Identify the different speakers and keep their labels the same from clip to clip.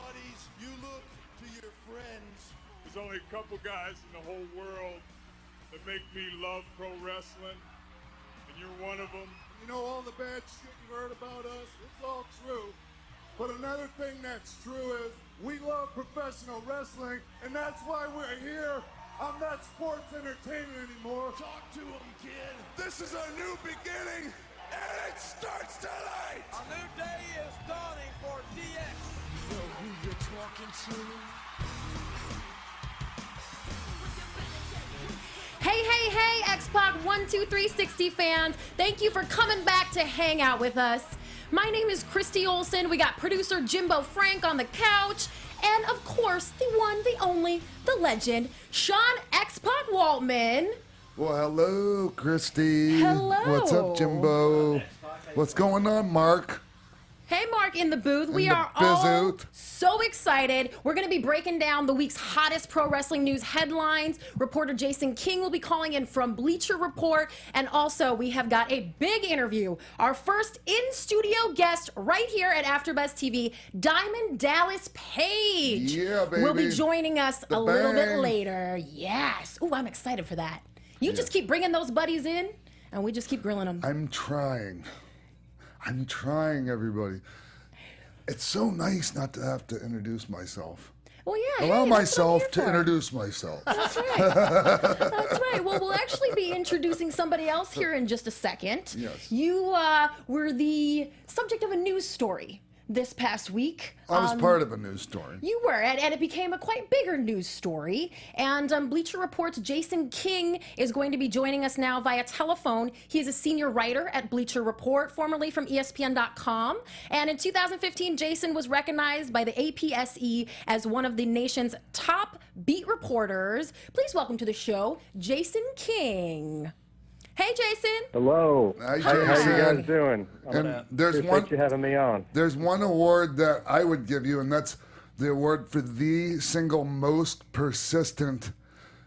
Speaker 1: buddies, you look to your friends.
Speaker 2: There's only a couple guys in the whole world that make me love pro wrestling, and you're one of them.
Speaker 3: You know, all the bad shit you heard about us, it's all true. But another thing that's true is we love professional wrestling, and that's why we're here. I'm not sports entertainment anymore.
Speaker 1: Talk to him, kid.
Speaker 3: This is a new beginning, and it starts tonight.
Speaker 4: A new day is dawning for DX.
Speaker 1: You know who you're talking to?
Speaker 5: Hey, X-Pac 12360 fans. Thank you for coming back to hang out with us. My name is Christy Olson. We got producer Jimbo Frank on the couch. And of course, the one, the only, the legend, Sean X-Pac Waltman.
Speaker 3: Well, hello, Christy.
Speaker 5: Hello.
Speaker 3: What's up, Jimbo? What's going on, Mark?
Speaker 5: Hey, Mark in the booth. We
Speaker 3: the
Speaker 5: are all
Speaker 3: bizoot.
Speaker 5: so excited. We're going to be breaking down the week's hottest pro wrestling news headlines. Reporter Jason King will be calling in from Bleacher Report. And also, we have got a big interview. Our first in-studio guest right here at AfterBuzz TV, Diamond Dallas Page.
Speaker 3: Yeah, baby.
Speaker 5: Will be joining us a little bit
Speaker 3: bang.
Speaker 5: later. Yes. Ooh, I'm excited for that. You just keep bringing those buddies in, and we just keep grilling them.
Speaker 3: I'm trying, everybody. It's so nice not to have to introduce myself.
Speaker 5: Well, yeah.
Speaker 3: Allow
Speaker 5: hey, that's what I'm
Speaker 3: myself
Speaker 5: here
Speaker 3: to
Speaker 5: for.
Speaker 3: introduce myself.
Speaker 5: That's right. That's right. Well, we'll actually be introducing somebody else here in just a second.
Speaker 3: Yes.
Speaker 5: You were the subject of a news story this past week.
Speaker 3: I was part of a news story.
Speaker 5: You were, and it became a quite bigger news story. And Bleacher Report's Jason King is going to be joining us now via telephone. He is a senior writer at Bleacher Report, formerly from ESPN.com. And in 2015, Jason was recognized by the APSE as one of the nation's top beat reporters. Please welcome to the show, Jason King. Hey, Jason.
Speaker 6: Hello.
Speaker 3: Hi,
Speaker 6: How you
Speaker 3: Jason.
Speaker 6: guys doing?
Speaker 3: And there's
Speaker 6: Appreciate you having me on.
Speaker 3: There's one award that I would give you, and that's the award for the single most persistent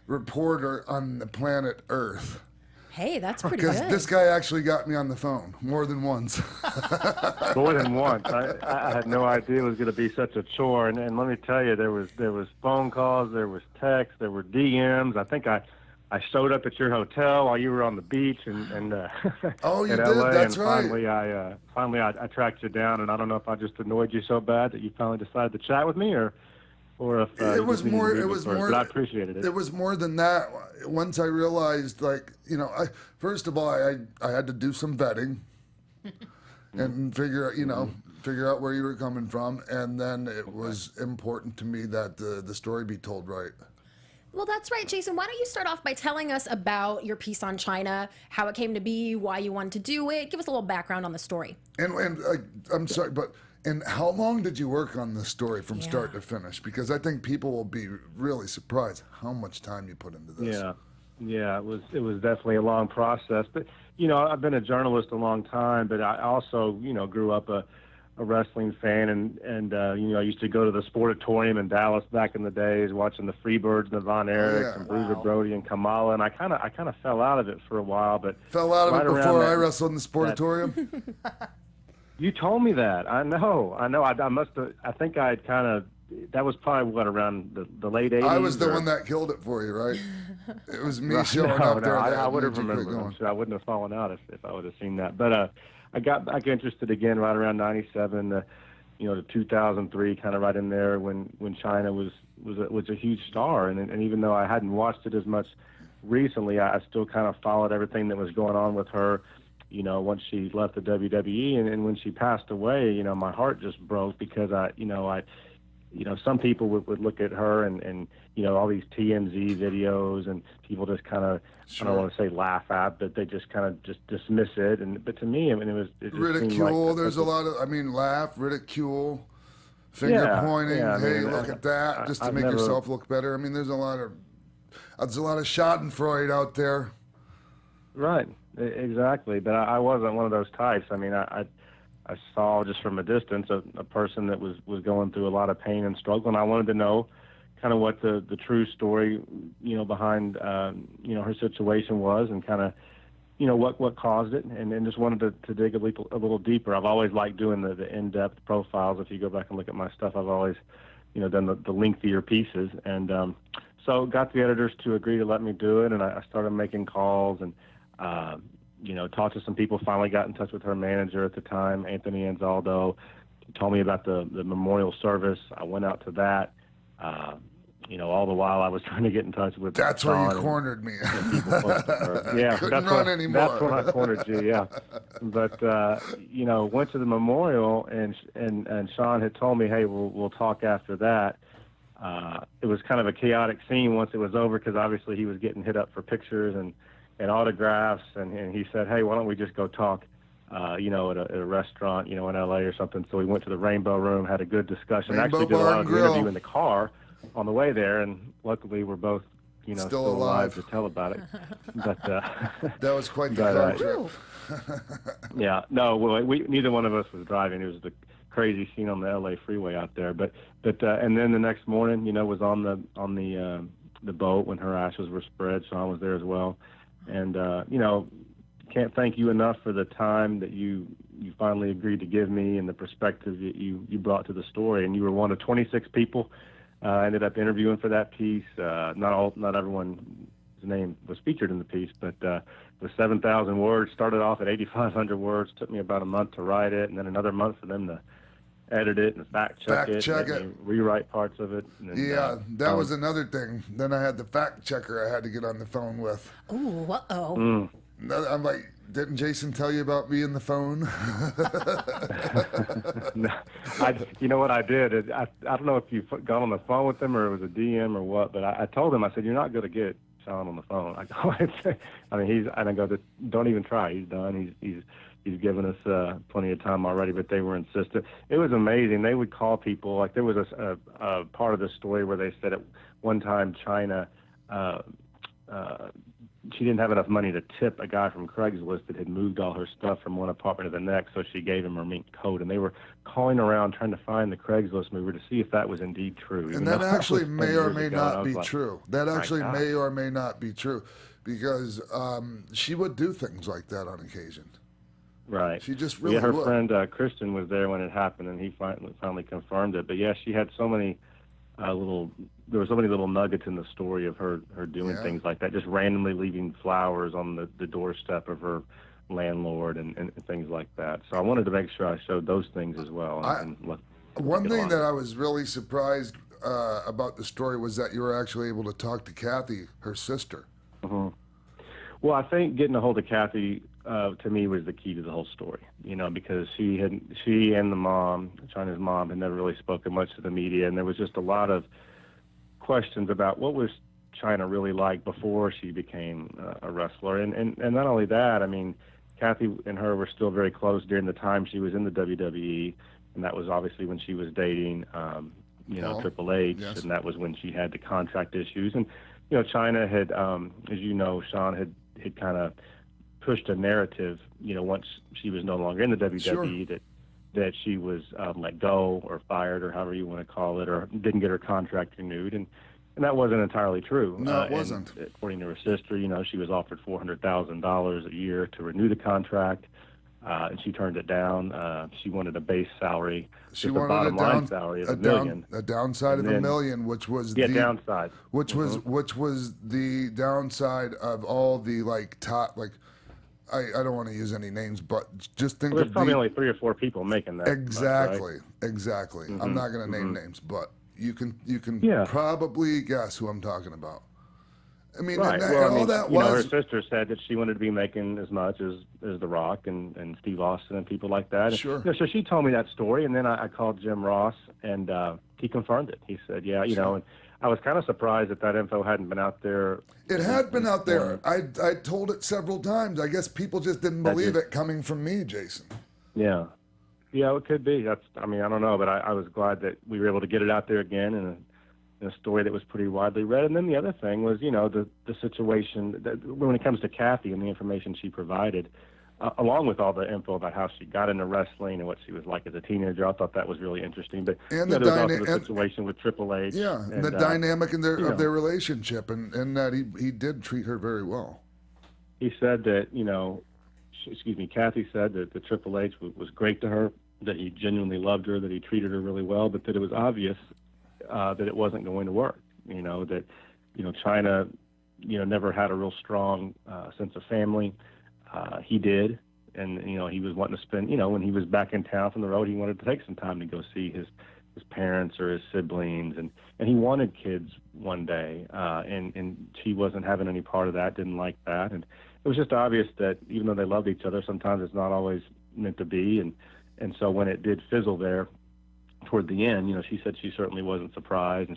Speaker 3: reporter on the planet Earth.
Speaker 5: Hey, that's pretty
Speaker 3: Because
Speaker 5: good.
Speaker 3: this guy actually got me on the phone more than once.
Speaker 6: More than once. I had no idea it was going to be such a chore. And let me tell you, there was phone calls, there was texts, there were DMs. I think I showed up at your hotel while you were on the beach and
Speaker 3: Oh, you
Speaker 6: in
Speaker 3: did?
Speaker 6: LA,
Speaker 3: That's
Speaker 6: and
Speaker 3: right.
Speaker 6: finally I tracked you down, and I don't know if I just annoyed you so bad that you finally decided to chat with me, or if
Speaker 3: It
Speaker 6: you
Speaker 3: was
Speaker 6: just needed
Speaker 3: more.
Speaker 6: to move
Speaker 3: It was
Speaker 6: first,
Speaker 3: more.
Speaker 6: but I appreciated it.
Speaker 3: It was more than that. Once I realized, like, first of all, I had to do some vetting and figure out where you were coming from, and then it was important to me that the story be told right.
Speaker 5: Well, that's right, Jason. Why don't you start off by telling us about your piece on China, how it came to be, why you wanted to do it. Give us a little background on the story.
Speaker 3: And I'm sorry, but how long did you work on this story from start to finish? Because I think people will be really surprised how much time you put into this.
Speaker 6: Yeah, it was definitely a long process. But I've been a journalist a long time, but I also grew up a wrestling fan, and I used to go to the Sportatorium in Dallas back in the days, watching the Freebirds and the Von Erichs and Bruiser Brody and Kamala, and I kind of fell out of it for a while, but
Speaker 3: Fell out of
Speaker 6: right
Speaker 3: it
Speaker 6: around
Speaker 3: before
Speaker 6: that-
Speaker 3: I wrestled in the Sportatorium.
Speaker 6: You told me that. I know. I must have. I think I had kind of. That was probably around the late '80s.
Speaker 3: I was the one that killed it for you, right? It was me showing up there.
Speaker 6: I
Speaker 3: that
Speaker 6: would have
Speaker 3: made you quit
Speaker 6: remembered. I'm
Speaker 3: going.
Speaker 6: sure I wouldn't have fallen out if I would have seen that. But I got back interested again right around '97 to 2003, kind of right in there when China was a huge star, and even though I hadn't watched it as much recently, I still kind of followed everything that was going on with her. Once she left the WWE, and when she passed away, my heart just broke because some people would look at her and all these TMZ videos, and people just kind of, I don't want to say laugh at, but they just kind of just dismiss it. But to me, it just
Speaker 3: Ridicule.
Speaker 6: Like,
Speaker 3: there's a lot of, laugh, ridicule, finger pointing. Hey, look at that, just to make yourself look better. There's a lot of Schadenfreude out there.
Speaker 6: Right, exactly. But I wasn't one of those types. I saw just from a distance a person that was going through a lot of pain and struggle, and I wanted to know kind of what the true story, behind, her situation was, and kind of, what caused it, and then just wanted to dig a little deeper. I've always liked doing the in-depth profiles. If you go back and look at my stuff, I've always, done the lengthier pieces. And so got the editors to agree to let me do it, and I started making calls and, talked to some people, finally got in touch with her manager at the time, Anthony Anzaldo. He told me about the memorial service. I went out to that. All the while I was trying to get in touch with
Speaker 3: That's
Speaker 6: Sean
Speaker 3: where you cornered me.
Speaker 6: Yeah,
Speaker 3: Couldn't run anymore.
Speaker 6: That's when I cornered you. Yeah, but went to the memorial, and Sean had told me, hey, we'll talk after that. It was kind of a chaotic scene once it was over, because obviously he was getting hit up for pictures and autographs, and he said, hey, why don't we just go talk, at a restaurant, in LA or something. So we went to the Rainbow Room, had a good discussion.
Speaker 3: Rainbow
Speaker 6: Actually did a
Speaker 3: Bar
Speaker 6: lot
Speaker 3: and
Speaker 6: of the
Speaker 3: Grill.
Speaker 6: interview in the car on the way there, and luckily we're both, still alive to tell about it. But
Speaker 3: That was quite the car trip.
Speaker 6: yeah, no, well, neither one of us was driving. It was the crazy scene on the LA freeway out there. But and then the next morning, was on the boat when her ashes were spread. Sean was there as well, and can't thank you enough for the time that you finally agreed to give me and the perspective that you brought to the story. And you were one of 26 people I ended up interviewing for that piece. Not everyone's name was featured in the piece, but it was 7,000 words. Started off at 8,500 words. Took me about a month to write it, and then another month for them to edit it and fact check it, rewrite parts of it. And then,
Speaker 3: that was another thing. Then I had the fact checker I had to get on the phone with.
Speaker 5: Ooh, uh-oh.
Speaker 3: I'm like, didn't Jason tell you about me in the phone?
Speaker 6: No, you know what I did? I don't know if you got on the phone with him or it was a DM or what, but I told him, I said, you're not going to get Sean on the phone. I go, don't even try. He's done. He's given us plenty of time already, but they were insistent. It was amazing. They would call people. Like, there was a part of the story where they said at one time China, she didn't have enough money to tip a guy from Craigslist that had moved all her stuff from one apartment to the next, so she gave him her mink coat. And they were calling around trying to find the Craigslist mover to see if that was indeed true.
Speaker 3: And that actually may or may not be true. That actually
Speaker 6: God.
Speaker 3: may or may not be true, because she would do things like that on occasion.
Speaker 6: Right.
Speaker 3: She just really
Speaker 6: her
Speaker 3: would.
Speaker 6: friend Kristen was there when it happened, and he finally confirmed it. But yeah, she had so many there were so many little nuggets in the story of her doing things like that, just randomly leaving flowers on the doorstep of her landlord and things like that. So I wanted to make sure I showed those things as well.
Speaker 3: One thing that I was really surprised about the story was that you were actually able to talk to Kathy, her sister.
Speaker 6: Mm-hmm. Well, I think getting a hold of Kathy to me was the key to the whole story, because she and the mom, China's mom, had never really spoken much to the media, and there was just a lot of questions about what was China really like before she became a wrestler. And not only that, I mean, Kathy and her were still very close during the time she was in the WWE, and that was obviously when she was dating, Triple H,
Speaker 3: yes.
Speaker 6: and that was when she had the contract issues. And, China had, as you know, Sean had kind of pushed a narrative, once she was no longer in the WWE,
Speaker 3: sure.
Speaker 6: that she was let go or fired or however you want to call it, or didn't get her contract renewed. And that wasn't entirely true.
Speaker 3: No, it wasn't.
Speaker 6: According to her sister, she was offered $400,000 a year to renew the contract, and she turned it down. She wanted a base salary,
Speaker 3: She
Speaker 6: just
Speaker 3: wanted
Speaker 6: a bottom line salary of $1 million.
Speaker 3: A downside of $1 million, which was the
Speaker 6: downside.
Speaker 3: Which was the downside of all the top I don't want to use any names, but just think
Speaker 6: There's
Speaker 3: of
Speaker 6: probably only 3 or 4 people making that.
Speaker 3: Exactly,
Speaker 6: much, right?
Speaker 3: exactly.
Speaker 6: Mm-hmm.
Speaker 3: I'm not going to name names, but you can probably guess who I'm talking about. I mean,
Speaker 6: right. Her sister said that she wanted to be making as much as The Rock and Steve Austin and people like that.
Speaker 3: Sure.
Speaker 6: So she told me that story, and then I called Jim Ross, and he confirmed it. He said, and I was kind of surprised that info hadn't been out there.
Speaker 3: It had been out there. I told it several times. I guess people just didn't believe it coming from me, Jason.
Speaker 6: Yeah. Yeah, it could be. I don't know, but I was glad that we were able to get it out there again in a story that was pretty widely read. And then the other thing was, the situation that when it comes to Kathy and the information she provided, along with all the info about how she got into wrestling and what she was like as a teenager. I thought that was really interesting. But there was also the situation with Triple H.
Speaker 3: Yeah, and the dynamic of their relationship, and that he did treat her very well.
Speaker 6: he said that, Kathy said that the Triple H was great to her, that he genuinely loved her, that he treated her really well, but that it was obvious that it wasn't going to work. That China, never had a real strong sense of family. He did, and he was wanting to spend. When he was back in town from the road, he wanted to take some time to go see his parents or his siblings, and he wanted kids one day, and she wasn't having any part of that, didn't like that, and it was just obvious that even though they loved each other, sometimes it's not always meant to be, and so when it did fizzle there toward the end, she said she certainly wasn't surprised, and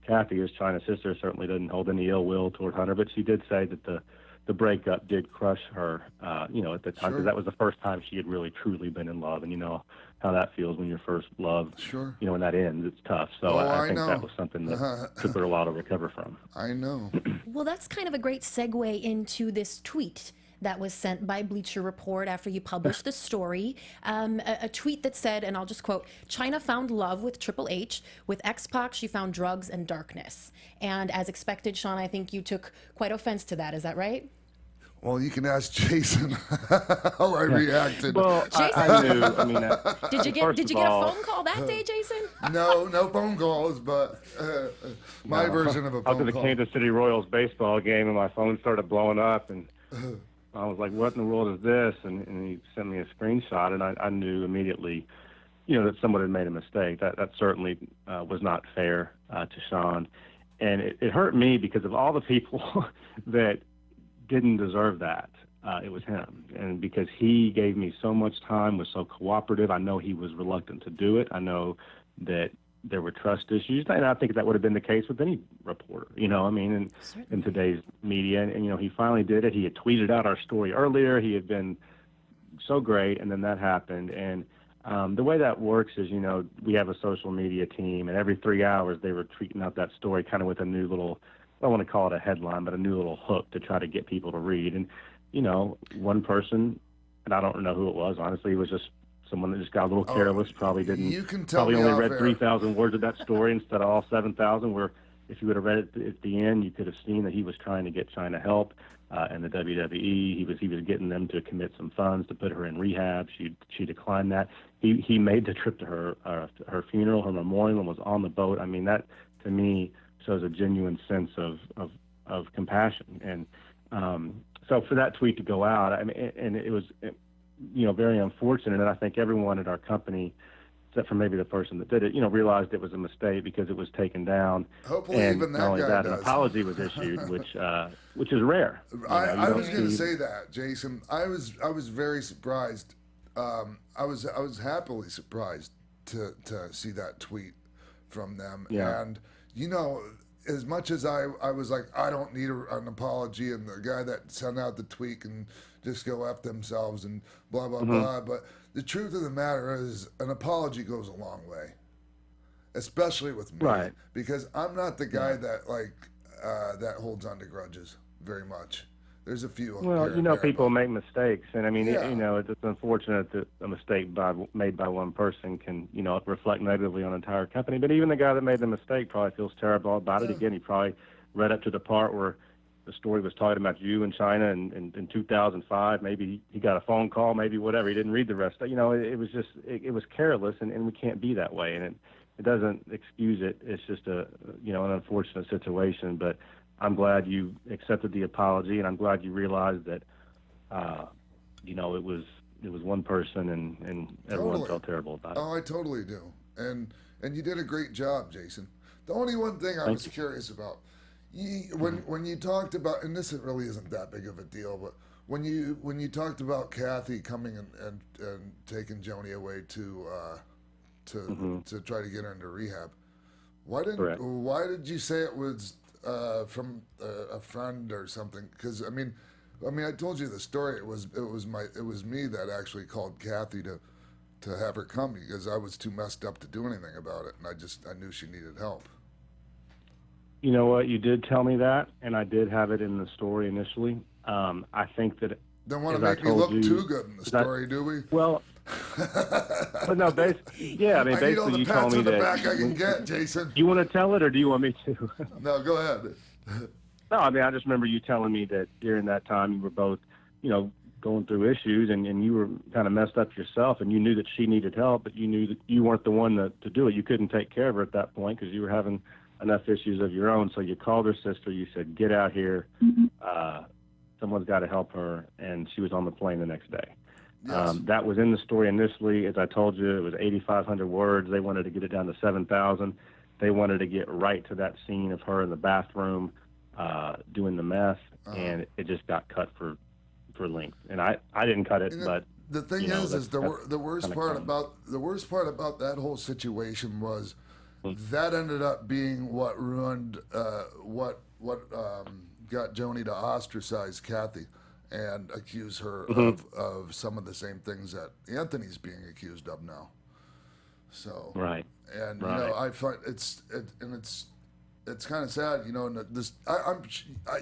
Speaker 6: Kathy, as China's sister, certainly didn't hold any ill will toward Hunter, but she did say that the breakup did crush her, at the time, because that was the first time she had really truly been in love, and you know how that feels when your first love, when that ends, it's tough. So I think that was something that took her a while to recover from.
Speaker 3: I know.
Speaker 5: Well, that's kind of a great segue into this tweet that was sent by Bleacher Report after you published the story. A tweet that said, and I'll just quote, "China found love with Triple H. With X-Pac, she found drugs and darkness." And as expected, Sean, I think you took quite offense to that. Is that right?
Speaker 3: Well, you can ask Jason how I reacted.
Speaker 6: Well,
Speaker 5: Jason?
Speaker 6: I knew.
Speaker 5: Did you get a phone call that day, Jason?
Speaker 3: No phone calls, but my version of a phone call.
Speaker 6: I was at the Kansas City Royals baseball game, and my phone started blowing up, and I was like, "What in the world is this?" And he sent me a screenshot, and I knew immediately, that someone had made a mistake. That certainly was not fair to Sean, and it hurt me because of all the people that didn't deserve that. It was him, and because he gave me so much time, was so cooperative. I know he was reluctant to do it. I know that there were trust issues, and I think that would have been the case with any reporter, in today's media. And he finally did it. He had tweeted out our story earlier. He had been so great, and then that happened. And the way that works is, we have a social media team, and every 3 hours they were tweeting out that story kind of with a new little, I don't want to call it a headline, but a new little hook to try to get people to read. And, one person, and I don't know who it was, honestly, it was just someone that just got a little careless, probably only read 3,000 words of that story instead of all 7,000, where if you would have read it at the end, you could have seen that he was trying to get China help, and the WWE, he was getting them to commit some funds to put her in rehab. She declined that. He made the trip to her funeral, her memorial, and was on the boat. I mean, that, to me, shows a genuine sense of compassion. And so for that tweet to go out, I mean, and it was, very unfortunate. And I think everyone at our company, except for maybe the person that did it, realized it was a mistake because it was taken down.
Speaker 3: Hopefully,
Speaker 6: and
Speaker 3: even that
Speaker 6: not only
Speaker 3: guy
Speaker 6: that,
Speaker 3: does.
Speaker 6: an apology was issued, which is rare.
Speaker 3: I was going to say that, Jason. I was very surprised. I was happily surprised to see that tweet from them.
Speaker 6: Yeah.
Speaker 3: And as much as I was like, I don't need an apology, and the guy that sent out the tweet can just go F themselves and blah, blah, blah. But the truth of the matter is an apology goes a long way, especially with me.
Speaker 6: Right.
Speaker 3: Because I'm not the guy that, that holds on to grudges very much. There's a few.
Speaker 6: Well, people make mistakes, and I mean,
Speaker 3: Yeah.
Speaker 6: it's unfortunate that a mistake made by one person can, reflect negatively on an entire company. But even the guy that made the mistake probably feels terrible about it. Again, he probably read up to the part where the story was talking about you in China in 2005. Maybe he got a phone call, maybe whatever. He didn't read the rest. It was just, it was careless, and we can't be that way. And it doesn't excuse it. It's just an unfortunate situation. But I'm glad you accepted the apology, and I'm glad you realized that, it was one person, and everyone
Speaker 3: Totally.
Speaker 6: felt terrible about it.
Speaker 3: Oh, I totally do. And you did a great job, Jason. The only one thing I was curious about, when you talked about, and this really isn't that big of a deal, but when you talked about Kathy coming and taking Joni away to try to get her into rehab, why did you say it was from a friend or something? Because I mean, I told you the story. It was me that actually called Kathy to have her come because I was too messed up to do anything about it, and I knew she needed help.
Speaker 6: You know what? You did tell me that, and I did have it in the story initially. I think that.
Speaker 3: Don't want to make me look too good in the story, do we?
Speaker 6: Well, but no, basically, yeah. I mean,
Speaker 3: I need all
Speaker 6: basically,
Speaker 3: the
Speaker 6: you
Speaker 3: pats
Speaker 6: told me
Speaker 3: on the
Speaker 6: that.
Speaker 3: back I can get, Jason.
Speaker 6: You want to tell it, or do you want me to?
Speaker 3: No, go ahead.
Speaker 6: No, I mean, I just remember you telling me that during that time you were both, going through issues, and you were kind of messed up yourself, and you knew that she needed help, but you knew that you weren't the one to do it. You couldn't take care of her at that point because you were having enough issues of your own. So you called her sister. You said, "Get out here. Someone's got to help her," and she was on the plane the next day.
Speaker 3: Yes.
Speaker 6: That was in the story initially. As I told you, it was 8,500 words. They wanted to get it down to 7,000. They wanted to get right to that scene of her in the bathroom doing the meth, and it just got cut for length. And I didn't cut it, but
Speaker 3: the thing is the worst part about that whole situation was that ended up being what ruined what got Joni to ostracize Kathy and accuse her of some of the same things that Anthony's being accused of now. So
Speaker 6: right.
Speaker 3: And
Speaker 6: right.
Speaker 3: I find it's kind of sad, and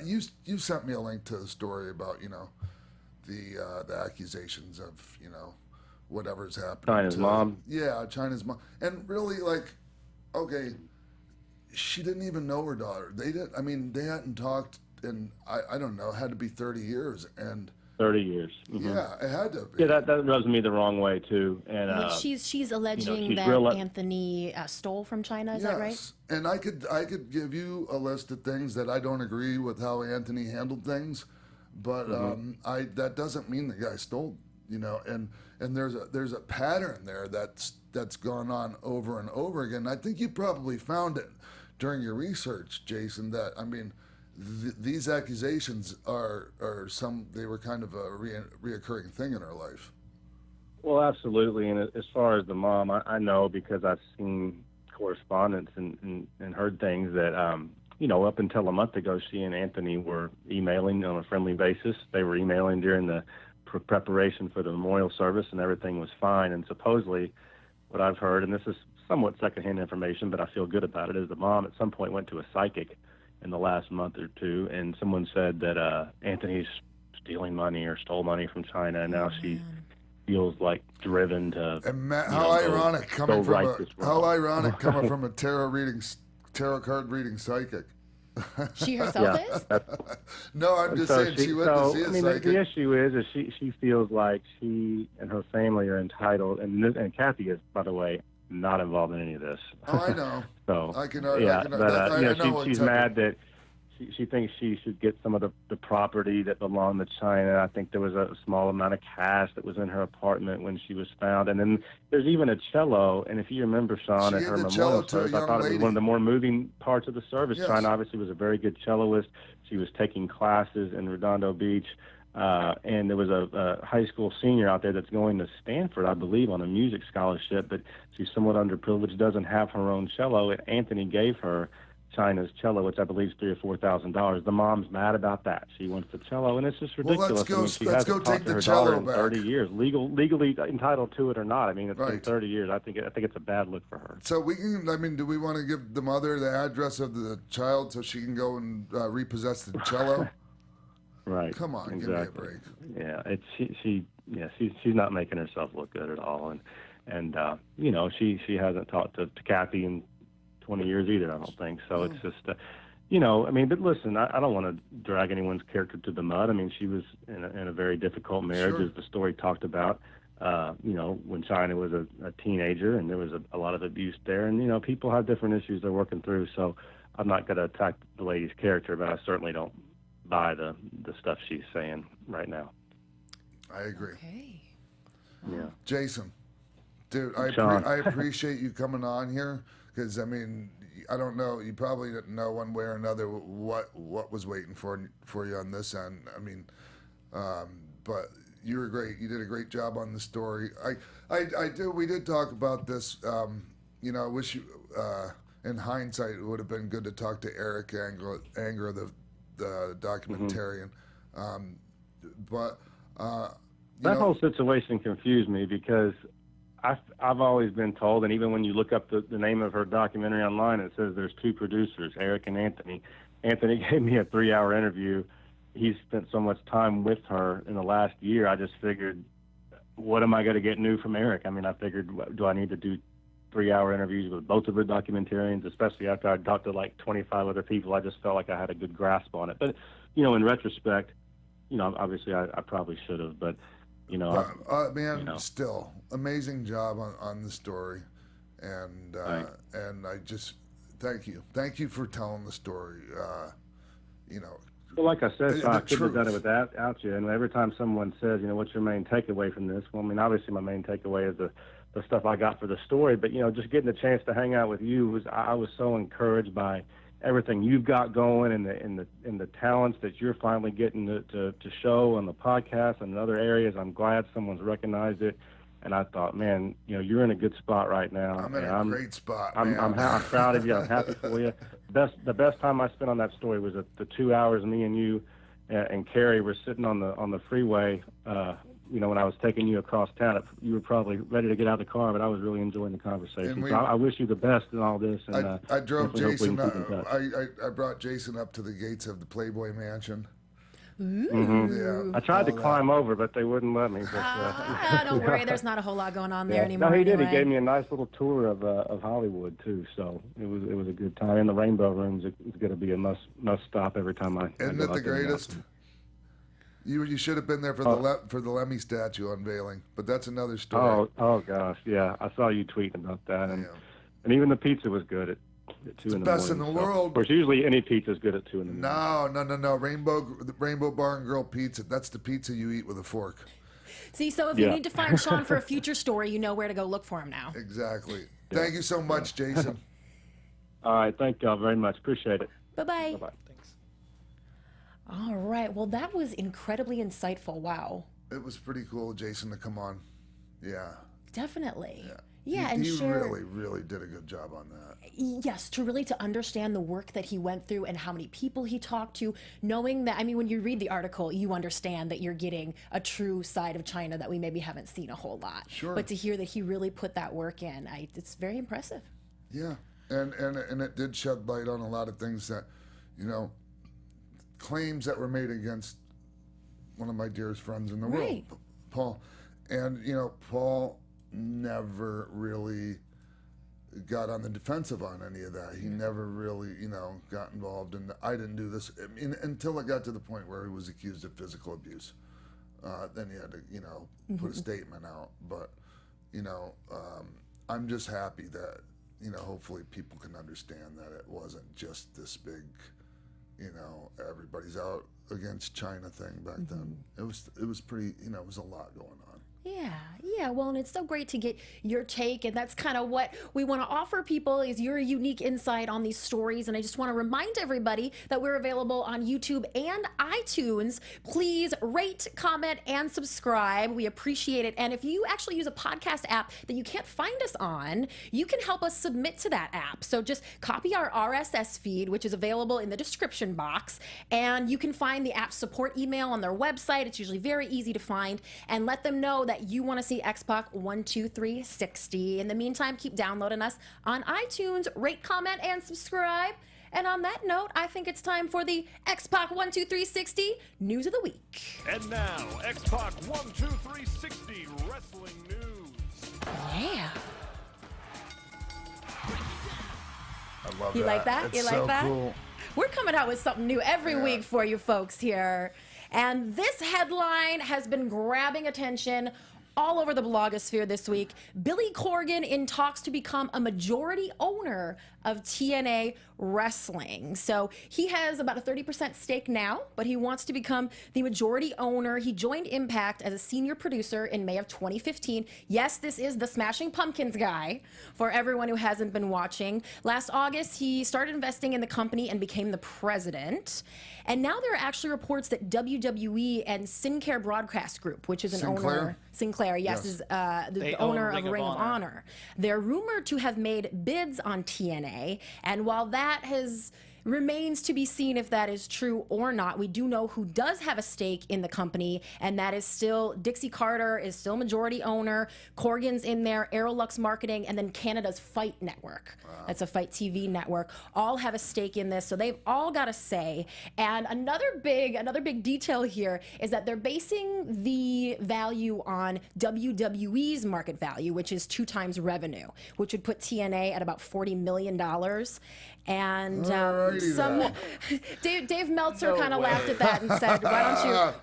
Speaker 3: you sent me a link to the story about the accusations of whatever's happened.
Speaker 6: China's mom.
Speaker 3: Yeah, China's mom, and really okay, she didn't even know her daughter. They didn't. I mean, they hadn't talked in I don't know, it had to be 30 years and.
Speaker 6: 30 years. Mm-hmm.
Speaker 3: Yeah, it had to be.
Speaker 6: Yeah, that rubs me the wrong way too. And
Speaker 5: she's alleging
Speaker 6: she's
Speaker 5: that Anthony stole from China. Is that right?
Speaker 3: And I could give you a list of things that I don't agree with how Anthony handled things, but that doesn't mean the guy stole. And there's a pattern there that's gone on over and over again. I think you probably found it during your research, Jason. That I mean. These accusations they were kind of a reoccurring thing in her life.
Speaker 6: Well, absolutely. And as far as the mom, I know because I've seen correspondence and heard things that, up until a month ago, she and Anthony were emailing on a friendly basis. They were emailing during the preparation for the memorial service, and everything was fine. And supposedly what I've heard, and this is somewhat secondhand information, but I feel good about it, is the mom at some point went to a psychic in the last month or two, and someone said that Anthony's stealing money or stole money from China, and now she feels like driven to.
Speaker 3: And Matt, how ironic coming from a tarot card reading psychic.
Speaker 5: She herself is?
Speaker 3: No, I'm just saying she went to see a psychic.
Speaker 6: The issue is she feels like she and her family are entitled, and Kathy is, by the way, not involved in any of this.
Speaker 3: Oh, I know.
Speaker 6: So
Speaker 3: I
Speaker 6: know she's mad that she thinks she should get some of the property that belonged to China. I think there was a small amount of cash that was in her apartment when she was found, and then there's even a cello. And if you remember, Sean, at her memorial service, I thought it was one of the more moving parts of the service.
Speaker 3: Yes.
Speaker 6: China obviously was a very good celloist. She was taking classes in Redondo Beach. And there was a high school senior out there that's going to Stanford, I believe, on a music scholarship, but she's somewhat underprivileged, doesn't have her own cello. And Anthony gave her China's cello, which I believe is $3,000 or $4,000. The mom's mad about that. She wants the cello, and it's just ridiculous.
Speaker 3: Let's go take the cello back.
Speaker 6: 30 years, legally entitled to it or not. I mean, it's been 30 years. I think it's a bad look for her.
Speaker 3: So do we want to give the mother the address of the child so she can go and repossess the cello?
Speaker 6: Right.
Speaker 3: Come on,
Speaker 6: exactly.
Speaker 3: Give me a break.
Speaker 6: Yeah, she's not making herself look good at all, and she hasn't talked to Kathy in 20 years either. I don't think so. It's just but listen, I don't want to drag anyone's character to the mud. I mean, she was in a very difficult marriage, as the story talked about. When China was a teenager, and there was a lot of abuse there, and people have different issues they're working through. So I'm not going to attack the lady's character, but I certainly don't buy the stuff she's saying right now.
Speaker 3: I agree.
Speaker 5: Okay.
Speaker 6: Yeah.
Speaker 3: Jason, dude, I appreciate you coming on here because I mean, I don't know, you probably didn't know one way or another what was waiting for you on this end. I mean, but you were great. You did a great job on the story. We did talk about this. I wish you, in hindsight, it would have been good to talk to Eric Anger, the documentarian. But
Speaker 6: that whole situation confused me because I've always been told, and even when you look up the name of her documentary online, it says there's two producers, Eric and Anthony. Anthony gave me a 3-hour interview. He spent so much time with her in the last year. I just figured, what am I going to get new from Eric? I mean, I figured, do I need to do 3-hour interviews with both of the documentarians, especially after I talked to like 25 other people. I just felt like I had a good grasp on it. But, in retrospect, obviously I probably should have, but,
Speaker 3: still amazing job on the story. And, and I just, thank you for telling the story.
Speaker 6: Well, like I said, I couldn't have done it
Speaker 3: truth.
Speaker 6: without you. And every time someone says, what's your main takeaway from this? Well, obviously my main takeaway is the stuff I got for the story. But, just getting the chance to hang out with you I was so encouraged by everything you've got going and the talents that you're finally getting to show on the podcast and in other areas. I'm glad someone's recognized it. And I thought, man, you're in a good spot right now.
Speaker 3: I'm in a great spot,
Speaker 6: I'm proud of you. I'm happy for you. The best time I spent on that story was the 2 hours me and you and Carrie were sitting on the freeway. When I was taking you across town, you were probably ready to get out of the car, but I was really enjoying the conversation. So I wish you the best in all this. And
Speaker 3: I drove Jason.
Speaker 6: I
Speaker 3: I brought Jason up to the gates of the Playboy Mansion.
Speaker 5: Ooh.
Speaker 3: Yeah,
Speaker 6: I tried to climb over, but they wouldn't let me.
Speaker 5: Don't worry, there's not a whole lot going on there anymore.
Speaker 6: No, he did.
Speaker 5: Anyway.
Speaker 6: He gave me a nice little tour of Hollywood too, so it was a good time. In the Rainbow Rooms, it's going to be a must stop every time I.
Speaker 3: Isn't it the greatest? You should have been there for the Lemmy statue unveiling, but that's another story.
Speaker 6: Oh gosh, yeah, I saw you tweeting about that, and even the pizza was good at 2 in the morning.
Speaker 3: Best in the world.
Speaker 6: Of course, usually any pizza is good at 2 in the morning.
Speaker 3: No. Rainbow Bar and Grill pizza. That's the pizza you eat with a fork.
Speaker 5: See, so if you need to find Sean for a future story, you know where to go look for him now.
Speaker 3: Exactly. Thank you so much, Jason.
Speaker 6: All right, thank y'all very much. Appreciate it.
Speaker 5: Bye-bye.
Speaker 6: Bye-bye.
Speaker 7: Thanks.
Speaker 5: All right. Well, that was incredibly insightful. Wow.
Speaker 3: It was pretty cool, Jason, to come on. Yeah.
Speaker 5: Definitely.
Speaker 3: Yeah.
Speaker 5: And
Speaker 3: he
Speaker 5: share,
Speaker 3: really, really did a good job on that.
Speaker 5: Yes, to understand the work that he went through and how many people he talked to, knowing that, when you read the article, you understand that you're getting a true side of China that we maybe haven't seen a whole lot.
Speaker 3: Sure.
Speaker 5: But to hear that he really put that work in, it's very impressive.
Speaker 3: Yeah. And it did shed light on a lot of things that, claims that were made against one of my dearest friends in the world, Paul. And, Paul never really got on the defensive on any of that. He never really, got involved in I didn't do this. Until it got to the point where he was accused of physical abuse. Then he had to, put a statement out. But, I'm just happy that, hopefully people can understand that it wasn't just this big, everybody's out against China thing back then. It was pretty, it was a lot going on.
Speaker 5: Yeah. Well, and it's so great to get your take, and that's kind of what we want to offer people is your unique insight on these stories. And I just want to remind everybody that we're available on YouTube and iTunes. Please rate, comment, and subscribe. We appreciate it. And if you actually use a podcast app that you can't find us on, you can help us submit to that app. So just copy our RSS feed, which is available in the description box, and you can find the app support email on their website. It's usually very easy to find, and let them know that you want to see X-Pac 12360. In the meantime, keep downloading us on iTunes, rate, comment, and subscribe. And on that note, I think it's time for the X-Pac 12360 News of the Week.
Speaker 8: And now, X-Pac 12360 Wrestling News.
Speaker 5: Yeah.
Speaker 3: I love
Speaker 5: You like that?
Speaker 3: It's
Speaker 5: You like
Speaker 3: so
Speaker 5: that?
Speaker 3: Cool.
Speaker 5: We're coming out with something new every week for you folks here. And this headline has been grabbing attention all over the blogosphere this week. Billy Corgan in talks to become a majority owner of TNA Wrestling. So he has about a 30% stake now, but he wants to become the majority owner. He joined Impact as a senior producer in May of 2015. Yes, this is the Smashing Pumpkins guy for everyone who hasn't been watching. Last August, he started investing in the company and became the president. And now there are actually reports that WWE and Sinclair Broadcast Group, which is an owner, Sinclair, yes. Is the owner of Ring of Honor. They're rumored to have made bids on TNA, and while that has Remains to be seen if that is true or not. We do know who does have a stake in the company, and that is still Dixie Carter is still majority owner. Corgan's in there, Aerolux Marketing, and then Canada's Fight Network. That's a Fight TV network. All have a stake in this, so they've all got a say. And another big detail here is that they're basing the value on WWE's market value, which is 2 times revenue, which would put TNA at about $40 million. And Dave Meltzer kind of laughed at that and said,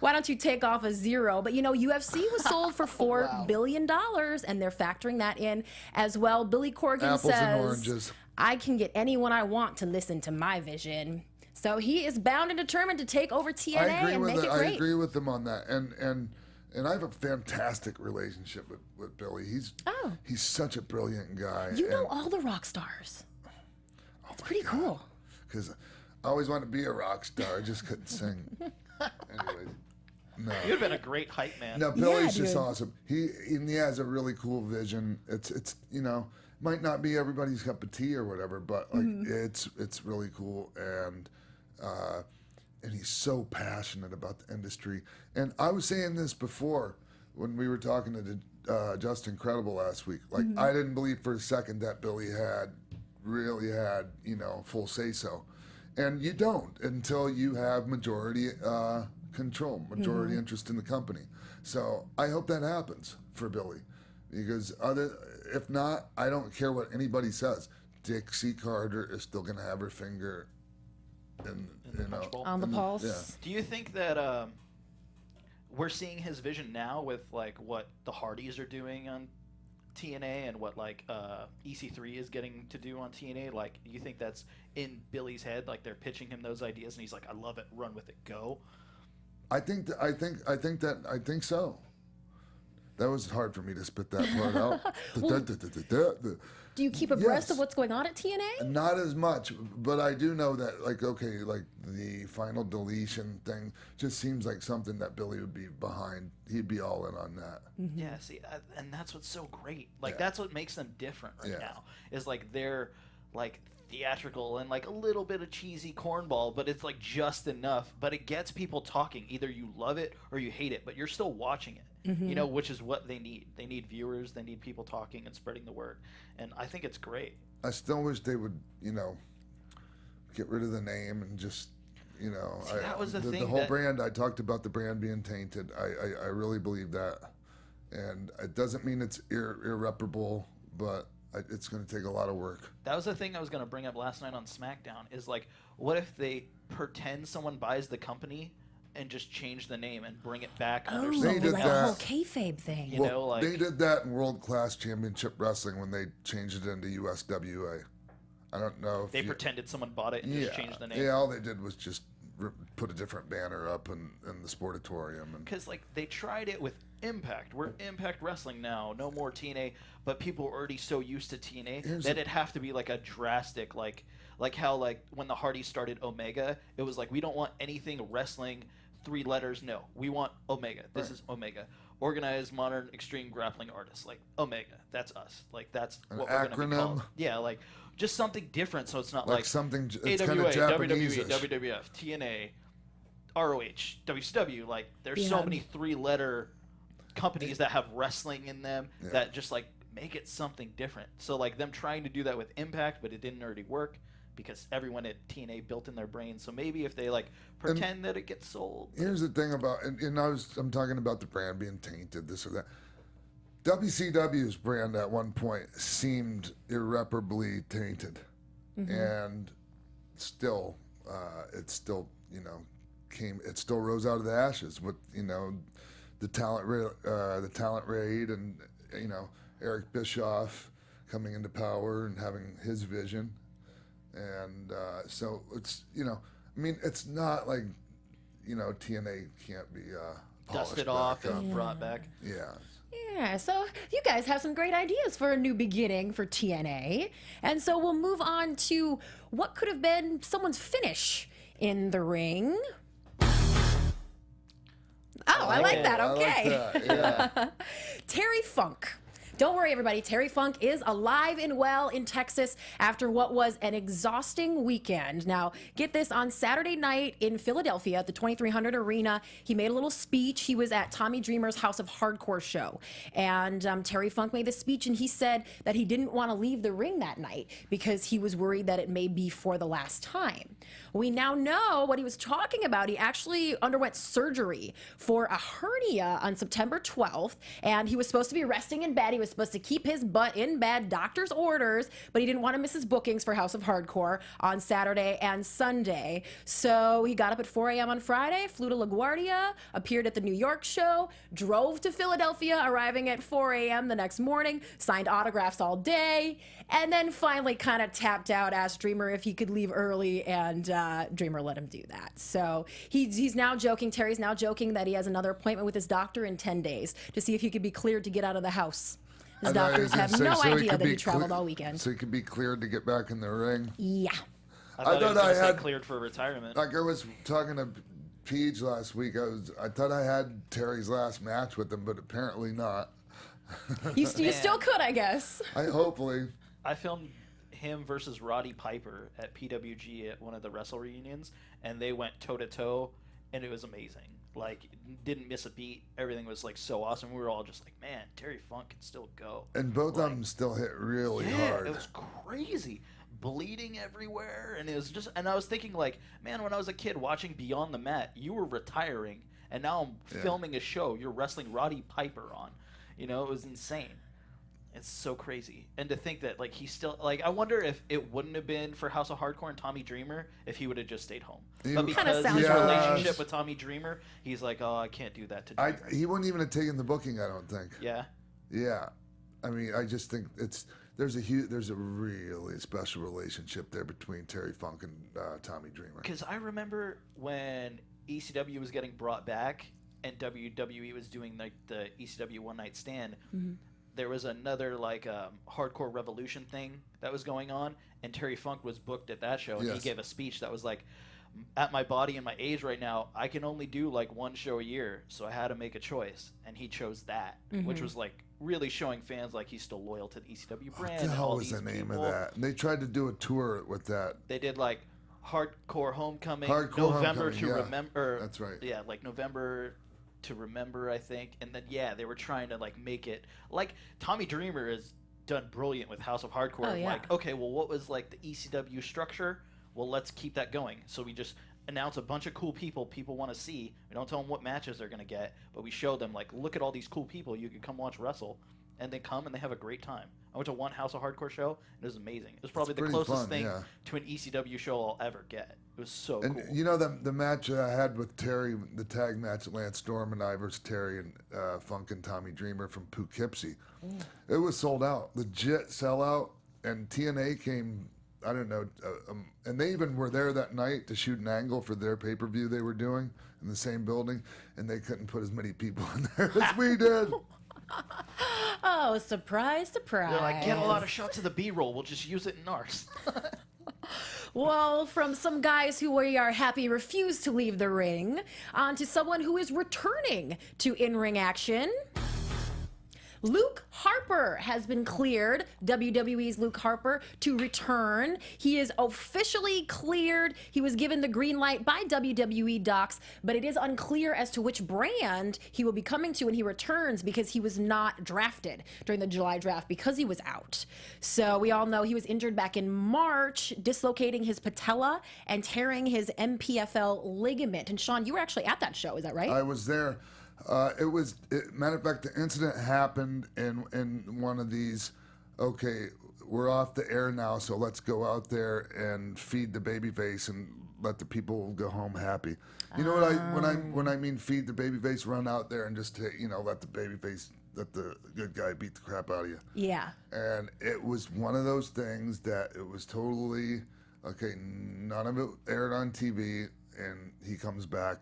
Speaker 5: why don't you take off a 0? But UFC was sold for $4 billion, and they're factoring that in as well. Billy Corgan
Speaker 3: Apples
Speaker 5: says,
Speaker 3: and oranges.
Speaker 5: I can get anyone I want to listen to my vision. So he is bound and determined to take over TNA and make it great.
Speaker 3: I agree with him on that. And I have a fantastic relationship with Billy. He's such a brilliant guy.
Speaker 5: You know all the rock stars. It's pretty cool.
Speaker 3: Because I always wanted to be a rock star. I just couldn't sing. Anyways, no.
Speaker 7: You'd have been a great hype man.
Speaker 3: No, Billy's just awesome. He has a really cool vision. It's might not be everybody's cup of tea or whatever, but like it's really cool, and he's so passionate about the industry. And I was saying this before when we were talking to Just Incredible last week. Like I didn't believe for a second that Billy really had full say so, and you don't until you have majority control, majority interest in the company. So I hope that happens for Billy, because if not, I don't care what anybody says. Dixie Carter is still going to have her finger
Speaker 5: on the pulse.
Speaker 3: Yeah.
Speaker 7: Do you think that we're seeing his vision now with like what the Hardys are doing on TNA and what like EC3 is getting to do on TNA? Like, do you think that's in Billy's head? Like they're pitching him those ideas and he's like, I love it, run with it, go.
Speaker 3: I think so. That was hard for me to spit that part out.
Speaker 5: Do you keep abreast of what's going on at TNA?
Speaker 3: Not as much, but I do know that, like the final deletion thing just seems like something that Billy would be behind. He'd be all in on that.
Speaker 7: Yeah, see, and that's what's so great. Like, that's what makes them different right now. Is like they're like theatrical and like a little bit of cheesy cornball, but it's like just enough. But it gets people talking. Either you love it or you hate it, but you're still watching it. Which is what they need. They need viewers. They need people talking and spreading the word. And I think it's great.
Speaker 3: I still wish they would, get rid of the name and just,
Speaker 7: See, that was the thing.
Speaker 3: The whole brand, I talked about the brand being tainted. I really believe that. And it doesn't mean it's irreparable, but it's going to take a lot of work.
Speaker 7: That was the thing I was going to bring up last night on SmackDown is like, what if they pretend someone buys the company and just change the name and bring it back under something
Speaker 3: did
Speaker 5: like
Speaker 3: that.
Speaker 5: the whole kayfabe thing.
Speaker 3: They did that in World Class Championship Wrestling when they changed it into USWA. I don't know if
Speaker 7: they pretended someone bought it and just changed the name.
Speaker 3: Yeah, all they did was just put a different banner up in the Sportatorium.
Speaker 7: Because like they tried it with Impact. We're Impact Wrestling now, no more TNA. But people were already so used to TNA that it'd have to be like a drastic like how like when the Hardys started Omega, it was like we don't want anything wrestling 3 letters. No, we want Omega. This is Omega. Organized Modern Extreme Grappling Artists. Like Omega. That's us. Like that's what we're going to be called. Yeah, like just something different so it's not like
Speaker 3: something it's
Speaker 7: AWA,
Speaker 3: kind of Japanese-ish.
Speaker 7: WWE, WWF, TNA, ROH, WCW. Like there's so many 3-letter companies that have wrestling in them that just like make it something different. So like them trying to do that with Impact, but it didn't already work because everyone at TNA built in their brain. So maybe if they like pretend that it gets sold.
Speaker 3: Here's the thing about, and I'm talking about the brand being tainted, this or that. WCW's brand at one point seemed irreparably tainted, and still, it still rose out of the ashes with the talent raid and Eric Bischoff coming into power and having his vision. And so it's, it's not like, TNA can't be
Speaker 7: dusted off and brought back.
Speaker 3: Yeah.
Speaker 5: Yeah, so you guys have some great ideas for a new beginning for TNA. And so we'll move on to what could have been someone's finish in the ring. I like that. Okay.
Speaker 3: I like that, yeah.
Speaker 5: Terry Funk. Don't worry, everybody. Terry Funk is alive and well in Texas after what was an exhausting weekend. Now, get this, on Saturday night in Philadelphia at the 2300 Arena, he made a little speech. He was at Tommy Dreamer's House of Hardcore show. And Terry Funk made the speech, and he said that he didn't want to leave the ring that night because he was worried that it may be for the last time. We now know what he was talking about. He actually underwent surgery for a hernia on September 12th, and he was supposed to be resting in bed. He was supposed to keep his butt in bed, doctor's orders, but he didn't want to miss his bookings for House of Hardcore on Saturday and Sunday. So he got up at 4 a.m. on Friday, flew to LaGuardia, appeared at the New York show, drove to Philadelphia, arriving at 4 a.m. the next morning, signed autographs all day, and then finally kind of tapped out, asked Dreamer if he could leave early, and Dreamer let him do that. So he's now joking, Terry's now joking that he has another appointment with his doctor in 10 days to see if he could be cleared to get out of the house. His doctors have no idea that he traveled all weekend.
Speaker 3: So he could be cleared to get back in the ring?
Speaker 5: Yeah.
Speaker 7: I thought I had cleared for retirement.
Speaker 3: Like I was talking to Peach last week, I thought I had Terry's last match with him, but apparently not.
Speaker 5: You still could, I guess.
Speaker 3: Hopefully.
Speaker 7: I filmed him versus Roddy Piper at PWG at one of the Wrestle reunions, and they went toe-to-toe, and it was amazing. Like, didn't miss a beat. Everything was, like, so awesome. We were all just like, man, Terry Funk can still go.
Speaker 3: And both of them still hit really hard.
Speaker 7: It was crazy. Bleeding everywhere. And it was just, and I was thinking, like, man, when I was a kid watching Beyond the Mat, you were retiring, and now I'm filming a show. You're wrestling Roddy Piper on. You know, it was insane. It's so crazy. And to think that, like, he's still, like, I wonder if it wouldn't have been for House of Hardcore and Tommy Dreamer if he would have just stayed home. But because his relationship with Tommy Dreamer, he's like, oh, I can't do that to Dreamer.
Speaker 3: He wouldn't even have taken the booking, I don't think.
Speaker 7: Yeah?
Speaker 3: Yeah. I mean, I just think there's a really special relationship there between Terry Funk and Tommy Dreamer.
Speaker 7: Because I remember when ECW was getting brought back and WWE was doing, like, the ECW One Night Stand, there was another, like, Hardcore Revolution thing that was going on, and Terry Funk was booked at that show, and he gave a speech that was like, at my body and my age right now, I can only do, like, one show a year, so I had to make a choice, and he chose that, which was, like, really showing fans, like, he's still loyal to the ECW brand.
Speaker 3: What the hell was the name of that? And they tried to do a tour with that.
Speaker 7: They did, like, Hardcore Homecoming,
Speaker 3: November
Speaker 7: to remember.
Speaker 3: That's right.
Speaker 7: Yeah, like, November to remember, I think. And then, they were trying to, like, make it, like, Tommy Dreamer has done brilliant with House of Hardcore.
Speaker 5: Oh, yeah.
Speaker 7: Like, okay, well, what was, like, the ECW structure? Well, let's keep that going. So we just announce a bunch of cool people want to see. We don't tell them what matches they're going to get, but we show them, like, look at all these cool people. You can come watch wrestle. And they come and they have a great time. I went to one House of Hardcore show, and it was amazing. It was probably the closest thing to an ECW show I'll ever get. It was so cool.
Speaker 3: And you know the match I had with Terry, the tag match, Lance Storm and I versus Terry and Funk and Tommy Dreamer from Poughkeepsie. It was sold out, legit sellout. And TNA came, I don't know, and they even were there that night to shoot an angle for their pay-per-view they were doing in the same building, and they couldn't put as many people in there as we did.
Speaker 5: Oh, surprise, surprise.
Speaker 7: They're like, get a lot of shots of the B-roll. We'll just use it in ours.
Speaker 5: Well, from some guys who we are happy refuse to leave the ring, on to someone who is returning to in-ring action. Luke Harper has been cleared, WWE's Luke Harper, to return. He is officially cleared. He was given the green light by WWE docs, but it is unclear as to which brand he will be coming to when he returns because he was not drafted during the July draft because he was out. So we all know he was injured back in March, dislocating his patella and tearing his MPFL ligament. And Sean, you were actually at that show, is that right?
Speaker 3: I was there. Matter of fact, the incident happened in one of these, okay, we're off the air now, so let's go out there and feed the baby face and let the people go home happy. You know what when I mean feed the baby face, run out there and just let the baby face, let the good guy beat the crap out of you.
Speaker 5: Yeah.
Speaker 3: And it was one of those things that it was totally, okay, none of it aired on TV, and he comes back.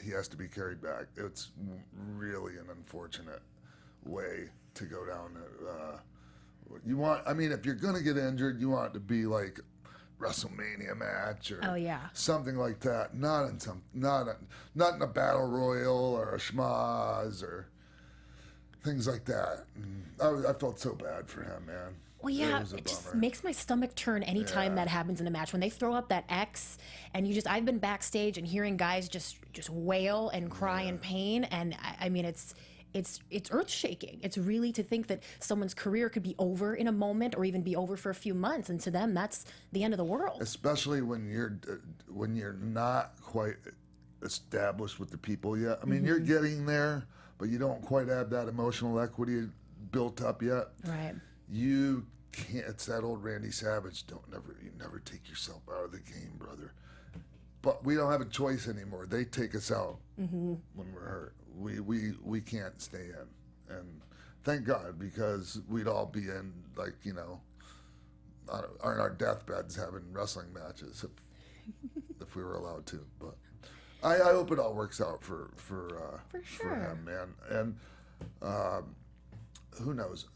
Speaker 3: He has to be carried back. It's really an unfortunate way to go down. If you're going to get injured, you want it to be like WrestleMania match or something like that. Not in a battle royal or a schmaz or things like that. And I felt so bad for him, man.
Speaker 5: Well, yeah,
Speaker 3: was a
Speaker 5: it just
Speaker 3: bummer.
Speaker 5: makes my stomach turn anytime that happens in a match. When they throw up that X, and I've been backstage and hearing guys just wail and cry in pain, and I mean, it's earth shaking. It's really to think that someone's career could be over in a moment, or even be over for a few months, and to them, that's the end of the world.
Speaker 3: Especially when you're not quite established with the people yet. I mean, you're getting there, but you don't quite have that emotional equity built up yet.
Speaker 5: Right.
Speaker 3: You can't. It's that old Randy Savage. You never take yourself out of the game, brother. But we don't have a choice anymore. They take us out when we're hurt. We can't stay in, and thank God, because we'd all be in, like, on our deathbeds having wrestling matches if we were allowed to. But I hope it all works out for him, man. And who knows?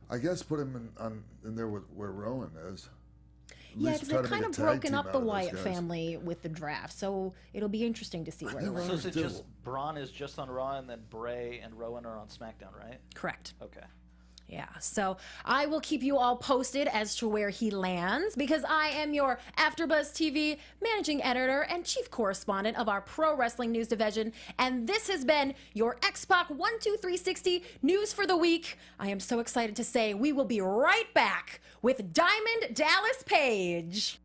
Speaker 3: I guess put him in there where Rowan is.
Speaker 5: Yeah, because they've kind of broken up the Wyatt family with the draft, so it'll be interesting to see where he
Speaker 7: So
Speaker 5: lands.
Speaker 7: is it just Braun is just on Raw, and then Bray and Rowan are on SmackDown, right?
Speaker 5: Correct.
Speaker 7: Okay.
Speaker 5: Yeah, so I will keep you all posted as to where he lands, because I am your AfterBuzz TV managing editor and chief correspondent of our pro wrestling news division, and this has been your X-Pac 12360 news for the week. I am so excited to say we will be right back with Diamond Dallas Page.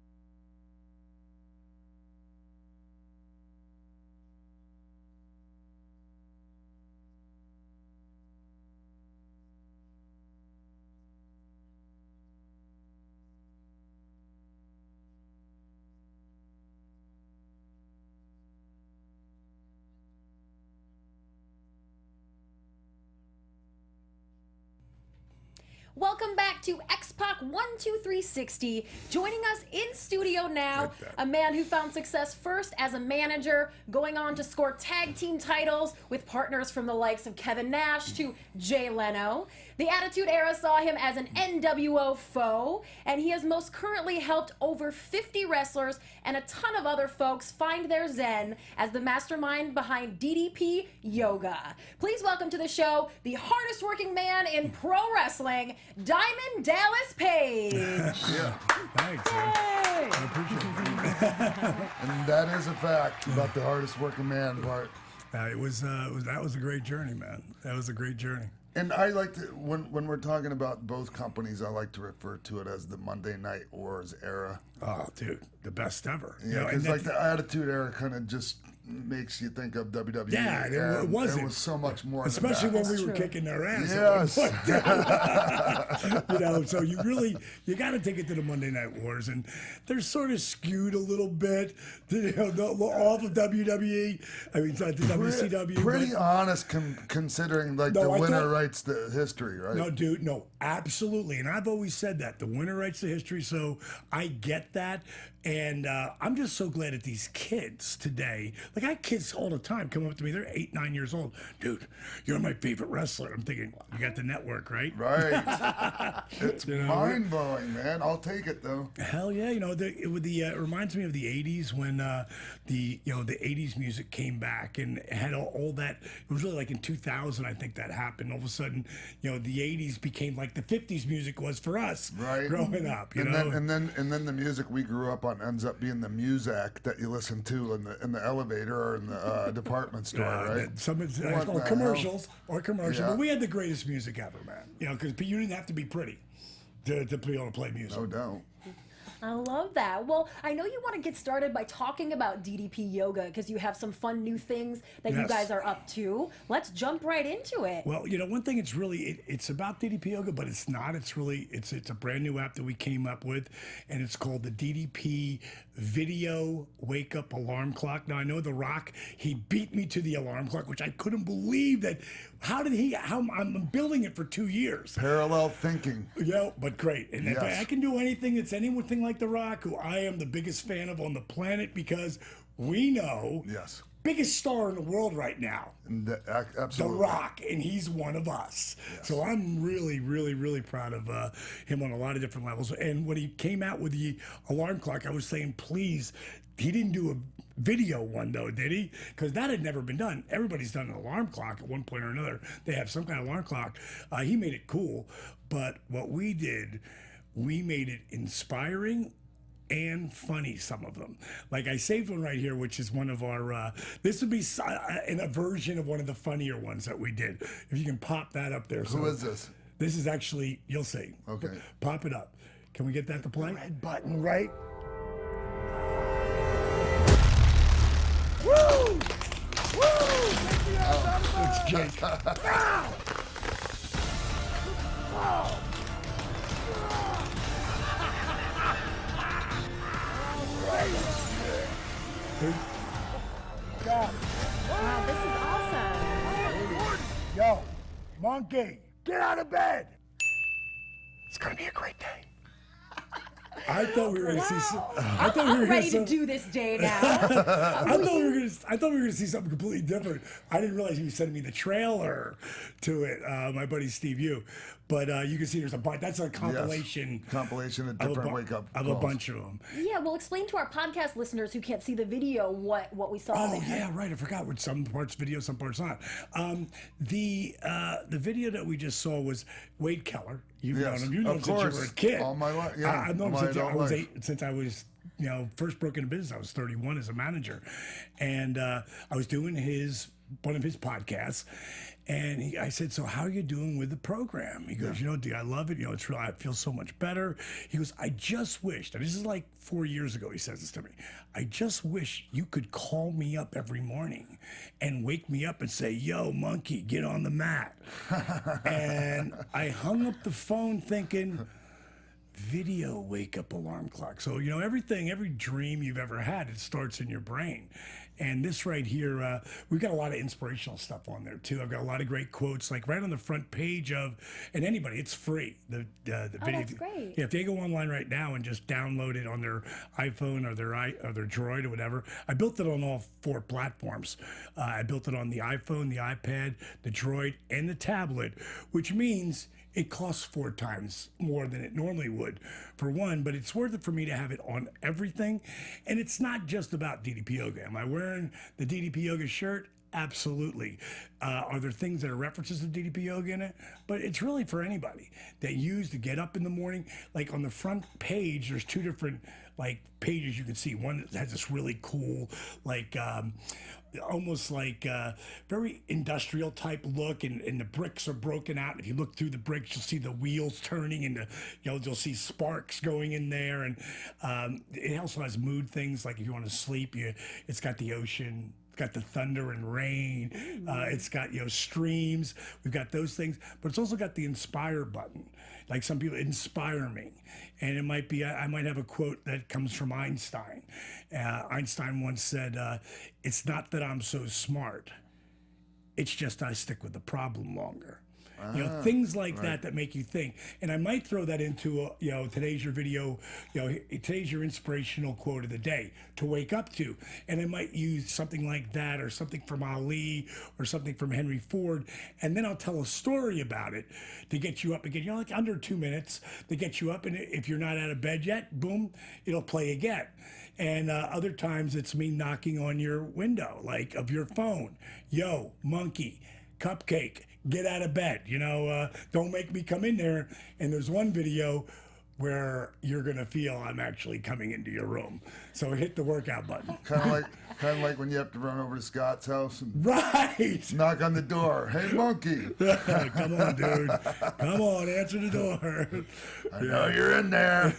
Speaker 5: Welcome back to X-Pac 12360. Joining us in studio now, a man who found success first as a manager, going on to score tag team titles with partners from the likes of Kevin Nash to Jay Leno. The Attitude Era saw him as an NWO foe, and he has most currently helped over 50 wrestlers and a ton of other folks find their zen as the mastermind behind DDP Yoga. Please welcome to the show the hardest working man in pro wrestling, Diamond Dallas Page.
Speaker 3: Yeah.
Speaker 9: Thanks.
Speaker 5: Yay!
Speaker 9: I appreciate it.
Speaker 3: And that is a fact about the hardest working man part.
Speaker 9: That was a great journey, man. That was a great journey.
Speaker 3: And I like to, when we're talking about both companies, I like to refer to it as the Monday Night Wars era.
Speaker 9: Oh, dude, the best ever.
Speaker 3: Yeah, because like the Attitude Era kind of just makes you think of WWE.
Speaker 9: Yeah, it wasn't.
Speaker 3: It was so much more.
Speaker 9: Especially
Speaker 3: than
Speaker 9: when
Speaker 3: that.
Speaker 9: we were kicking their ass.
Speaker 3: Yes.
Speaker 9: So you got to take it to the Monday Night Wars, and they're sort of skewed a little bit, off of WWE. I mean, it's not the WCW.
Speaker 3: Pretty honest, considering like the winner writes the history, right?
Speaker 9: No, dude, no, absolutely. And I've always said that the winner writes the history, so I get that. And I'm just so glad that these kids today, like I have kids all the time come up to me, they're 8, 9 years old. Dude, you're my favorite wrestler. I'm thinking, you got the network, right?
Speaker 3: Right. It's mind blowing, man. I'll take it though.
Speaker 9: Hell yeah. It reminds me of the 80s when the 80s music came back and it had all that. It was really like in 2000, I think that happened. All of a sudden, the 80s became like the 50s music was for us growing up.
Speaker 3: And then the music we grew up on ends up being the music that you listen to in the elevator or in the department store, right?
Speaker 9: Or commercials.
Speaker 3: Yeah.
Speaker 9: But we had the greatest music ever, man. Because you didn't have to be pretty to be able to play music.
Speaker 3: No doubt.
Speaker 5: I love that. Well, I know you want to get started by talking about DDP Yoga because you have some fun new things that you guys are up to. Let's jump right into it.
Speaker 9: Well, one thing, it's about DDP Yoga, but it's not. It's a brand new app that we came up with, and it's called the DDP Video Wake Up Alarm Clock. Now, I know The Rock, he beat me to the alarm clock, which I couldn't believe that. I'm building it for 2 years.
Speaker 3: Parallel thinking.
Speaker 9: But great. And if I can do anything that's anything like The Rock, who I am the biggest fan of on the planet, because we know biggest star in the world right now,
Speaker 3: absolutely,
Speaker 9: The Rock, and he's one of us. Yes. So I'm really, really, really proud of him on a lot of different levels. And when he came out with the alarm clock, I was saying, please, he didn't do a video one though, did he? Because that had never been done. Everybody's done an alarm clock at one point or another. They have some kind of alarm clock. He made it cool, but what we did, we made it inspiring and funny, some of them. Like I saved one right here, which is one of our, this would be in a version of one of the funnier ones that we did. If you can pop that up there.
Speaker 3: Who is this?
Speaker 9: This is actually, you'll see.
Speaker 3: Okay.
Speaker 9: Pop it up. Can we get that to play?
Speaker 3: Red button, right?
Speaker 9: Woo! Woo! It's Jake. Wow! Wow!
Speaker 5: Wow, this is awesome.
Speaker 9: Yo, monkey, get out of bed. It's gonna be a great day. I thought we were gonna see. I thought we were
Speaker 5: Ready to do this day now.
Speaker 9: I thought we were gonna see something completely different. I didn't realize he was sending me the trailer to it. My buddy Steve Yu, but you can see there's a bunch. That's a compilation.
Speaker 3: Yes. Compilation of different wake up
Speaker 9: of
Speaker 3: calls.
Speaker 9: a bunch of them.
Speaker 5: Yeah, well, explain to our podcast listeners who can't see the video what we saw
Speaker 9: Oh
Speaker 5: there.
Speaker 9: yeah, right. I forgot. With some parts video, some parts not. The video that we just saw was Wade Keller. You've known him. You've known him since you were a kid.
Speaker 3: All my life. Yeah.
Speaker 9: I've known him
Speaker 3: my
Speaker 9: since I
Speaker 3: adult
Speaker 9: was
Speaker 3: life.
Speaker 9: since I was first broke into business. I was 31 as a manager, and I was doing one of his podcasts. And I said, so how are you doing with the program? He goes, dude, I love it. It's real. I feel so much better. He goes, I just wish, and this is like 4 years ago, he says this to me. I just wish you could call me up every morning and wake me up and say, yo, monkey, get on the mat. And I hung up the phone thinking, video wake up alarm clock. So, every dream you've ever had, it starts in your brain. And this right here, we've got a lot of inspirational stuff on there too. I've got a lot of great quotes, like right on the front page of, and anybody, it's free. The video.
Speaker 5: That's great.
Speaker 9: Yeah, if they go online right now and just download it on their iPhone or their Droid or whatever. I built it on all 4 platforms. I built it on the iPhone, the iPad, the Droid, and the tablet, which means it costs 4 times more than it normally would for one, but it's worth it for me to have it on everything. And it's not just about DDP Yoga. Am I wearing the DDP Yoga shirt? Absolutely. Are there things that are references to DDP Yoga in it? But it's really for anybody that use to get up in the morning. Like on the front page, there's 2 different pages you can see. One that has this really cool, almost like very industrial type look, and the bricks are broken out. If you look through the bricks, you'll see the wheels turning, and you'll see sparks going in there. And it also has mood things, like if you want to sleep, it's got the ocean. It's got the thunder and rain. It's got streams. We've got those things, but it's also got the inspire button. Like some people, inspire me, and it might be I might have a quote that comes from Einstein. Einstein once said, "It's not that I'm so smart. It's just I stick with the problem longer." Things like that make you think. And I might throw that into, today's your video, today's your inspirational quote of the day to wake up to. And I might use something like that, or something from Ali, or something from Henry Ford. And then I'll tell a story about it to get you up again. Like under 2 minutes to get you up. And if you're not out of bed yet, boom, it'll play again. And other times it's me knocking on your window, of your phone. Yo, monkey, cupcake. Get out of bed, don't make me come in there. And there's one video where you're gonna feel I'm actually coming into your room. So hit the workout button.
Speaker 3: Kind of like when you have to run over to Scott's house and knock on the door. Hey, monkey.
Speaker 9: Come on, dude. Come on, answer the door.
Speaker 3: I know you're in there.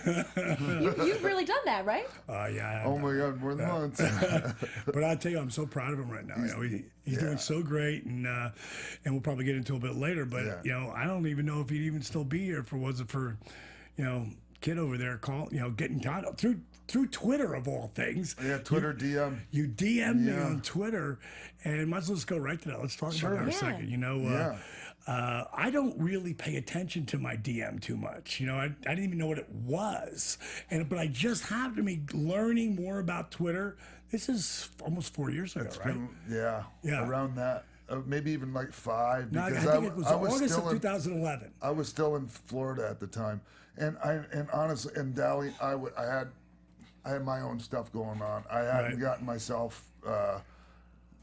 Speaker 5: You've really done that, right?
Speaker 9: Yeah.
Speaker 3: Oh my God, more than once.
Speaker 9: But I tell you, I'm so proud of him right now. He's doing so great, and we'll probably get into it a bit later. But I don't even know if he'd even still be here if it wasn't for, kid over there getting caught up through Twitter of all things.
Speaker 3: Yeah, Twitter DM.
Speaker 9: You DM'd me on Twitter, and might as well just go right to that. Let's talk about that a second. I don't really pay attention to my DM too much. I didn't even know what it was, but I just happened to be learning more about Twitter. This is almost 4 years ago, right?
Speaker 3: Around that. Maybe even like 5.
Speaker 9: No,
Speaker 3: because
Speaker 9: I think it was August of 2011.
Speaker 3: I was still in Florida at the time, and honestly, in Dali, I had I had my own stuff going on. I hadn't
Speaker 9: Right.
Speaker 3: gotten myself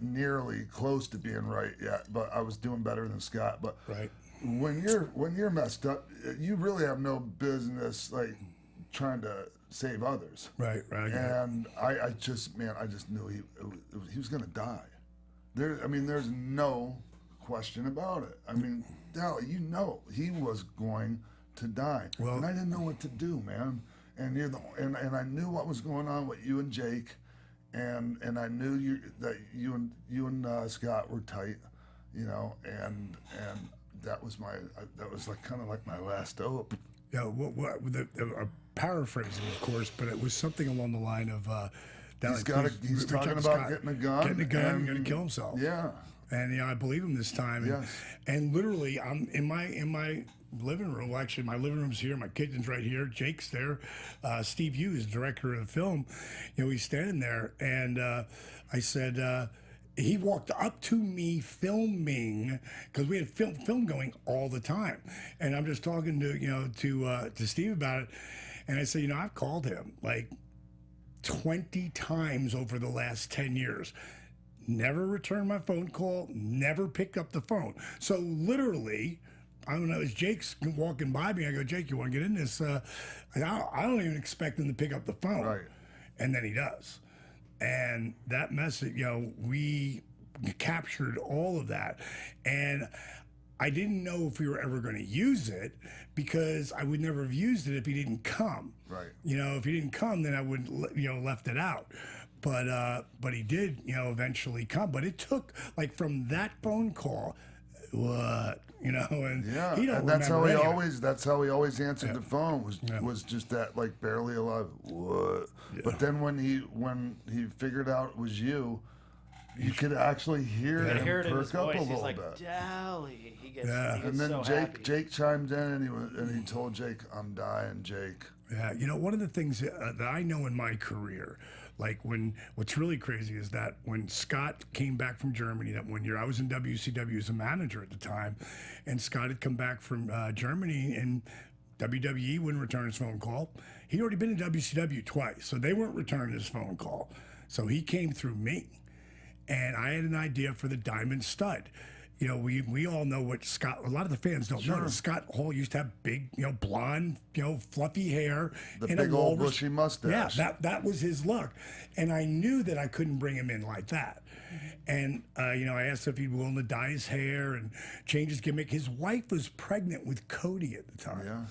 Speaker 3: nearly close to being right yet, but I was doing better than Scott. But
Speaker 9: Right.
Speaker 3: when you're messed up, you really have no business like trying to save others.
Speaker 9: Right. I get it.
Speaker 3: And I just knew he was gonna die. There's no question about it. I mean, Dally, he was going to die,
Speaker 9: Well-
Speaker 3: and I didn't know what to do, man. And and I knew what was going on with you and Jake, and I knew that you and Scott were tight, and that was like kind of like my last hope.
Speaker 9: Yeah, paraphrasing, of course, but it was something along the line of
Speaker 3: He's
Speaker 9: reach
Speaker 3: talking
Speaker 9: out to
Speaker 3: about
Speaker 9: Scott,
Speaker 3: getting a gun.
Speaker 9: getting a gun,
Speaker 3: and
Speaker 9: going to kill himself.
Speaker 3: Yeah.
Speaker 9: And I believe him this time. And,
Speaker 3: Yes.
Speaker 9: and literally, I'm in my living room. Well, actually, my living room's here. My kitchen's right here. Jake's there. Steve Hughes, director of the film, he's standing there, and I said. He walked up to me filming because we had film going all the time, and I'm just talking to Steve about it, and I said, I've called him like 20 times over the last 10 years. Never returned my phone call, never picked up the phone. So literally, I don't know, as Jake's walking by me, I go, Jake, you want to get in this? I don't even expect him to pick up the phone.
Speaker 3: Right.
Speaker 9: And then he does. And that message, we captured all of that. And I didn't know if we were ever going to use it because I would never have used it if he didn't come.
Speaker 3: Right.
Speaker 9: If he didn't come, then I would, left it out. But he did, eventually come. But it took from that phone call, what, and
Speaker 3: Yeah,
Speaker 9: he don't
Speaker 3: and that's how
Speaker 9: remember any of it.
Speaker 3: that's how he always answered the phone was just that barely alive. What?
Speaker 9: Yeah.
Speaker 3: But then when he figured out it was you could actually hear
Speaker 7: I
Speaker 3: him
Speaker 7: hear it in his
Speaker 3: perk up a
Speaker 7: voice. He's
Speaker 3: little
Speaker 7: like,
Speaker 3: bit.
Speaker 7: Dally. He gets,
Speaker 9: Yeah.
Speaker 7: he gets
Speaker 3: And then
Speaker 7: so
Speaker 3: Jake
Speaker 7: happy.
Speaker 3: Jake chimed in and he told Jake, "I'm dying, Jake."
Speaker 9: Yeah, one of the things that I know in my career, what's really crazy is that when Scott came back from Germany that one year, I was in WCW as a manager at the time, and Scott had come back from Germany, and WWE wouldn't return his phone call. He'd already been in WCW twice, so they weren't returning his phone call. So he came through me, and I had an idea for the Diamond Stud. We all know what Scott. A lot of the fans don't know. Scott Hall used to have big, blonde, fluffy hair,
Speaker 3: The
Speaker 9: and
Speaker 3: big
Speaker 9: a
Speaker 3: old
Speaker 9: walrus-
Speaker 3: bushy mustache.
Speaker 9: Yeah, that was his look, and I knew that I couldn't bring him in like that. And I asked if he'd be willing to dye his hair and change his gimmick. His wife was pregnant with Cody at the time.
Speaker 3: Yeah.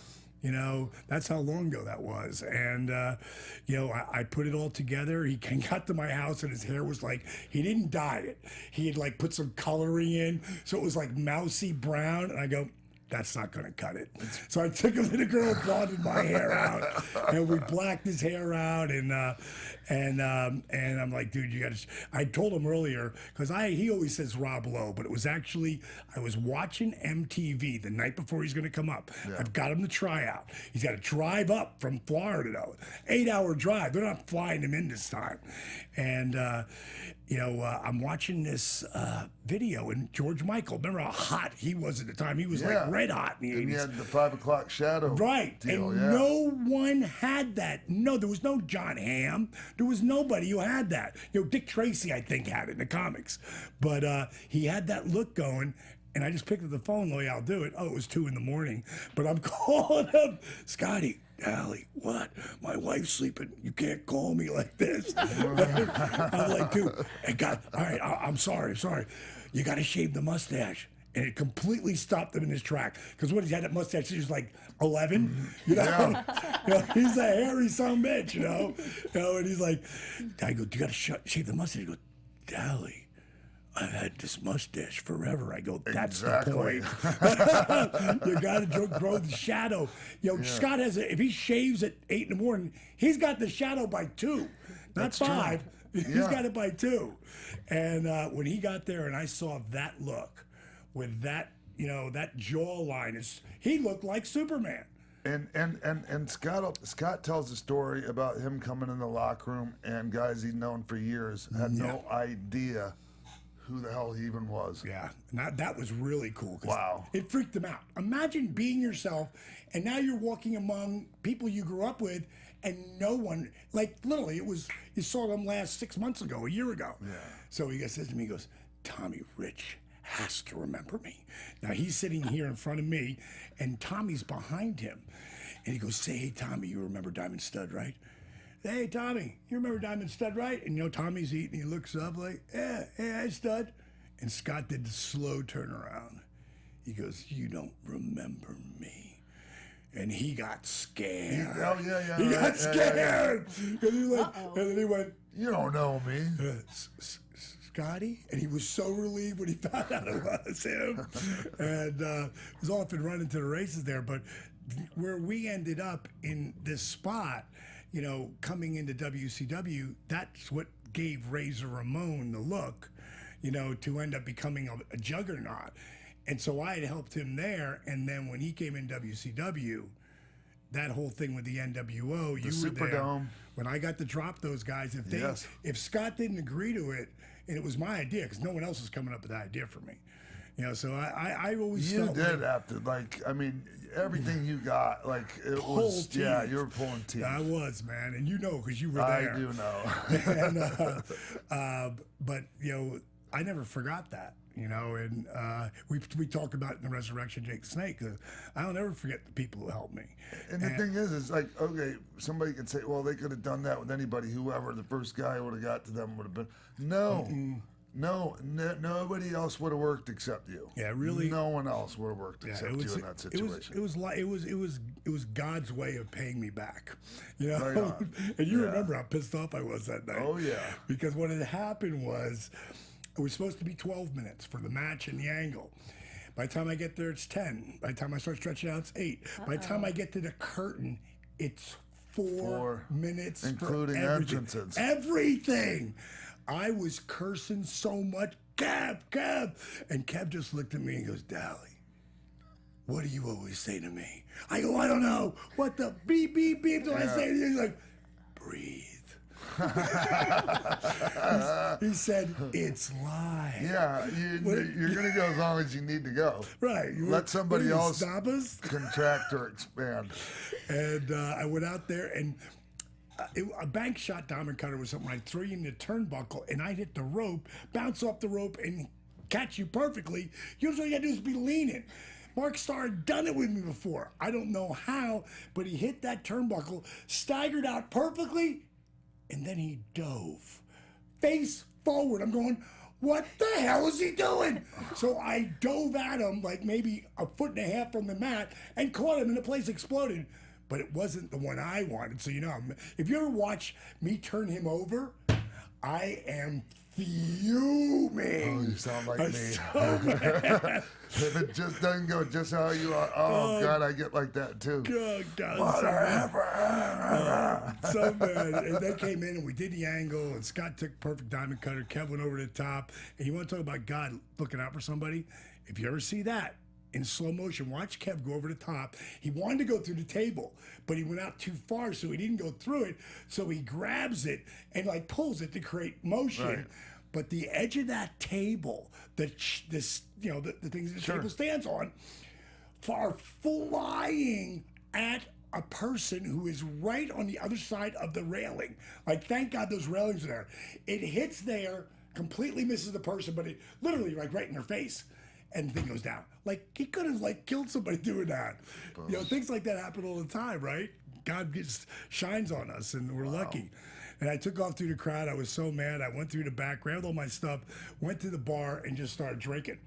Speaker 9: That's how long ago that was. And, I put it all together. He got to my house and his hair was he didn't dye it. He had put some coloring in. So it was mousy brown. And I go, that's not going to cut it. So I took him to the girl and blonded my hair out. And we blacked his hair out. And I'm like, dude, you got to. I told him earlier because he always says Rob Lowe, but it was actually I was watching MTV the night before he's going to come up.
Speaker 3: Yeah.
Speaker 9: I've got him to try out. He's got to drive up from Florida though, 8-hour drive. They're not flying him in this time, and I'm watching this video and George Michael. Remember how hot he was at the time? He was red hot in the
Speaker 3: And
Speaker 9: 80s.
Speaker 3: he had the 5 o'clock shadow.
Speaker 9: Right,
Speaker 3: Deal,
Speaker 9: and no one had that. No, there was no John Hamm. There was nobody who had that. Dick Tracy, I think, had it in the comics, but he had that look going. And I just picked up the phone, Lloyd, I'll do it. Oh, it was 2 a.m, but I'm calling him, Scotty, Allie, what? My wife's sleeping. You can't call me like this. I'm like, dude, all right, I'm sorry. You got to shave the mustache. And it completely stopped him in his track. Because when he had that mustache, he was 11. He's a hairy son of a bitch, and he's like, I go, you got to shave the mustache. He goes, Dally, I've had this mustache forever. I go, that's
Speaker 3: Exactly.
Speaker 9: the point. You got to grow the shadow. Scott if he shaves at 8 a.m, he's got the shadow by 2, not
Speaker 3: That's
Speaker 9: 5.
Speaker 3: true.
Speaker 9: He's
Speaker 3: Yeah.
Speaker 9: got it by 2. And when he got there and I saw that look with that, that jawline, he looked like Superman.
Speaker 3: And Scott tells a story about him coming in the locker room and guys he'd known for years had no idea who the hell he even was.
Speaker 9: Yeah, and that was really cool. 'Cause
Speaker 3: Wow.
Speaker 9: It freaked them out. Imagine being yourself, and now you're walking among people you grew up with, and no one, like literally, you saw them last 6 months ago, a year ago.
Speaker 3: Yeah.
Speaker 9: So he says to me, he goes, Tommy Rich has to remember me. Now he's sitting here in front of me, and Tommy's behind him, and he goes, say, hey Tommy, you remember Diamond Stud, right? Hey Tommy, you remember Diamond Stud, right? And Tommy's eating, he looks up like, yeah, hey Stud. And Scott did the slow turnaround. He goes, you don't remember me. And he got scared. He got scared. And then he went,
Speaker 3: you don't know me.
Speaker 9: Scotty? And he was so relieved when he found out it was him. And it was off and running to the races there. But where we ended up in this spot, coming into WCW, that's what gave Razor Ramon the look, to end up becoming a juggernaut. And so I had helped him there, and then when he came in WCW, that whole thing with the NWO, you were there.
Speaker 3: Superdome.
Speaker 9: When I got to drop those guys, if Scott didn't agree to it, and it was my idea, because no one else was coming up with that idea for me. So I always
Speaker 3: You
Speaker 9: felt
Speaker 3: did have to, everything you got, it was,
Speaker 9: teeth.
Speaker 3: yeah, you were pulling teeth.
Speaker 9: I was, man, and because you were
Speaker 3: I
Speaker 9: there.
Speaker 3: do know.
Speaker 9: And, but I never forgot that. And we talk about it in the Resurrection Jake the Snake. I'll never forget the people who helped me.
Speaker 3: And the thing is okay, somebody can say, well, they could have done that with anybody. Whoever the first guy would have got to them would have been. No, nobody else would have worked except you.
Speaker 9: Yeah, really.
Speaker 3: No one else would have worked except you in that situation.
Speaker 9: It was God's way of paying me back.
Speaker 3: Right on.
Speaker 9: And you remember how pissed off I was that night.
Speaker 3: Oh yeah.
Speaker 9: Because what had happened was, it was supposed to be 12 minutes for the match and the angle. By the time I get there, it's 10. By the time I start stretching out, it's 8. By the time I get to the curtain, it's 4 minutes,
Speaker 3: including
Speaker 9: for everything.
Speaker 3: entrances.
Speaker 9: Everything. I was cursing so much, Kev. And Kev just looked at me and goes, Dally, what do you always say to me? I go, I don't know. What the beep, beep, beep do I say to you? He's like, breathe. He said, it's live.
Speaker 3: Yeah, you're going to go as long as you need to go.
Speaker 9: Right.
Speaker 3: Let somebody else
Speaker 9: stop us?
Speaker 3: contract or expand.
Speaker 9: And I went out there, and a bank shot diamond cutter was something I'd throw you in the turnbuckle, and I'd hit the rope, bounce off the rope, and catch you perfectly. Usually all you got to do is be leaning. Mark Starr had done it with me before. I don't know how, but he hit that turnbuckle, staggered out perfectly, and then he dove face forward. I'm going, what the hell is he doing? So I dove at him like maybe 1.5 feet from the mat and caught him, and the place exploded. But it wasn't the one I wanted. So, if you ever watch me turn him over, I am fuming.
Speaker 3: Oh, you sound like
Speaker 9: I'm
Speaker 3: me.
Speaker 9: so mad.
Speaker 3: If it just doesn't go just how you are, oh God, I get like that too.
Speaker 9: God,
Speaker 3: Whatever.
Speaker 9: so bad. And they came in and we did the angle, and Scott took perfect diamond cutter. Kev went over the top. And you want to talk about God looking out for somebody? If you ever see that in slow motion, watch Kev go over the top. He wanted to go through the table, but he went out too far, so he didn't go through it. So he grabs it and pulls it to create motion.
Speaker 3: Right.
Speaker 9: But the edge of that table, the things the table stands on, are flying at a person who is right on the other side of the railing. Thank God those railings are there. It hits there, completely misses the person, but it literally right in their face, and the thing goes down. He could have killed somebody doing that. Things like that happen all the time, right? God just shines on us, and we're lucky. And I took off through the crowd. I was so mad. I went through the back, grabbed all my stuff, went to the bar, and just started drinking.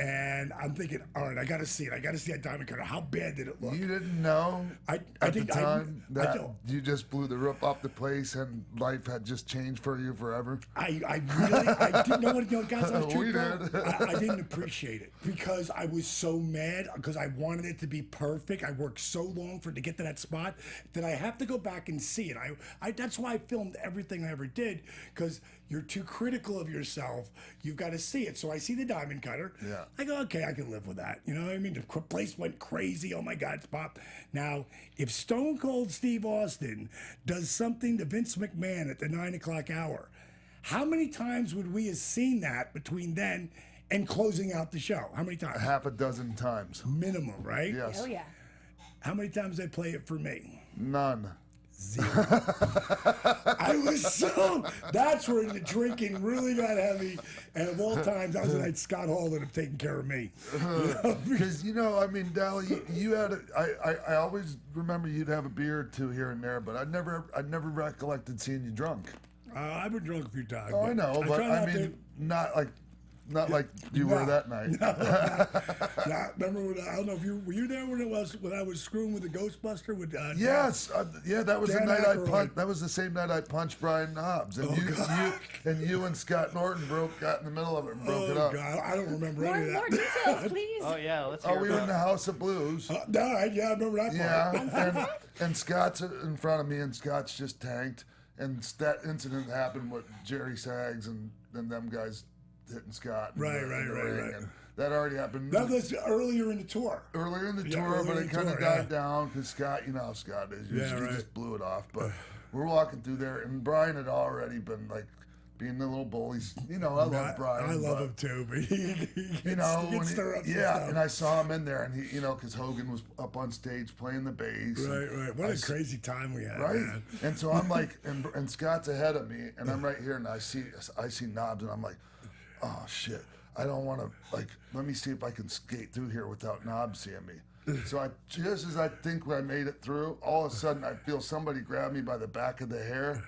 Speaker 9: And I'm thinking, all right, I got to see it. I got to see that diamond cutter. How bad did it look?
Speaker 3: You didn't know
Speaker 9: at
Speaker 3: the time that you just blew the roof off the place and life had just changed for you forever?
Speaker 9: I didn't know what, guys, I was
Speaker 3: We
Speaker 9: truthful.
Speaker 3: did.
Speaker 9: I didn't appreciate it because I was so mad because I wanted it to be perfect. I worked so long for it to get to that spot that I have to go back and see it. That's why I filmed everything I ever did, because you're too critical of yourself. You've got to see it. So I see the diamond cutter.
Speaker 3: Yeah.
Speaker 9: I go, okay, I can live with that. You know what I mean? The place went crazy. Oh my God, it's popped. Now, if Stone Cold Steve Austin does something to Vince McMahon at the 9 o'clock hour, how many times would we have seen that between then and closing out the show? How many times?
Speaker 3: Half a dozen times.
Speaker 9: Minimum, right?
Speaker 3: Yes.
Speaker 5: Oh yeah.
Speaker 9: How many times they play it for me?
Speaker 3: None.
Speaker 9: 0. I was so. That's where the drinking really got heavy. And of all times, I was like Scott Hall that have taken care of me.
Speaker 3: Because I mean, Dally, you had. I always remember you'd have a beer or two here and there, but I never recollected seeing you drunk.
Speaker 9: I've been drunk a few times.
Speaker 3: Oh, I know, but
Speaker 9: try
Speaker 3: I mean, not like you were that night.
Speaker 9: Remember when, I don't know if were you there when I was screwing with the Ghostbuster with
Speaker 3: Yes, that was the
Speaker 9: Dan
Speaker 3: night
Speaker 9: Aykroyd.
Speaker 3: That was the same night I punched Brian Knobs, and you and Scott Norton got in the middle of it and broke it up.
Speaker 9: God, I don't remember any of that.
Speaker 5: More details, please.
Speaker 7: Oh yeah, let's hear
Speaker 3: Oh, we were
Speaker 7: about
Speaker 3: in the House of Blues.
Speaker 9: I remember that part.
Speaker 3: Yeah, and Scott's in front of me, and Scott's just tanked, and that incident happened with Jerry Sags and them guys hitting Scott.
Speaker 9: Right.
Speaker 3: And that already happened.
Speaker 9: That was earlier in the tour.
Speaker 3: Earlier in the
Speaker 9: Yeah,
Speaker 3: tour,
Speaker 9: earlier
Speaker 3: but
Speaker 9: in
Speaker 3: it
Speaker 9: the
Speaker 3: kind of
Speaker 9: tour,
Speaker 3: died
Speaker 9: yeah.
Speaker 3: down because Scott, you know how Scott is.
Speaker 9: Yeah,
Speaker 3: He
Speaker 9: right.
Speaker 3: just blew it off. But we're walking through there, and Brian had already been like being the little bullies. I love Brian.
Speaker 9: I love him too, but he
Speaker 3: when
Speaker 9: stir up some
Speaker 3: yeah,
Speaker 9: stuff.
Speaker 3: and I saw him in there, and he, because Hogan was up on stage playing the bass.
Speaker 9: Right. What a crazy time we had.
Speaker 3: Right,
Speaker 9: Man.
Speaker 3: and so I'm like, and Scott's ahead of me, and I'm right here, and I see Knobs, and I'm like, oh shit, I don't want to let me see if I can skate through here without Knobs seeing me. So just as I think I made it through, all of a sudden I feel somebody grab me by the back of the hair,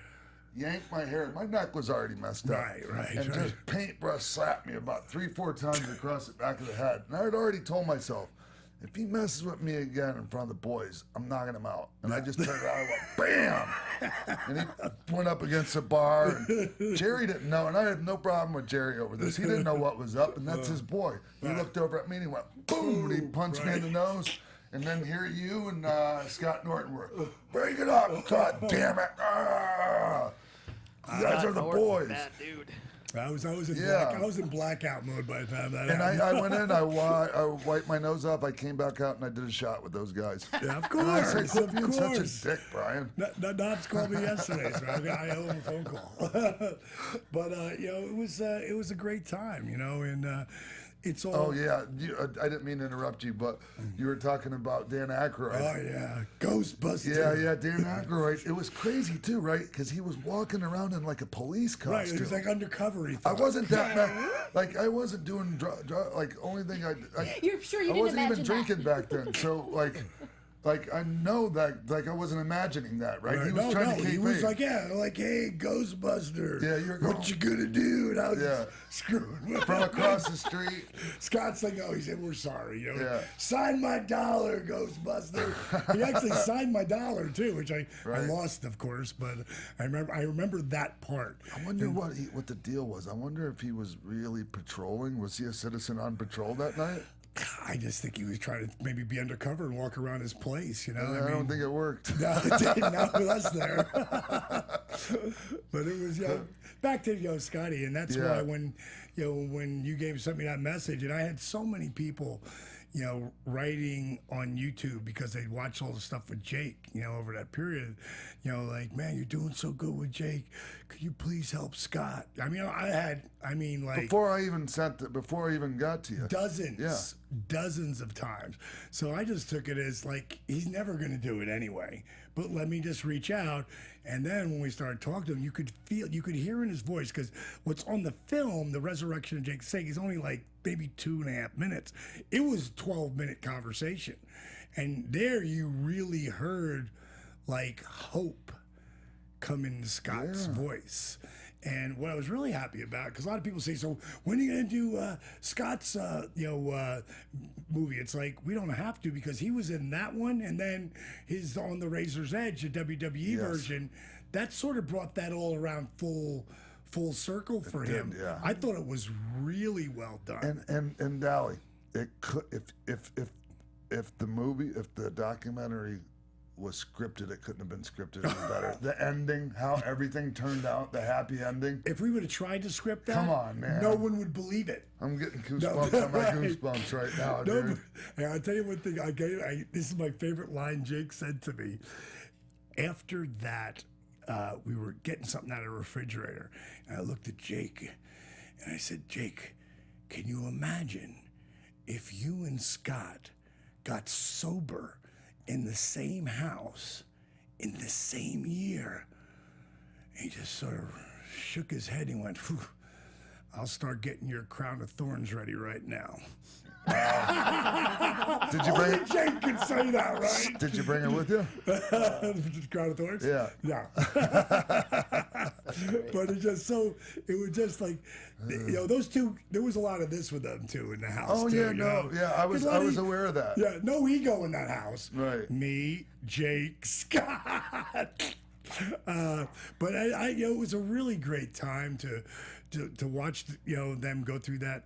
Speaker 3: yank my hair. My neck was already messed up.
Speaker 9: Right.
Speaker 3: And just paintbrush slapped me about 3-4 times across the back of the head. And I had already told myself, if he messes with me again in front of the boys, I'm knocking him out. And I just turned around and went, bam! And he went up against the bar. And Jerry didn't know, and I had no problem with Jerry over this. He didn't know what was up, and that's his boy. He looked over at me and he went, boom! And he punched me in the nose. And then here you and Scott Norton were, break it up! God damn it! You guys are the boys.
Speaker 7: Bad dude.
Speaker 9: I was in blackout mode by the time that
Speaker 3: And
Speaker 9: happened.
Speaker 3: I went in, I wiped my nose off, I came back out, and I did a shot with those guys.
Speaker 9: Yeah, of
Speaker 3: And I
Speaker 9: course,
Speaker 3: said,
Speaker 9: of
Speaker 3: quit being such
Speaker 9: course.
Speaker 3: a dick, Brian.
Speaker 9: Knobs called me yesterday, so I owe him a phone call. But it was a great time, and it's all.
Speaker 3: Oh, yeah, I didn't mean to interrupt you, but you were talking about Dan Aykroyd.
Speaker 9: Oh yeah, Ghostbusters.
Speaker 3: Yeah, Dan Aykroyd. It was crazy, too, right? Because he was walking around in like a police costume.
Speaker 9: Right, it was like undercover. He
Speaker 3: I
Speaker 9: thought.
Speaker 3: wasn't that bad. I wasn't doing only thing I
Speaker 5: You're sure you
Speaker 3: I
Speaker 5: didn't
Speaker 3: wasn't even
Speaker 5: imagine
Speaker 3: drinking back then. So I know that I wasn't imagining that, right? He was trying to keep
Speaker 9: he was like, hey, Ghostbuster.
Speaker 3: Yeah, you're
Speaker 9: what you gonna do? And I was
Speaker 3: Yeah.
Speaker 9: screwing with
Speaker 3: from
Speaker 9: him.
Speaker 3: across the street.
Speaker 9: Scott's like, he said, we're sorry.
Speaker 3: Yeah.
Speaker 9: Sign my dollar, Ghostbuster. He actually signed my dollar too, which I lost, of course, but I remember that part.
Speaker 3: I wonder what the deal was. I wonder if he was really patrolling. Was he a citizen on patrol that night?
Speaker 9: I just think he was trying to maybe be undercover and walk around his place,
Speaker 3: I don't think it worked.
Speaker 9: No, it didn't. Not with us there. But it was, back to Scotty, and that's why when you sent me that message, and I had so many people, writing on YouTube because they'd watch all the stuff with Jake, over that period, like, man, you're doing so good with Jake. Could you please help Scott? I mean,
Speaker 3: Before I even got to you.
Speaker 9: Dozens of times. So I just took it as like, he's never going to do it anyway, but let me just reach out. And then when we started talking to him, you could hear in his voice, because what's on the film, The Resurrection of Jake Snake, is only like maybe 2.5 minutes. It was a 12-minute conversation. And there you really heard like hope come into Scott's voice. And what I was really happy about, because a lot of people say, so when are you going to do Scott's movie? It's like, we don't have to, because he was in that one, and then his On the Razor's Edge, the WWE version, that sort of brought that all around full circle for him.
Speaker 3: Yeah.
Speaker 9: I thought it was really well done.
Speaker 3: And Dally, it could if the documentary was scripted, it couldn't have been scripted any better. The ending, how everything turned out, the happy ending.
Speaker 9: If we would have tried to script that,
Speaker 3: come on, man,
Speaker 9: no one would believe it.
Speaker 3: I'm getting goosebumps on my goosebumps right now, dude.
Speaker 9: Hey, I'll tell you one thing. This is my favorite line Jake said to me. After that, we were getting something out of the refrigerator, and I looked at Jake, and I said, Jake, can you imagine if you and Scott got sober in the same house in the same year, he just sort of shook his head and went, "Phew, I'll start getting your crown of thorns ready right now."
Speaker 3: Did you bring
Speaker 9: Only Jake can say that, right?
Speaker 3: Did you bring her with you?
Speaker 9: The crown of thorns?
Speaker 3: Yeah.
Speaker 9: No. But it was just like, those two, there was a lot of this with them too in the house.
Speaker 3: Oh
Speaker 9: too,
Speaker 3: yeah,
Speaker 9: you
Speaker 3: no,
Speaker 9: know?
Speaker 3: yeah, I was aware of that.
Speaker 9: Yeah, no ego in that house.
Speaker 3: Right.
Speaker 9: Me, Jake, Scott. But it was a really great time to watch, them go through that,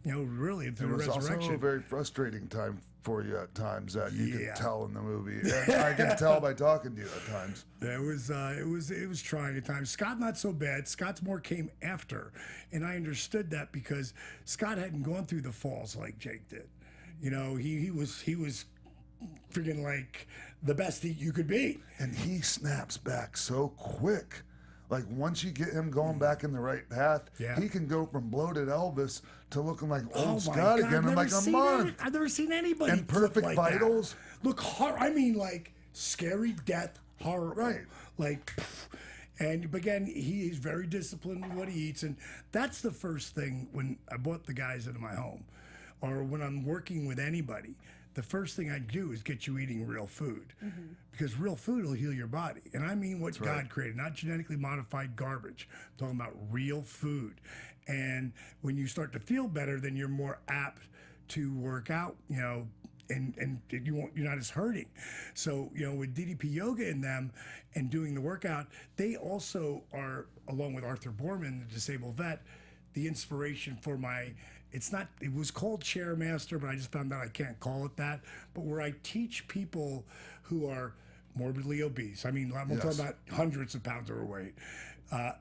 Speaker 9: really through
Speaker 3: It
Speaker 9: the
Speaker 3: was
Speaker 9: resurrection.
Speaker 3: also a very frustrating time for you at times that you
Speaker 9: Yeah.
Speaker 3: could tell in the movie. And I can tell by talking to you at times.
Speaker 9: It was trying at times. Scott not so bad. Scott's more came after, and I understood that because Scott hadn't gone through the falls like Jake did. He was freaking like the best you could be.
Speaker 3: And he snaps back so quick. Like once you get him going back in the right path,
Speaker 9: Yeah.
Speaker 3: he can go from bloated Elvis to looking like
Speaker 9: Oh
Speaker 3: old
Speaker 9: my
Speaker 3: Scott
Speaker 9: God,
Speaker 3: again in like a month.
Speaker 9: I've never seen anybody
Speaker 3: And
Speaker 9: flip
Speaker 3: perfect
Speaker 9: like
Speaker 3: vitals.
Speaker 9: That. Look, like scary death, horror.
Speaker 3: Right.
Speaker 9: Like, pff. And again, he's very disciplined with what he eats, and that's the first thing when I brought the guys into my home, or when I'm working with anybody. The first thing I do is get you eating real food, because real food will heal your body, and I mean what God created, not genetically modified garbage. I'm talking about real food, and when you start to feel better, then you're more apt to work out, and you're not as hurting. So, with DDP Yoga in them and doing the workout, they also are, along with Arthur Borman, the disabled vet, the inspiration for it was called Chair Master, but I just found out I can't call it that. But where I teach people who are morbidly obese, I'm talking about hundreds of pounds overweight,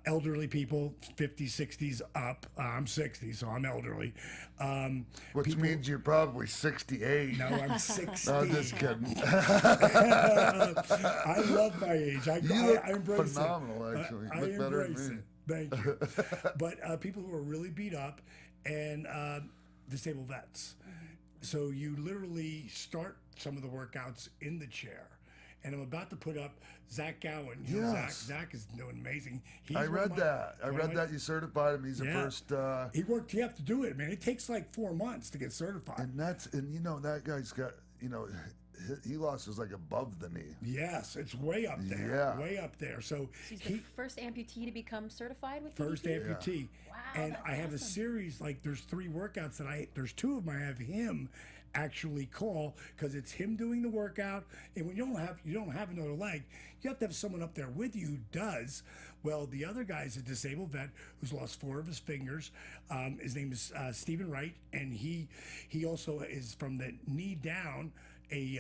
Speaker 9: elderly people, 50s, 60s up. I'm 60, so I'm elderly.
Speaker 3: Which means you're probably 68.
Speaker 9: No, I'm 60.
Speaker 3: No, I'm just kidding.
Speaker 9: I love my age. I embrace
Speaker 3: phenomenal,
Speaker 9: it.
Speaker 3: actually.
Speaker 9: I
Speaker 3: Look better
Speaker 9: embrace
Speaker 3: than me.
Speaker 9: it. Thank you. But people who are really beat up and disabled vets. So you literally start some of the workouts in the chair. And I'm about to put up Zach Gowen.
Speaker 3: Yes.
Speaker 9: Zach is doing amazing.
Speaker 3: I read that. I read that you certified him. He's the first.
Speaker 9: You have to do it, man. It takes like 4 months to get certified.
Speaker 3: And that guy's got, he lost was like above the knee.
Speaker 9: Yes, it's way up there.
Speaker 3: Yeah.
Speaker 9: Way up there. So
Speaker 5: He's the first amputee to become certified with
Speaker 9: first
Speaker 5: DDP?
Speaker 9: amputee.
Speaker 5: Wow,
Speaker 9: And
Speaker 5: that's
Speaker 9: I have a
Speaker 5: awesome.
Speaker 9: series, like there's 3 workouts there's 2 of them I have him actually call, because it's him doing the workout. And when you don't have another leg, you have to have someone up there with you who does. Well, the other guy's a disabled vet who's lost 4 of his fingers. His name is Stephen Wright, and he also is from the knee down a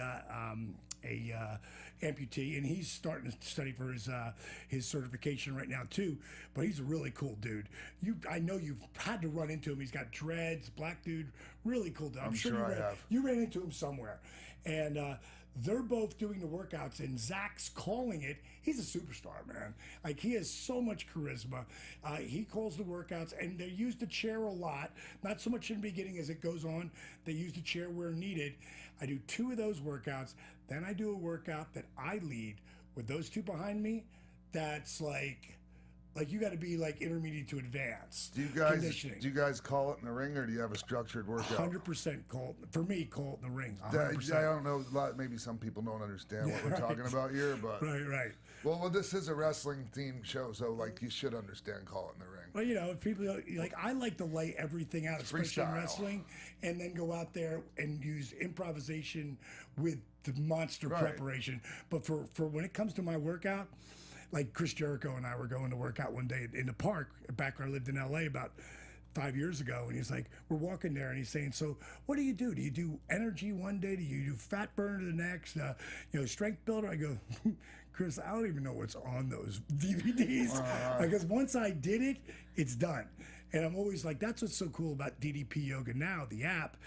Speaker 9: amputee, and he's starting to study for his certification right now too. But he's a really cool dude. I know you've had to run into him. He's got dreads, black dude, really cool dude. I'm sure
Speaker 3: I have.
Speaker 9: you ran into him somewhere, and they're both doing the workouts, and Zach's calling it. He's a superstar, man. Like, he has so much charisma. He calls the workouts, and they use the chair a lot. Not so much in the beginning as it goes on. They use the chair where needed. I do 2 of those workouts. Then I do a workout that I lead with those 2 behind me. That's like you got to be like intermediate to advanced.
Speaker 3: Do
Speaker 9: conditioning.
Speaker 3: you guys call it in the ring, or do you have a structured workout?
Speaker 9: 100% call it. For me, call it in the ring.
Speaker 3: I
Speaker 9: 100%.
Speaker 3: don't know. Maybe some people don't understand what we're talking about here, but
Speaker 9: Right.
Speaker 3: Well, this is a wrestling themed show, so you should understand call it in the ring.
Speaker 9: Well, if people I like to lay everything out, especially in
Speaker 3: Freestyle.
Speaker 9: wrestling, and then go out there and use improvisation with the monster preparation. But for when it comes to my workout, like Chris Jericho and I were going to work out one day in the park back when I lived in LA about 5 years ago, and he's like, we're walking there, and he's saying, so what do you do? Do you do energy one day? Do you do fat burner the next? Strength builder? I go, Chris, I don't even know what's on those DVDs. Because once I did it, it's done. And I'm always like, that's what's so cool about DDP Yoga now, the app,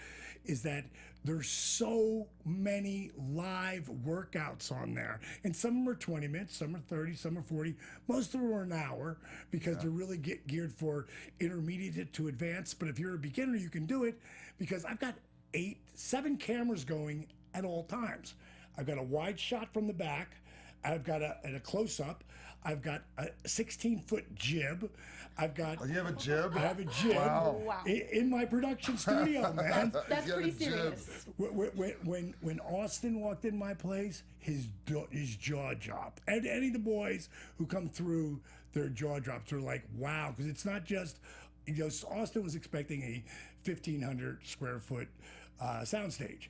Speaker 9: is that there's so many live workouts on there. And some of them are 20 minutes, some are 30, some are 40. Most of them are an hour, because they're really geared for intermediate to advanced. But if you're a beginner, you can do it, because I've got 7 cameras going at all times. I've got a wide shot from the back. I've got a close up. I've got a 16-foot jib. I've got.
Speaker 3: Oh, you have a jib?
Speaker 9: I have a jib.
Speaker 3: Wow.
Speaker 9: In my production studio, man.
Speaker 5: That's
Speaker 3: You got a
Speaker 5: pretty
Speaker 3: jib.
Speaker 5: serious.
Speaker 9: When Austin walked in my place, his jaw dropped. And any of the boys who come through, their jaw drops. They're like, wow, because it's not just. Austin was expecting a 1,500 square foot soundstage,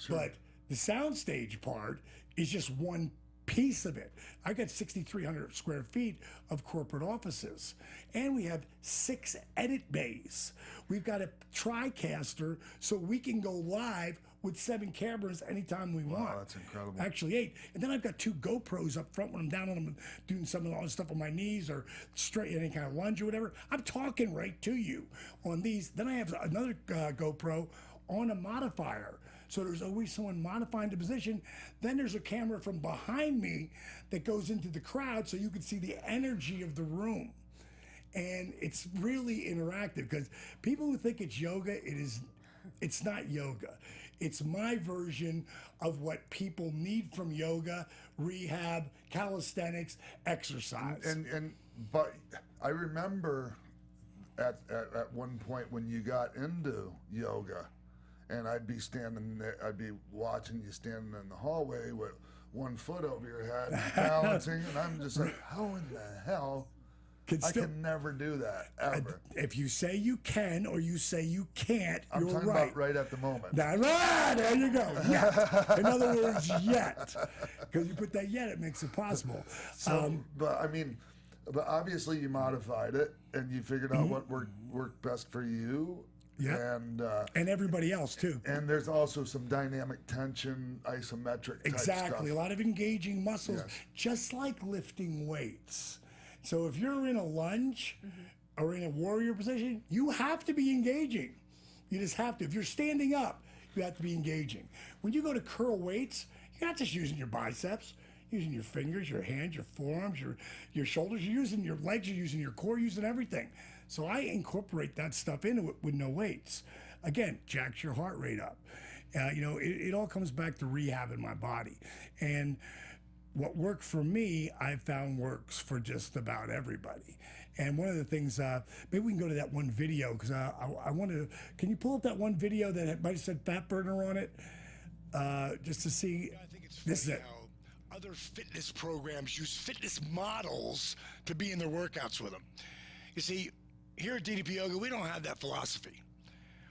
Speaker 9: but the soundstage part is just one piece of it. I got 6,300 square feet of corporate offices, and we have 6 edit bays. We've got a TriCaster, so we can go live with 7 cameras anytime we want.
Speaker 3: Wow, that's incredible.
Speaker 9: Actually 8. And then I've got 2 GoPros up front when I'm down on them doing some of all this stuff on my knees or straight any kind of lunge or whatever. I'm talking right to you on these. Then I have another GoPro on a modifier. So there's always someone modifying the position. Then there's a camera from behind me that goes into the crowd so you can see the energy of the room. And it's really interactive because people who think it's yoga, it's not yoga. It's my version of what people need from yoga, rehab, calisthenics, exercise.
Speaker 3: But I remember at one point when you got into yoga, and I'd be standing there, I'd be watching you standing in the hallway with one foot over your head, balancing, and I'm just like, how in the hell? I can never do that, ever.
Speaker 9: If you say you can or you say you can't,
Speaker 3: I'm
Speaker 9: you're
Speaker 3: talking
Speaker 9: right.
Speaker 3: about right at the moment.
Speaker 9: There you go. Yet. In other words, yet. Because you put that yet, it makes it possible.
Speaker 3: So, but obviously you modified it and you figured out what worked best for you.
Speaker 9: Yeah. And everybody else too.
Speaker 3: And there's also some dynamic tension, isometric type
Speaker 9: Exactly.
Speaker 3: stuff.
Speaker 9: A lot of engaging muscles,
Speaker 3: Yes.
Speaker 9: just like lifting weights. So if you're in a lunge or in a warrior position, you have to be engaging. You just have to. If you're standing up, you have to be engaging. When you go to curl weights, you're not just using your biceps. You're using your fingers, your hands, your forearms, your shoulders. You're using your legs. You're using your core. You're using everything. So I incorporate that stuff into it with no weights. Again, jacks your heart rate up. It all comes back to rehabbing my body. And what worked for me, I found works for just about everybody. And one of the things, maybe we can go to that one video because I wanted to. Can you pull up that one video that might have said fat burner on it, just to see?
Speaker 10: I think it's
Speaker 9: This is
Speaker 10: funny
Speaker 9: it.
Speaker 10: how other fitness programs use fitness models to be in their workouts with them. You see, here at DDP Yoga, we don't have that philosophy.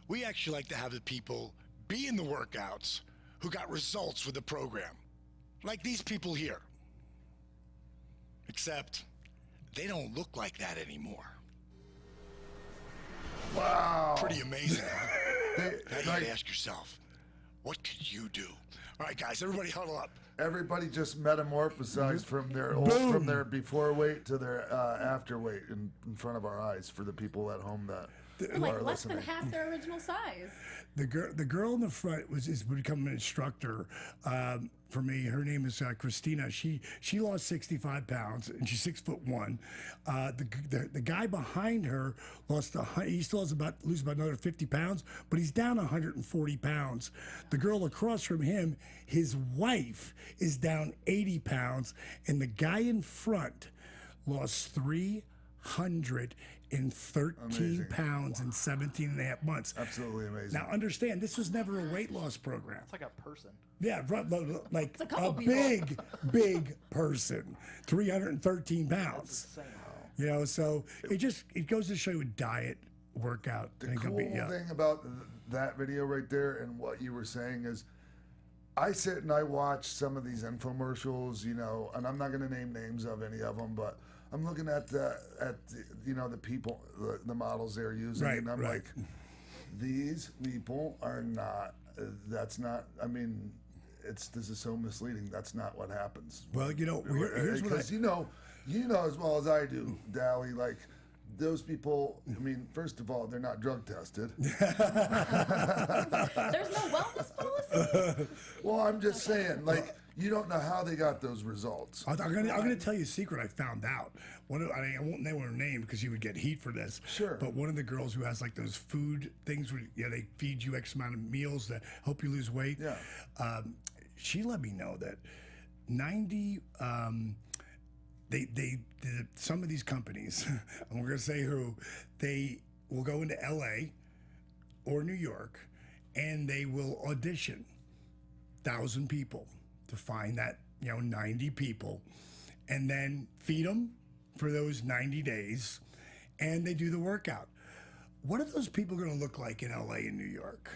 Speaker 10: We actually like to have the people be in the workouts who got results with the program. Like these people here. Except they don't look like that anymore.
Speaker 3: Wow.
Speaker 10: Pretty amazing. Now you
Speaker 3: Like,
Speaker 10: gotta ask yourself, what could you do? All right, guys, everybody huddle up.
Speaker 3: everybody just metamorphosized from their from their before weight to their after weight in front of our eyes for the people at home that
Speaker 5: They're
Speaker 3: are
Speaker 5: like less
Speaker 3: listening.
Speaker 5: than half their original size.
Speaker 9: The girl in the front is becoming an instructor for me. Her name is Christina. She lost 65 pounds and she's 6'1". The guy behind her he still has lose about another 50 pounds, but he's down 140 pounds. The girl across from him, his wife, is down 80 pounds, and the guy in front lost 313
Speaker 3: Amazing.
Speaker 9: pounds in 17 and a half months.
Speaker 3: Absolutely amazing.
Speaker 9: Now, understand, this was never a weight loss program.
Speaker 7: It's like a person.
Speaker 9: Yeah, like
Speaker 5: a couple
Speaker 9: a
Speaker 5: people.
Speaker 9: big person, 313 pounds.
Speaker 7: Insane.
Speaker 9: So it goes to show you with diet, workout,
Speaker 3: The
Speaker 9: ain't gonna
Speaker 3: cool
Speaker 9: beat you up.
Speaker 3: thing about that video right there and what you were saying is I sit and I watch some of these infomercials, and I'm not going to name names of any of them, but I'm looking at the people, the models they're using,
Speaker 9: Right,
Speaker 3: and I'm
Speaker 9: right.
Speaker 3: like, these people are not. That's not. I mean, this is so misleading. That's not what happens.
Speaker 9: Well, here's what
Speaker 3: Because you know as well as I do, Dally, like. Those people, I mean, first of all, they're not drug tested.
Speaker 5: There's no wellness policy.
Speaker 3: Well, I'm just saying, like, you don't know how they got those results.
Speaker 9: I'm gonna tell you a secret I found out. I won't name her name because you would get heat for this.
Speaker 3: Sure.
Speaker 9: But one of the girls who has like those food things where they feed you X amount of meals to help you lose weight.
Speaker 3: Yeah.
Speaker 9: She let me know that 90. Some of these companies, I'm going to say who, they will go into LA or New York, and they will audition 1,000 people to find that 90 people, and then feed them for those 90 days, and they do the workout. What are those people going to look like in LA and New York?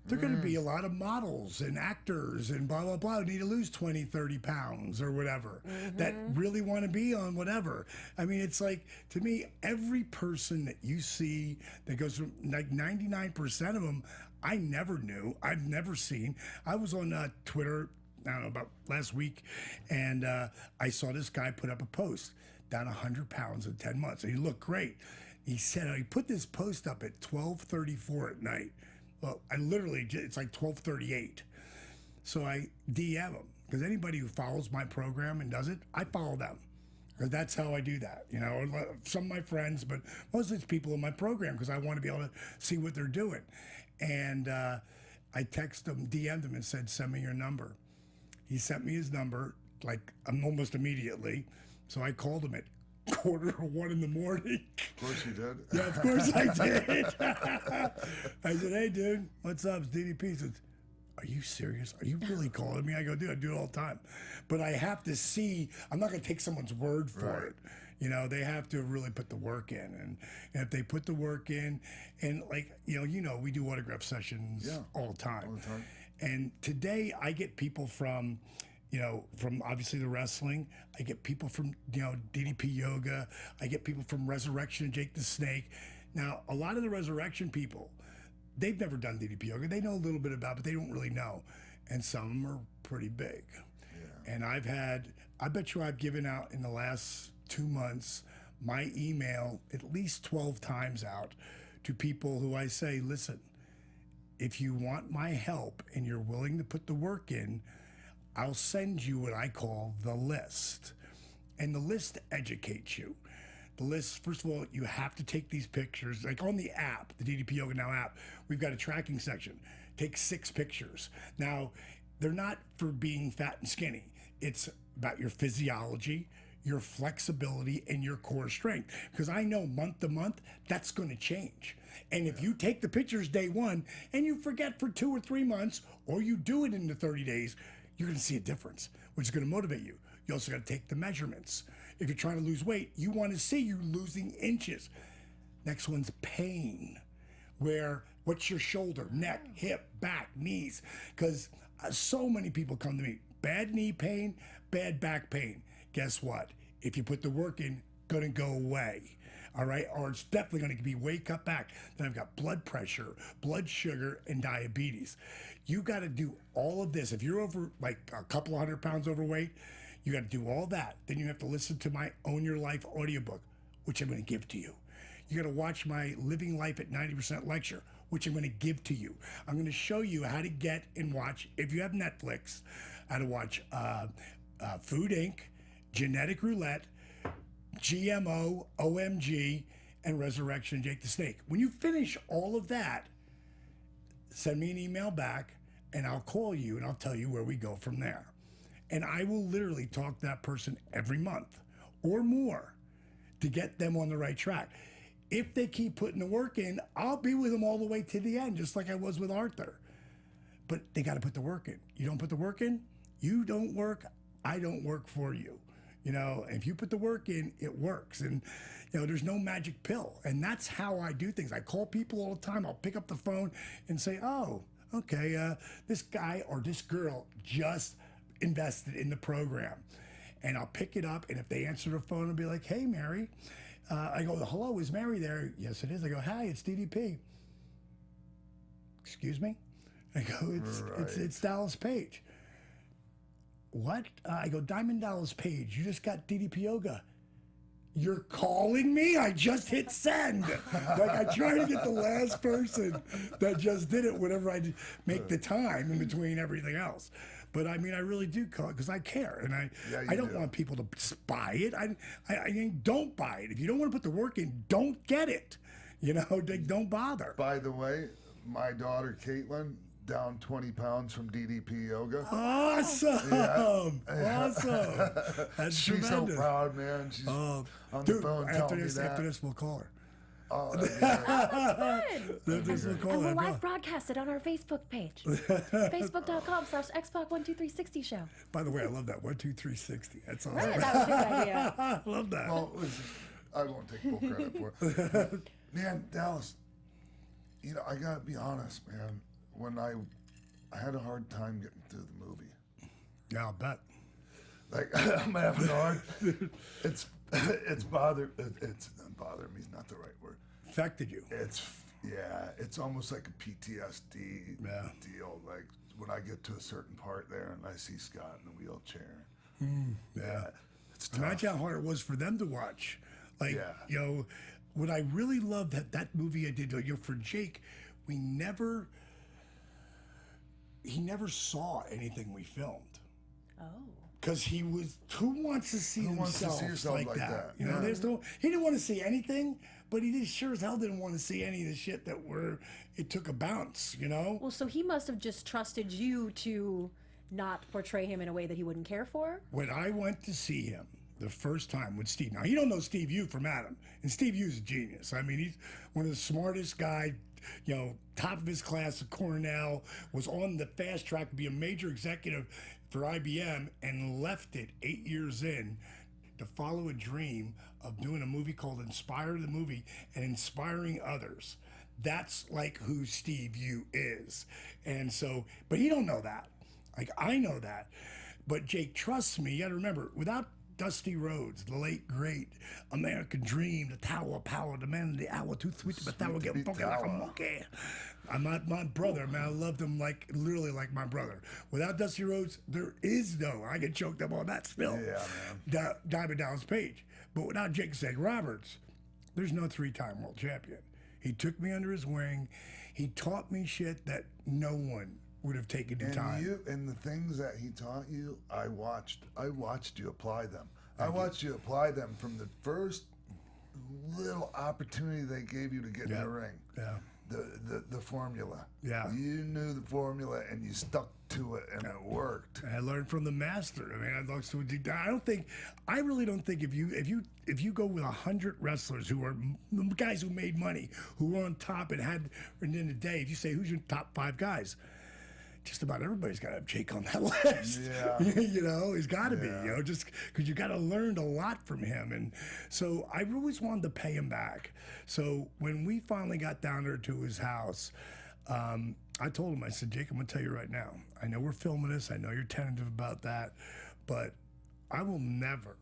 Speaker 9: They're going to be a lot of models and actors and blah, blah, blah, who need to lose 20, 30 pounds or whatever, that really want to be on whatever. I mean, it's like, to me, every person that you see that goes from, like 99% of them, I never knew. I've never seen. I was on Twitter, I don't know, about last week, and I saw this guy put up a post, down 100 pounds in 10 months. And he looked great. He said, he put this post up at 12:34 at night. Well, I literally, it's like 12:38. So I DM him, because anybody who follows my program and does it, I follow them. Because that's how I do that. Some of my friends, but mostly it's people in my program, because I want to be able to see what they're doing. And I texted him, DM'd him and said, send me your number. He sent me his number, like almost immediately. So I called him at 1:45 in the morning.
Speaker 3: Of course you did.
Speaker 9: Yeah, of course I did. I said, hey, dude, what's up? It's DDP. He said, are you serious? Are you really calling me? I go, dude, I do it all the time. But I have to see, I'm not going to take someone's word for it. They have to really put the work in. And if they put the work in, and like, we do autograph sessions all the time. All the time. And today I get people from obviously the wrestling. I get people from, DDP Yoga. I get people from Resurrection and Jake the Snake. Now, a lot of the Resurrection people, they've never done DDP Yoga. They know a little bit about it, but they don't really know. And some of them are pretty big. Yeah. And I bet you I've given out in the last 2 months my email at least 12 times out to people who I say, listen, if you want my help and you're willing to put the work in, I'll send you what I call the list. And the list educates you. The list, first of all, you have to take these pictures. Like on the app, the DDP Yoga Now app, we've got a tracking section. Take 6 pictures. Now, they're not for being fat and skinny. It's about your physiology, your flexibility, and your core strength. Because I know month to month, that's going to change. And if you take the pictures day one and you forget for 2 or 3 months, or you do it in the 30 days, you're going to see a difference, which is going to motivate you. You also got to take the measurements. If you're trying to lose weight, you want to see you losing inches. Next one's pain. What's your shoulder, neck, hip, back, knees? Because so many people come to me, bad knee pain, bad back pain. Guess what? If you put the work in, going to go away. All right, or it's definitely going to be way cut back. Then I've got blood pressure, blood sugar, and diabetes. You got to do all of this. If you're over like a couple 100 pounds overweight, you got to do all that. Then you have to listen to my Own Your Life audiobook, which I'm going to give to you. You got to watch my Living Life at 90% lecture, which I'm going to give to you. I'm going to show you how to get and watch, if you have Netflix, how to watch Food Inc., Genetic Roulette, GMO, OMG, and Resurrection Jake the Snake. When you finish all of that, send me an email back, and I'll call you, and I'll tell you where we go from there. And I will literally talk to that person every month or more to get them on the right track. If they keep putting the work in, I'll be with them all the way to the end, just like I was with Arthur. But they got to put the work in. You don't put the work in, you don't work, I don't work for you. If you put the work in, it works. And, there's no magic pill. And that's how I do things. I call people all the time. I'll pick up the phone and say, oh, okay, this guy or this girl just invested in the program. And I'll pick it up. And if they answer the phone, I'll be like, hey, Mary. I go, hello, is Mary there? Yes, it is. I go, hi, it's DDP. Excuse me? I go, it's Dallas Page. What? I go, Diamond Dallas Page, you just got DDP Yoga. You're calling me? I just hit send. Like I try to get the last person that just did it whenever I make the time in between everything else. But I mean, I really do call it because I care, and I don't want people to buy it. I mean, don't buy it. If you don't want to put the work in, don't get it. Don't bother.
Speaker 3: By the way, my daughter Caitlin down 20 pounds from DDP Yoga.
Speaker 9: Awesome. Awesome. That's
Speaker 3: She's
Speaker 9: tremendous.
Speaker 3: so proud, man. She's on the phone telling me that.
Speaker 9: After this, we'll call her.
Speaker 3: Oh, that'd be great.
Speaker 9: This we'll call
Speaker 5: And we'll
Speaker 9: her.
Speaker 5: live broadcast it on our Facebook page. Facebook.com/X-Pac12360 show.
Speaker 9: By the way, I love that 12360. That's awesome.
Speaker 5: Right, that was his idea.
Speaker 9: I love that.
Speaker 3: Well, listen, I won't take full credit for it. Man, Dallas, you know, I gotta be honest, man. When I had a hard time getting through the movie.
Speaker 9: Yeah, I'll bet.
Speaker 3: Like, I'm having a hard. It's bothered me is not the right word.
Speaker 9: Affected you.
Speaker 3: It's almost like a PTSD deal. Like when I get to a certain part there and I see Scott in the wheelchair. It's tough.
Speaker 9: Imagine how hard it was for them to watch. Like, you know, what I really loved that movie I did, you know, for Jake, he never saw anything we filmed.
Speaker 5: Oh.
Speaker 9: Because he was, who wants to see himself like that? You know,
Speaker 3: Yeah.
Speaker 9: He didn't want to see anything, but he just sure as hell didn't want to see any of the shit it took a bounce, you know?
Speaker 5: Well, so he must have just trusted you to not portray him in a way that he wouldn't care for?
Speaker 9: When I went to see him the first time with Steve, now, you don't know Steve Yu from Adam, and Steve Yu's a genius. I mean, he's one of the smartest guys, you know, top of his class at Cornell, was on the fast track to be a major executive for IBM, and left it 8 years in to follow a dream of doing a movie called Inspire the Movie and inspiring others. That's like who Steve Yu is. And so, but he don't know that. Like, I know that. But Jake trusts me. You gotta remember, without Dusty Rhodes, the late, great American Dream, the Tower of Power, the man of the hour, too sweet, but that will get funky like a monkey. I'm not my brother, man. I loved him like, literally like my brother. Without Dusty Rhodes, there is no, I get choked up on that still.
Speaker 3: Yeah, man.
Speaker 9: Diamond Dallas Page. But without Jake Snake Roberts, there's no 3-time world champion. He took me under his wing. He taught me shit that no one would have taken the time.
Speaker 3: And the things that he taught you, I watched you apply them. I watched you apply them from the first little opportunity they gave you to get in the ring.
Speaker 9: Yeah.
Speaker 3: The formula.
Speaker 9: Yeah.
Speaker 3: You knew the formula and you stuck to it and it worked.
Speaker 9: I learned from the master. I mean, I really don't think if you go with 100 wrestlers who are guys who made money, who were on top and had, and in the day, if you say who's your top 5 guys, just about everybody's got to have Jake on that list.
Speaker 3: Yeah.
Speaker 9: You know, he's got to be, you know, just because you got to learn a lot from him. And so I always wanted to pay him back. So when we finally got down there to his house, I told him, I said, Jake, I'm going to tell you right now, I know we're filming this. I know you're tentative about that, but I will never,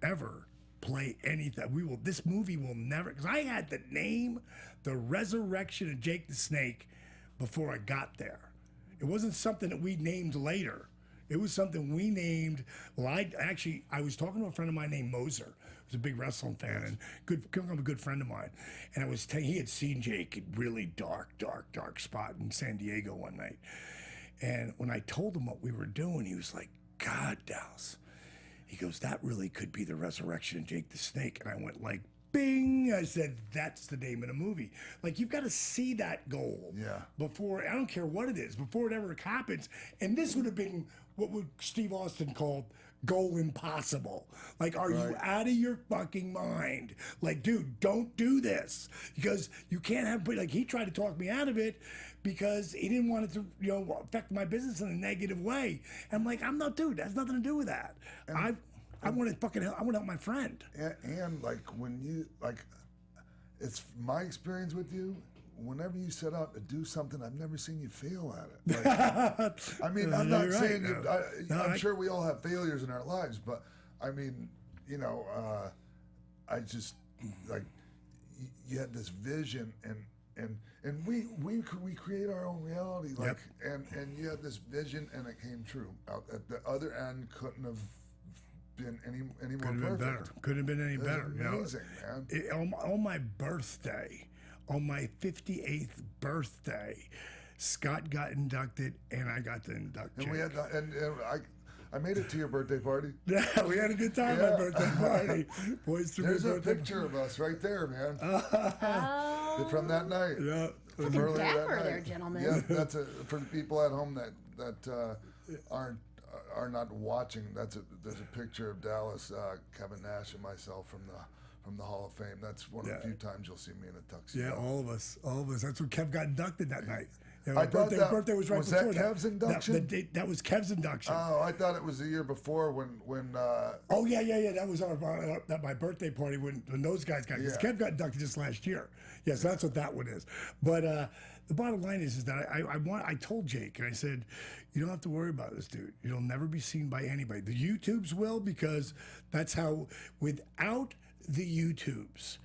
Speaker 9: ever play anything. This movie will never, because I had the name, The Resurrection of Jake the Snake, before I got there. It wasn't something that we named later. It was something we named. Well, I was talking to a friend of mine named Moser, who's a big wrestling fan and a good friend of mine. And I was telling, he had seen Jake in really dark spot in San Diego one night. And when I told him what we were doing, he was like, God, Dallas. He goes, that really could be the resurrection of Jake the Snake. And I went like, bing! I said, that's the name of the movie. Like, you've got to see that goal before, I don't care what it is, before it ever happens. And this would have been what would Steve Austin call goal impossible. Like, are you out of your fucking mind? Like, dude, don't do this. Because you can't have, like, he tried to talk me out of it because he didn't want it to, you know, affect my business in a negative way. And I'm like, I'm not, dude, that has nothing to do with that. I want to help my friend.
Speaker 3: And like when you, like, it's my experience with you, whenever you set out to do something, I've never seen you fail at it. Like, I mean, I'm not saying you, I'm sure we all have failures in our lives, but I mean, you know, I just, like, you had this vision and we create our own reality, like, and you had this vision and it came true. Out at the other end, couldn't have been any more perfect.
Speaker 9: Couldn't have been any better.
Speaker 3: Amazing, man.
Speaker 9: On my birthday, on my 58th birthday, Scott got inducted and I got to induct Jake.
Speaker 3: And we had I made it to your birthday party.
Speaker 9: Yeah, we had a good time at my birthday party. Boys,
Speaker 3: there's a picture of us right there, man. From that night.
Speaker 9: Yeah.
Speaker 3: from
Speaker 5: Looking
Speaker 3: earlier that
Speaker 5: dapper there,
Speaker 3: night.
Speaker 5: gentlemen.
Speaker 3: Yeah, that's for the people at home that are not watching. There's a picture of Dallas, Kevin Nash, and myself from the Hall of Fame. That's one of the few times you'll see me in a tuxedo.
Speaker 9: Yeah, all of us. That's when Kev got inducted that night.
Speaker 3: I thought
Speaker 9: birthday was right
Speaker 3: was
Speaker 9: before
Speaker 3: that Kev's induction?
Speaker 9: That was Kev's induction.
Speaker 3: Oh, I thought it was the year before when.
Speaker 9: Oh yeah. That was my birthday party when those guys got. Because Kev got inducted just last year. Yes, that's what that one is. But the bottom line is that I told Jake, and I said, you don't have to worry about this, dude. You'll never be seen by anybody. The YouTubes will, because that's how. Without the YouTubes,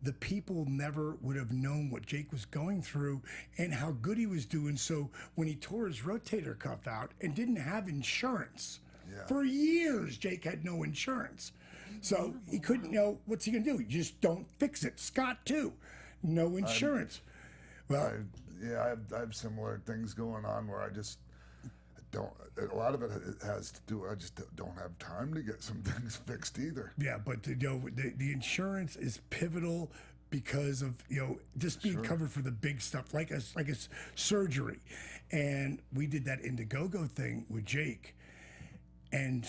Speaker 9: the people never would have known what Jake was going through and how good he was doing. So when he tore his rotator cuff out and didn't have insurance, for years Jake had no insurance. So he couldn't know, what's he gonna do? You just don't fix it. Scott too, no insurance.
Speaker 3: I have similar things going on where I just don't. A lot of it has to do. I just don't have time to get some things fixed either.
Speaker 9: Yeah, but the insurance is pivotal because of just being covered for the big stuff like a surgery, and we did that Indiegogo thing with Jake. And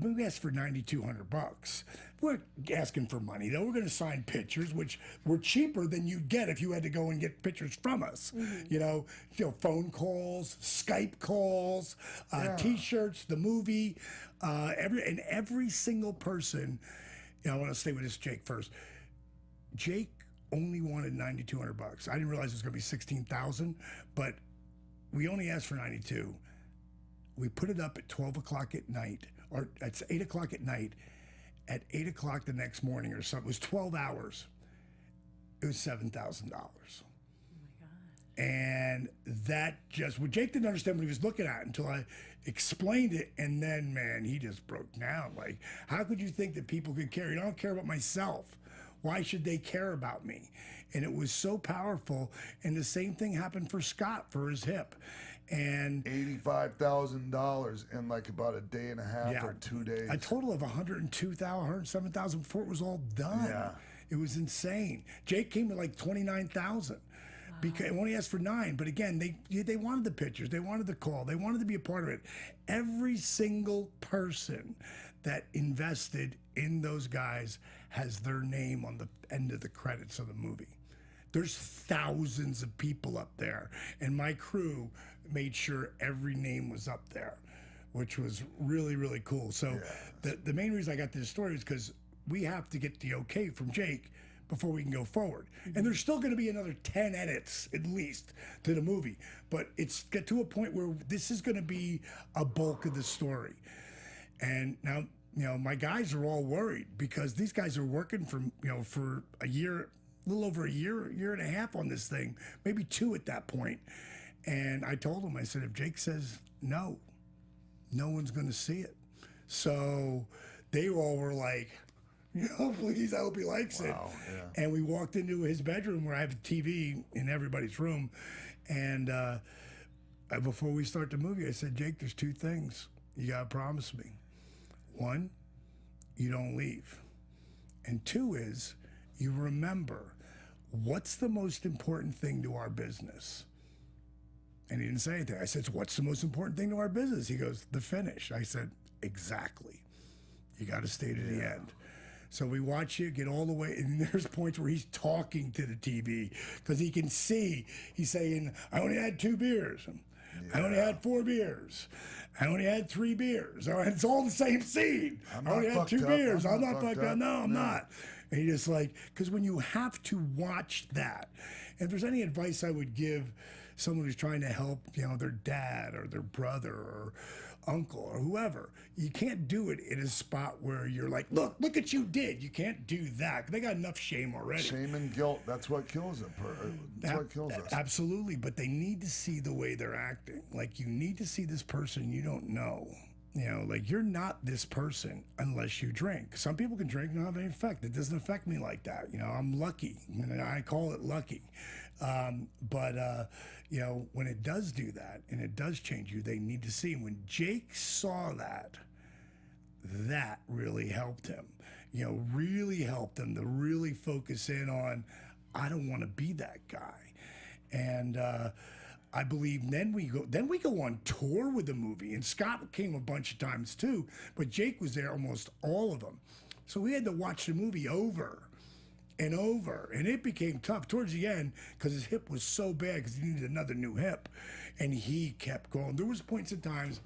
Speaker 9: we asked for $9,200. We're asking for money, though. We're going to sign pictures, which were cheaper than you'd get if you had to go and get pictures from us. Mm-hmm. Phone calls, Skype calls, T-shirts, the movie, every single person. I want to stay with this Jake first. Jake only wanted $9,200. I didn't realize it was going to be $16,000, but we only asked for $92,000. We put it up at 12 o'clock at night, or it's 8 o'clock at night. At 8 o'clock the next morning or something, it was 12 hours. It was $7,000. Oh my God. And that Jake didn't understand what he was looking at until I explained it. And then, man, he just broke down. Like, how could you think that people could care? I don't care about myself. Why should they care about me? And it was so powerful. And the same thing happened for Scott for his hip. And
Speaker 3: $85,000 in like about a day and a half or 2 days.
Speaker 9: A total of $102,000, $107,000 before it was all done. Yeah. It was insane. Jake came with like $29,000 because when he asked for $9,000, but again, they wanted the pictures, they wanted the call, they wanted to be a part of it. Every single person that invested in those guys has their name on the end of the credits of the movie. There's thousands of people up there, and my crew made sure every name was up there, which was really, really cool. So the main reason I got this story is because we have to get the okay from Jake before we can go forward. And there's still going to be another 10 edits at least to the movie, but it's get to a point where this is going to be a bulk of the story. And now, my guys are all worried because these guys are working for a year, a little over a year and a half on this thing, maybe 2 at that point. And I told him, I said, if Jake says no one's going to see it. So they all were like, please, I hope he likes it. Yeah. And we walked into his bedroom where I have a TV in everybody's room. And before we start the movie, I said, Jake, there's 2 things you got to promise me. 1, you don't leave. And 2 is you remember what's the most important thing to our business. And he didn't say anything. I said, so what's the most important thing to our business? He goes, the finish. I said, exactly. You got to stay to the end. So we watch you get all the way, and there's points where he's talking to the TV because he can see. He's saying, I only had 2 beers. I only had 4 beers. I only had 3 beers. It's all the same scene. I only had 2 beers. I'm not fucked up. No, I'm not. And he just because when you have to watch that, and if there's any advice I would give someone who's trying to help, their dad or their brother or uncle or whoever, you can't do it in a spot where you're like, look what you did. You can't do that. They got enough shame already.
Speaker 3: Shame and guilt, that's what kills it. That's what kills us.
Speaker 9: Absolutely, but they need to see the way they're acting. Like, you need to see this person you don't know. You're not this person unless you drink. Some people can drink and not have any effect. It doesn't affect me like that. I'm lucky. And I call it lucky. But when it does do that and it does change you, they need to see. And when Jake saw that really helped him. Really helped him to really focus in on, I don't want to be that guy. And I believe then we go on tour with the movie, and Scott came a bunch of times too, but Jake was there almost all of them. So we had to watch the movie over and over, and it became tough towards the end because his hip was so bad because he needed another new hip, and he kept going. There was points in times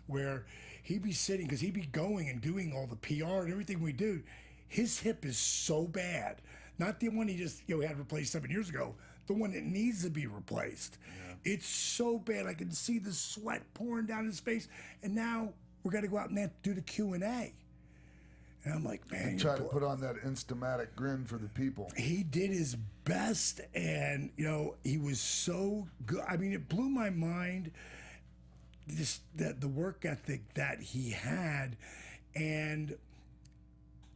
Speaker 9: where he'd be sitting because he'd be going and doing all the PR and everything we do. His hip is so bad, not the one he just had replaced 7 years ago, the one that needs to be replaced. Yeah. It's so bad. I can see the sweat pouring down his face, and now we're gonna go out and do the Q&A. And I'm like, man,
Speaker 3: try to put on that Instamatic grin for the people.
Speaker 9: He did his best, and he was so good. I mean, it blew my mind. The work ethic that he had, and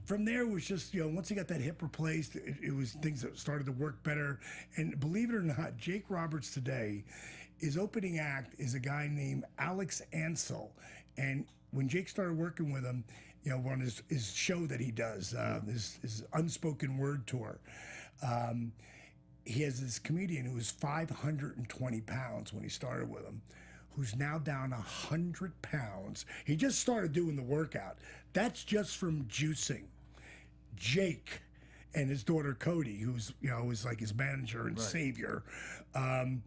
Speaker 9: from there it was just once he got that hip replaced, it was things that started to work better. And believe it or not, Jake Roberts today, his opening act is a guy named Alex Ansel, and when Jake started working with him, on his show that he does, his unspoken word tour, he has this comedian who was 520 pounds when he started with him, who's now down 100 pounds. He just started doing the workout. That's just from juicing. Jake and his daughter Cody, who's was like his manager and savior. I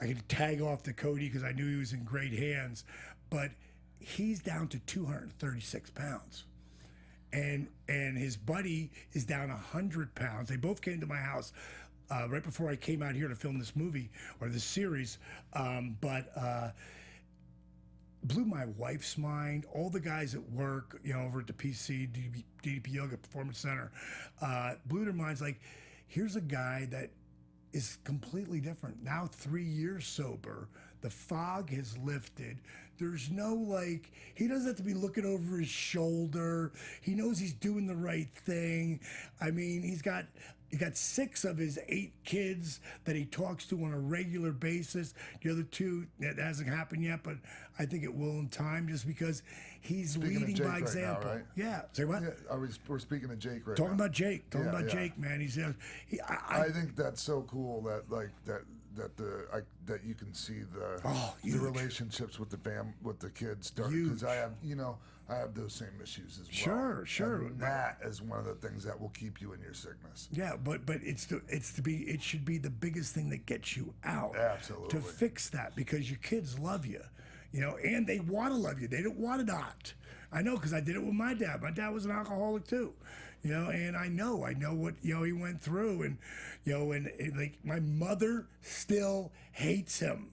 Speaker 9: could tag off to Cody because I knew he was in great hands, but he's down to 236 pounds. And his buddy is down 100 pounds. They both came to my house right before I came out here to film this movie or this series, but blew my wife's mind. All the guys at work, over at the DDP Yoga Performance Center, blew their minds. Like, here's a guy that is completely different. Now 3 years sober. The fog has lifted. There's no he doesn't have to be looking over his shoulder. He knows he's doing the right thing. I mean, he got 6 of his 8 kids that he talks to on a regular basis. The other 2, that hasn't happened yet, but I think it will in time, just because he's leading by example.
Speaker 3: Right now, right?
Speaker 9: Yeah. Say what?
Speaker 3: Yeah, we're speaking of Jake right
Speaker 9: Talking
Speaker 3: now.
Speaker 9: about Jake. Talking about Jake, man.
Speaker 3: I think that's so cool that that you can see the relationships with the kids start, because I have those same issues as well.
Speaker 9: Sure.
Speaker 3: And that is one of the things that will keep you in your sickness.
Speaker 9: Yeah, but it should be the biggest thing that gets you out.
Speaker 3: Absolutely.
Speaker 9: To fix that, because your kids love you, and they want to love you. They don't want to not. I know, because I did it with my dad. My dad was an alcoholic too, and I know what he went through, and and my mother still hates him,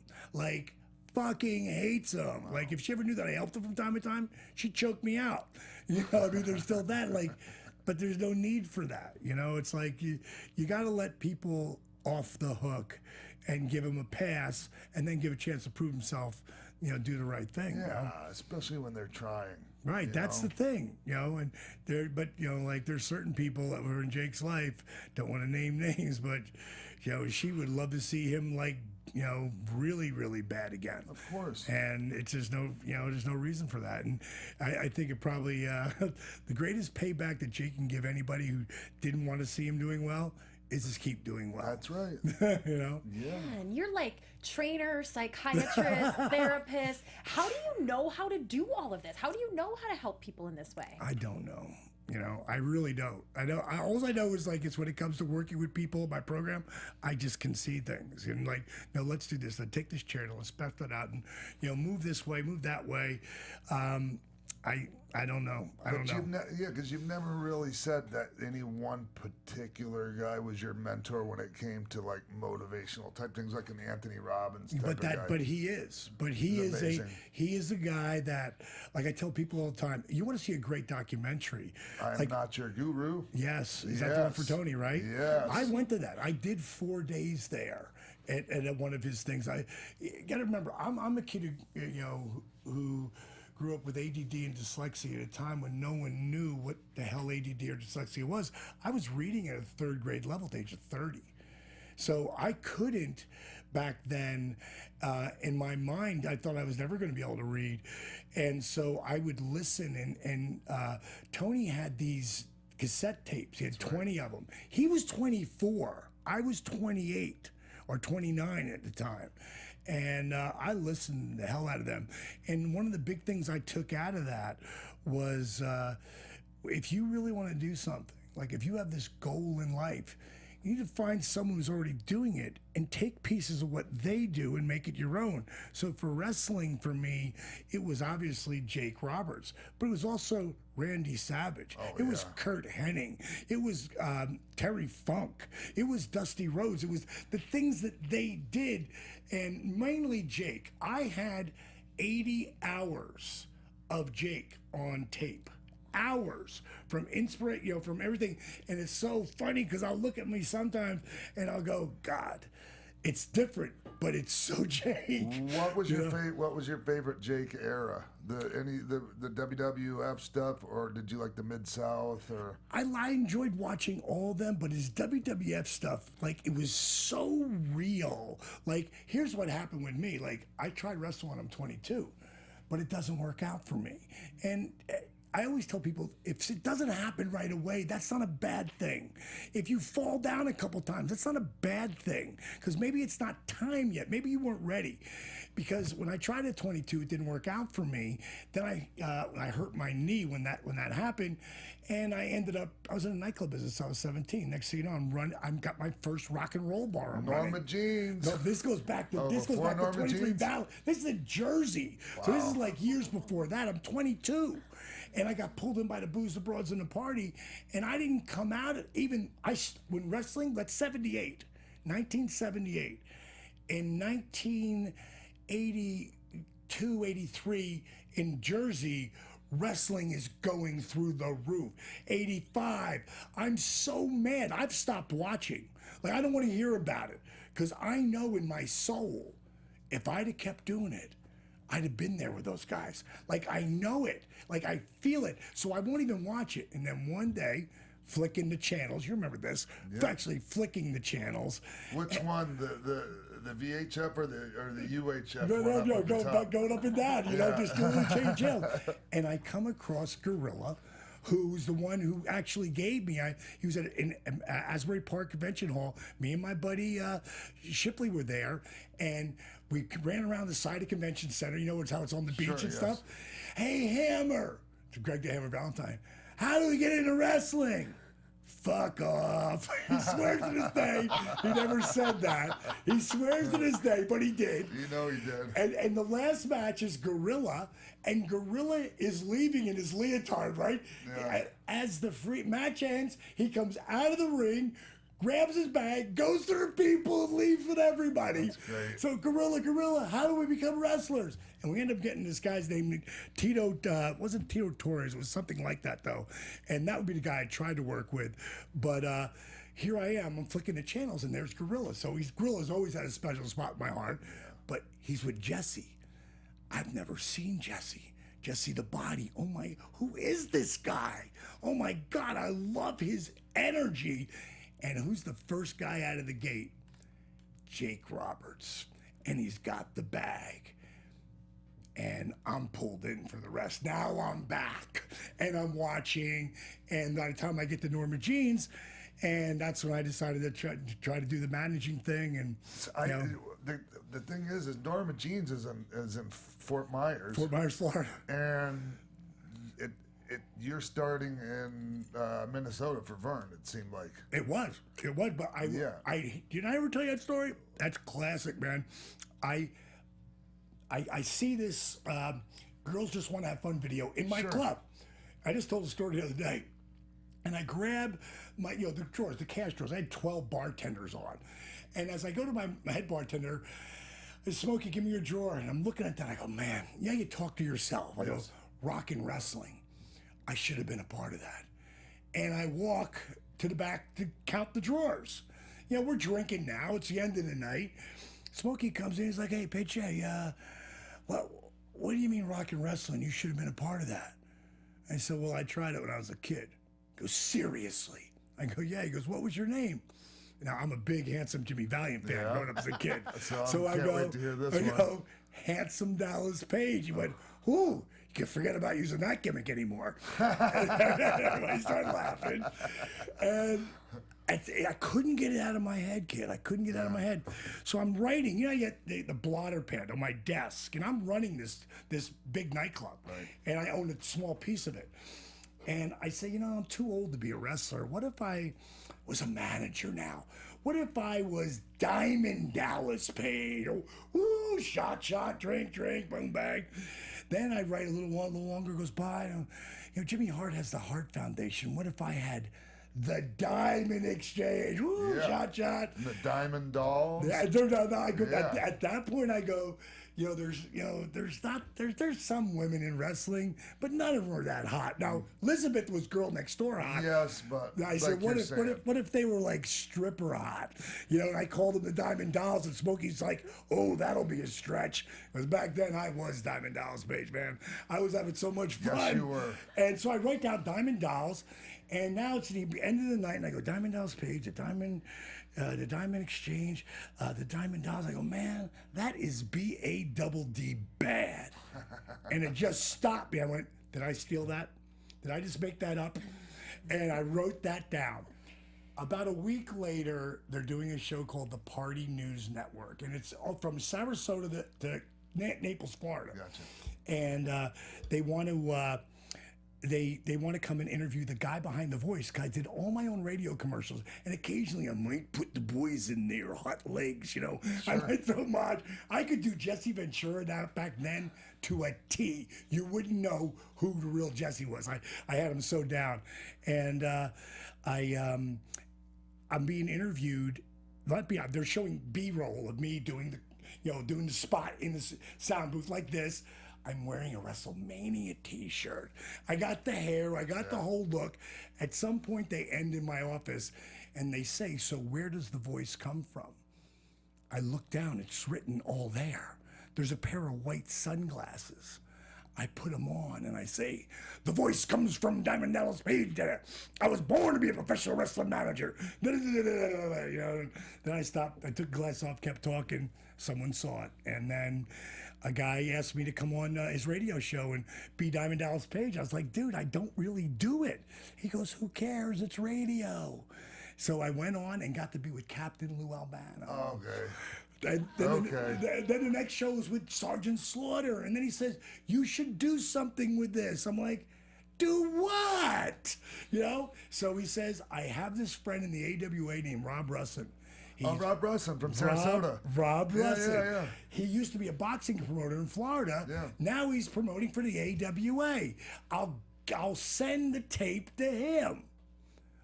Speaker 9: fucking hates him. Wow. If she ever knew that I helped her from time to time, she'd choke me out. I mean, there's still that, but there's no need for that. It's you got to let people off the hook and give them a pass, and then give a chance to prove himself, do the right thing.
Speaker 3: Yeah, especially when they're trying.
Speaker 9: Right, that's the thing, and there's certain people that were in Jake's life, don't want to name names, but she would love to see him really, really bad again.
Speaker 3: Of course.
Speaker 9: And it's just there's no reason for that. And I think it probably the greatest payback that Jake can give anybody who didn't want to see him doing well is just keep doing well.
Speaker 3: That's right.
Speaker 9: Yeah.
Speaker 5: Man, you're trainer, psychiatrist, therapist. How do you know how to do all of this? How do you know how to help people in this way?
Speaker 9: I don't know. I really don't. All I know is it's when it comes to working with people in my program, I just can see things and no, let's do this. Let's take this chair, let's spec that out, and move this way, move that way. I don't know. I don't know.
Speaker 3: Because you've never really said that any one particular guy was your mentor when it came to motivational type things, like an Anthony Robbins type of guy.
Speaker 9: But he is. But he is a guy that, I tell people all the time, you want to see a great documentary.
Speaker 3: I'm Not Your Guru.
Speaker 9: Yes. Is that the one for Tony, right?
Speaker 3: Yes.
Speaker 9: I went to that. I did 4 days there at one of his things. You got to remember, I'm a kid who grew up with ADD and dyslexia at a time when no one knew what the hell ADD or dyslexia was. I was reading at a 3rd grade level at the age of 30. So I couldn't back then, in my mind, I thought I was never going to be able to read. And so I would listen, and Tony had these cassette tapes. He had 20 of them. He was 24. I was 28 or 29 at the time. And I listened the hell out of them. And one of the big things I took out of that was if you really want to do something, like if you have this goal in life, you need to find someone who's already doing it and take pieces of what they do and make it your own. So for wrestling, for me, it was obviously Jake Roberts, but it was also Randy Savage. It was Kurt Hennig. It was Terry Funk. It was Dusty Rhodes. It was the things that they did, and mainly Jake. I had 80 hours of Jake on tape. Hours from inspiration, from everything. And it's so funny because I'll look at me sometimes and I'll go, God, it's different, but it's so Jake.
Speaker 3: What was your favorite Jake era? The WWF stuff, or did you like the Mid-South? Or
Speaker 9: I enjoyed watching all of them, but his WWF stuff, like, it was so real. Like, here's what happened with me. Like, I tried wrestling when I'm 22, but it doesn't work out for me. And I always tell people, if it doesn't happen right away, that's not a bad thing. If you fall down a couple times, that's not a bad thing, because maybe it's not time yet. Maybe you weren't ready. Because when I tried at 22, it didn't work out for me. Then I hurt my knee when that happened, and I was in a nightclub business. I was 17. Next thing you know, I've got my first rock and roll bar.
Speaker 3: Norma Jeans.
Speaker 9: No, this goes back to 23 Valley. This is in Jersey. Wow. So this is like years before that. I'm 22. And I got pulled in by the booze, the broads, and the party, and I didn't come out when wrestling. That's 1978. In 1982, 83 in Jersey, wrestling is going through the roof. 85, I'm so mad. I've stopped watching. Like, I don't want to hear about it, because I know in my soul, if I'd have kept doing it, I'd have been there with those guys. Like, I know it. Like, I feel it. So I won't even watch it. And then one day, flicking the channels. You remember this? Yeah. Actually flicking the channels.
Speaker 3: Which one? The VHF or the UHF?
Speaker 9: No, going up and down. You know, just doing change channels. And I come across Gorilla, who's the one who actually gave me. He was in Asbury Park Convention Hall. Me and my buddy Shipley were there, and we ran around the side of Convention Center. You know how it's on the beach and stuff. Hey, Hammer, to Greg the Hammer Valentine, how do we get into wrestling? Fuck off. He swears to this day. He never said that. He swears to this day, but he did.
Speaker 3: You know he did.
Speaker 9: And the last match is Gorilla, and Gorilla is leaving in his leotard, right? Yeah. As the match ends, he comes out of the ring, grabs his bag, goes to the people, and leaves with everybody.
Speaker 3: That's great.
Speaker 9: So Gorilla, how do we become wrestlers? And we end up getting this guy's name, Tito, wasn't Tito Torres, it was something like that though. And that would be the guy I tried to work with. But here I am, I'm flicking the channels, and there's Gorilla. So Gorilla's always had a special spot in my heart. But he's with Jesse. I've never seen Jesse. Jesse the Body. Oh my, who is this guy? Oh my God, I love his energy. And who's the first guy out of the gate? Jake Roberts. And he's got the bag. And I'm pulled in for the rest. Now I'm back. And I'm watching. And by the time I get to Norma Jeans, and that's when I decided to try to do the managing thing. And
Speaker 3: the thing is Norma Jeans is in Fort Myers.
Speaker 9: Fort Myers, Florida.
Speaker 3: And you're starting in Minnesota for Vern, it seemed like.
Speaker 9: It was, but did I ever tell you that story? That's classic, man. I see this Girls Just Want to Have Fun video in my club. I just told the story the other day. And I grab my, the drawers, the cash drawers. I had 12 bartenders on. And as I go to my head bartender, I said, Smokey, give me your drawer. And I'm looking at that. I go, man, you talk to yourself. I go, rock and wrestling. I should have been a part of that. And I walk to the back to count the drawers. We're drinking now. It's the end of the night. Smokey comes in. He's like, hey, Peche, what do you mean rock and wrestling? You should have been a part of that. I said, well, I tried it when I was a kid. He goes, seriously? I go, yeah. He goes, what was your name? Now, I'm a big, handsome Jimmy Valiant fan growing up as a kid.
Speaker 3: So I go, wait to hear this one.
Speaker 9: Handsome Dallas Page. He went, ooh, you can forget about using that gimmick anymore. Everybody started laughing. And I couldn't get it out of my head, kid. I couldn't get it out of my head. So I'm writing. You know, I get the blotter pad on my desk, and I'm running this big nightclub, and I own a small piece of it. And I say, you know, I'm too old to be a wrestler. What if I was a manager now? What if I was Diamond Dallas Page? Oh, woo, shot, drink, boom, bang. Then I write a little longer goes by. You know, Jimmy Hart has the Hart Foundation. What if I had the Diamond Exchange? Woo, shot.
Speaker 3: And the Diamond Dolls.
Speaker 9: At that point, I go, there's some women in wrestling, but none of them are that hot. Now, Elizabeth was girl next door hot.
Speaker 3: Yes, but
Speaker 9: I said, what if they were like stripper hot? You know, and I called them the Diamond Dolls, and Smokey's like, oh, that'll be a stretch. Because back then I was Diamond Dolls Page, man. I was having so much fun.
Speaker 3: Yes, you were.
Speaker 9: And so I write down Diamond Dolls, and now it's the end of the night, and I go, Diamond Dolls Page, the Diamond Exchange, the Diamond Dolls. I go, man, that is BADD bad. And it just stopped me. I went, did I steal that? Did I just make that up? And I wrote that down. About a week later, they're doing a show called the Party News Network, and it's all from Sarasota to Naples, Florida.
Speaker 3: Gotcha.
Speaker 9: And they want to. They want to come and interview the guy behind the voice. I did all my own radio commercials, and occasionally I might put the boys in there, hot legs, you know. Sure. I might throw mod. I could do Jesse Ventura back then to a T. You wouldn't know who the real Jesse was. I had him so down, and I'm being interviewed. They're showing B-roll of me doing the spot in the sound booth like this. I'm wearing a WrestleMania t-shirt. I got the hair, I got the whole look. At some point they end in my office and they say, so where does the voice come from? I look down, it's written all there. There's a pair of white sunglasses. I put them on and I say, the voice comes from Diamond Dallas Page. I was born to be a professional wrestling manager. You know, then I stopped, I took the glass off, kept talking. Someone saw it. And then a guy asked me to come on his radio show and be Diamond Dallas Page. I was like, dude, I don't really do it. He goes, who cares? It's radio. So I went on and got to be with Captain Lou Albano.
Speaker 3: Okay.
Speaker 9: Then the next show was with Sergeant Slaughter. And then he says, you should do something with this. I'm like, do what? You know? So he says, I have this friend in the AWA named Rob Russin.
Speaker 3: Rob Russin from Sarasota.
Speaker 9: Rob Russin.
Speaker 3: Yeah.
Speaker 9: He used to be a boxing promoter in Florida.
Speaker 3: Yeah.
Speaker 9: Now he's promoting for the AWA. I'll send the tape to him.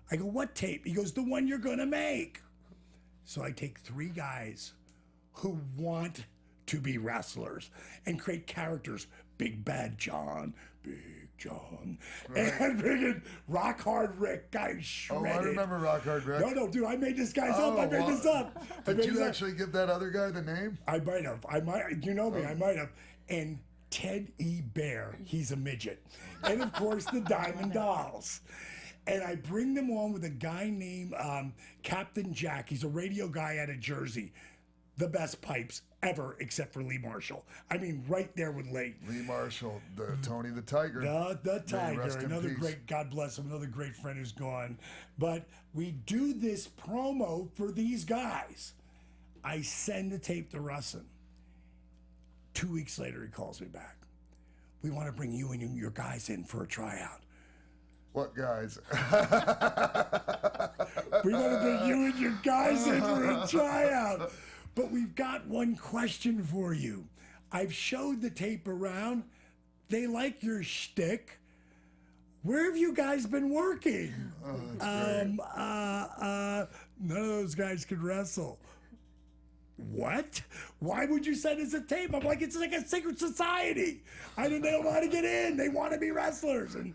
Speaker 9: I go, what tape? He goes, the one you're going to make. So I take 3 guys who want to be wrestlers and create characters. Big Bad John, Big John, and friggin' Rock Hard Rick, guy shredded.
Speaker 3: Oh, I remember Rock Hard Rick.
Speaker 9: No, dude, I made this guy's up. I made this up.
Speaker 3: Did you actually give that other guy the name?
Speaker 9: I might have. You know me, I might have. And Ted E. Bear, he's a midget. And of course, the Diamond Dolls. And I bring them on with a guy named Captain Jack. He's a radio guy out of Jersey. The best pipes ever, except for Lee Marshall. I mean, right there with Lee.
Speaker 3: Lee Marshall, the Tony the Tiger.
Speaker 9: The Tiger, another great, God bless him, another great friend who's gone. But we do this promo for these guys. I send the tape to Russin. 2 weeks later, he calls me back. We want to bring you and your guys in for a tryout.
Speaker 3: What guys?
Speaker 9: We want to bring you and your guys in for a tryout. But we've got one question for you. I've showed the tape around. They like your shtick. Where have you guys been working? None of those guys can wrestle. What? Why would you send us a tape? I'm like, it's like a secret society. They don't know how to get in. They want to be wrestlers. And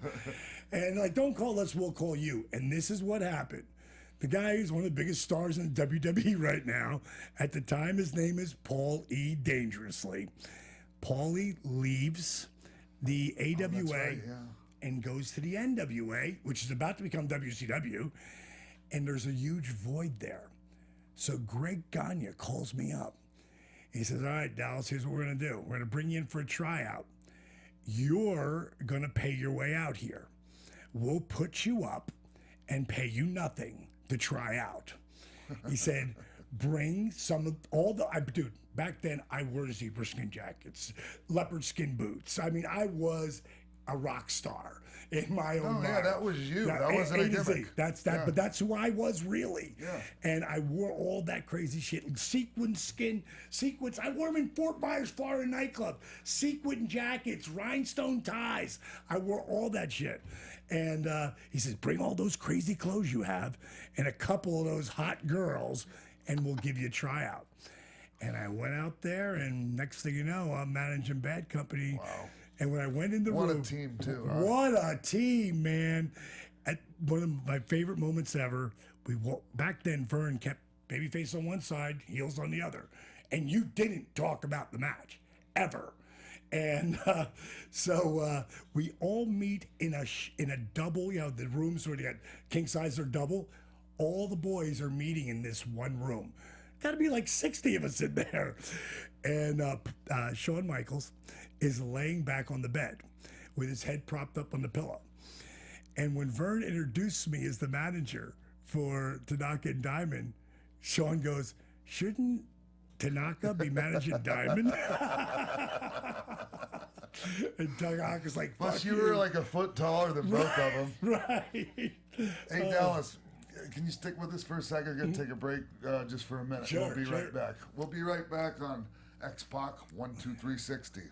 Speaker 9: like, don't call us, we'll call you. And this is what happened. The guy is one of the biggest stars in WWE right now. At the time, his name is Paul E. Dangerously. Paulie leaves the AWA and goes to the NWA, which is about to become WCW, and there's a huge void there. So Greg Gagne calls me up. He says, all right, Dallas, here's what we're going to do. We're going to bring you in for a tryout. You're going to pay your way out here. We'll put you up and pay you nothing to try out. He said, bring some of dude, back then I wore zebra skin jackets, leopard skin boots. I mean, I was a rock star in my own mind.
Speaker 3: Yeah, that was you.
Speaker 9: Yeah,
Speaker 3: That wasn't a gimmick.
Speaker 9: That's that,
Speaker 3: Yeah.
Speaker 9: but that's who I was really.
Speaker 3: Yeah.
Speaker 9: And I wore all that crazy shit. Sequin skin, sequins. I wore them in Fort Myers, Florida nightclub. Sequin jackets, rhinestone ties. I wore all that shit. And he says, bring all those crazy clothes you have and a couple of those hot girls, and we'll give you a tryout. And I went out there, and next thing you know, I'm managing Bad Company.
Speaker 3: Wow.
Speaker 9: And when I went in the room,
Speaker 3: What a team, too. Huh?
Speaker 9: What a team, man! One of my favorite moments ever. Back then, Vern kept babyface on one side, heels on the other, and you didn't talk about the match ever. And so we all meet in a double. You know, the rooms where you got king size or double. All the boys are meeting in this one room. Got to be like 60 of us in there. And Shawn Michaels is laying back on the bed with his head propped up on the pillow. And when Vern introduced me as the manager for Tanaka and Diamond, Shawn goes, shouldn't Tanaka be managing Diamond? And Tanaka's like, fuck
Speaker 3: Plus, you were like a foot taller than both of them.
Speaker 9: Right.
Speaker 3: Hey, Dallas, can you stick with us for a second? We're going to take a break just for a minute.
Speaker 9: Sure,
Speaker 3: We'll be
Speaker 9: sure.
Speaker 3: right back. We'll be right back on X-Pac 12360.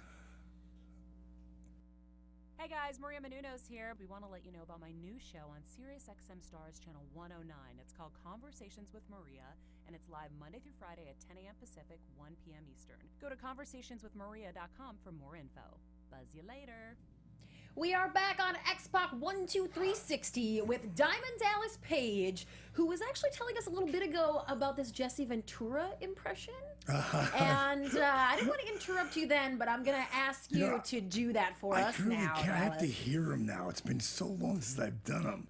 Speaker 11: Hey guys, Maria Menounos here. We want to let you know about my new show on SiriusXM Stars Channel 109. It's called Conversations with Maria, and it's live Monday through Friday at 10 a.m. Pacific, 1 p.m. Eastern. Go to conversationswithmaria.com for more info. Buzz you later.
Speaker 5: We are back on X-Pac 12360 with Diamond Dallas Page, who was actually telling us a little bit ago about this Jesse Ventura impression. And I didn't want to interrupt you then, but I'm going to ask you to do that for us
Speaker 9: really
Speaker 5: now.
Speaker 9: can't. I have to
Speaker 5: Dallas.
Speaker 9: hear him now. It's been so long since I've done them.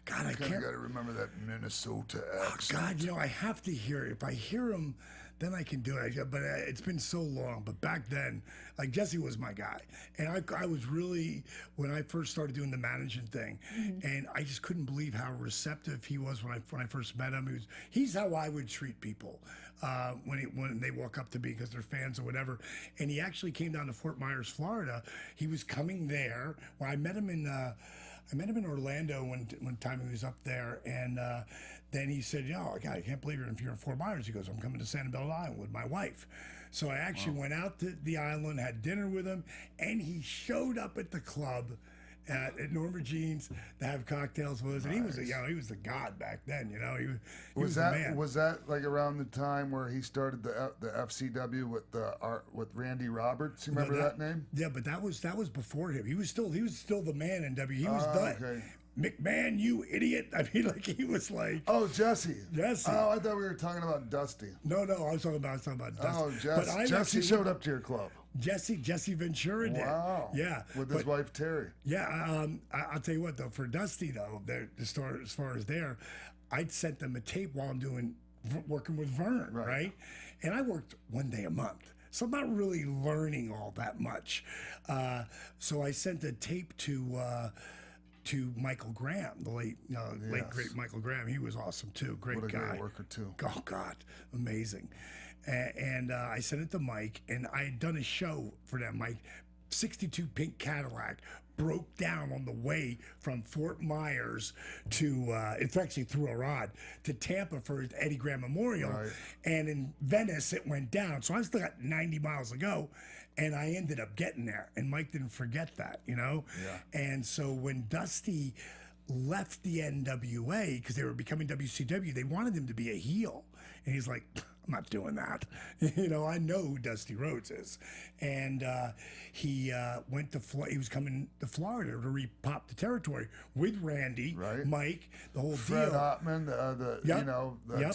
Speaker 9: God, I
Speaker 3: You
Speaker 9: can't.
Speaker 3: got to remember that Minnesota
Speaker 9: Oh,
Speaker 3: accent.
Speaker 9: God, I have to hear it. If I hear him, then I can do it. But it's been so long. But back then, like Jesse was my guy, and I was really, when I first started doing the managing thing, and I just couldn't believe how receptive he was when I first met him. He's how I would treat people when they walk up to me because they're fans or whatever. And he actually came down to Fort Myers, Florida. He was coming there. Well, I met him in Orlando one time he was up there, and then he said, "Yo, God, I can't believe you're in Fort Myers." He goes, "I'm coming to Sanibel Island with my wife." So I actually went out to the island, had dinner with him, and he showed up at the club at Norma Jean's to have cocktails with us. And he was the god back then. He was the man.
Speaker 3: Was that like around the time where he started the FCW with Randy Roberts? You remember that name?
Speaker 9: Yeah, but that was before him. He was still the man in W. He was done.
Speaker 3: Okay.
Speaker 9: McMahon, you idiot! I mean, like he was like.
Speaker 3: Oh, Jesse.
Speaker 9: Jesse.
Speaker 3: Oh, I thought we were talking about Dusty.
Speaker 9: No, I was talking about Dusty.
Speaker 3: Oh,
Speaker 9: But
Speaker 3: Jesse showed up to your club.
Speaker 9: Jesse Ventura did.
Speaker 3: Wow.
Speaker 9: Yeah.
Speaker 3: With his wife Terry.
Speaker 9: Yeah. I'll tell you what though. For Dusty though, as far as there, I'd sent them a tape while I'm working with Vern, right? And I worked one day a month. So I'm not really learning all that much. So I sent a tape to Michael Graham, the late great Michael Graham. He was awesome too. Great
Speaker 3: what a
Speaker 9: guy.
Speaker 3: great worker too.
Speaker 9: Oh God, amazing. And I sent it to Mike, and I had done a show for them. My 62 pink Cadillac broke down on the way from Fort Myers to, it's actually through a rod, to Tampa for his Eddie Graham Memorial.
Speaker 3: Right.
Speaker 9: And in Venice, it went down. So I still got 90 miles to go. And I ended up getting there. And Mike didn't forget that,
Speaker 3: Yeah.
Speaker 9: And so when Dusty left the NWA, because they were becoming WCW, they wanted him to be a heel. And he's like, I'm not doing that. I know who Dusty Rhodes is. And he went to he was coming to Florida to repop the territory with Randy, Mike, the whole
Speaker 3: Fred
Speaker 9: deal.
Speaker 3: Ottman,
Speaker 9: Yep.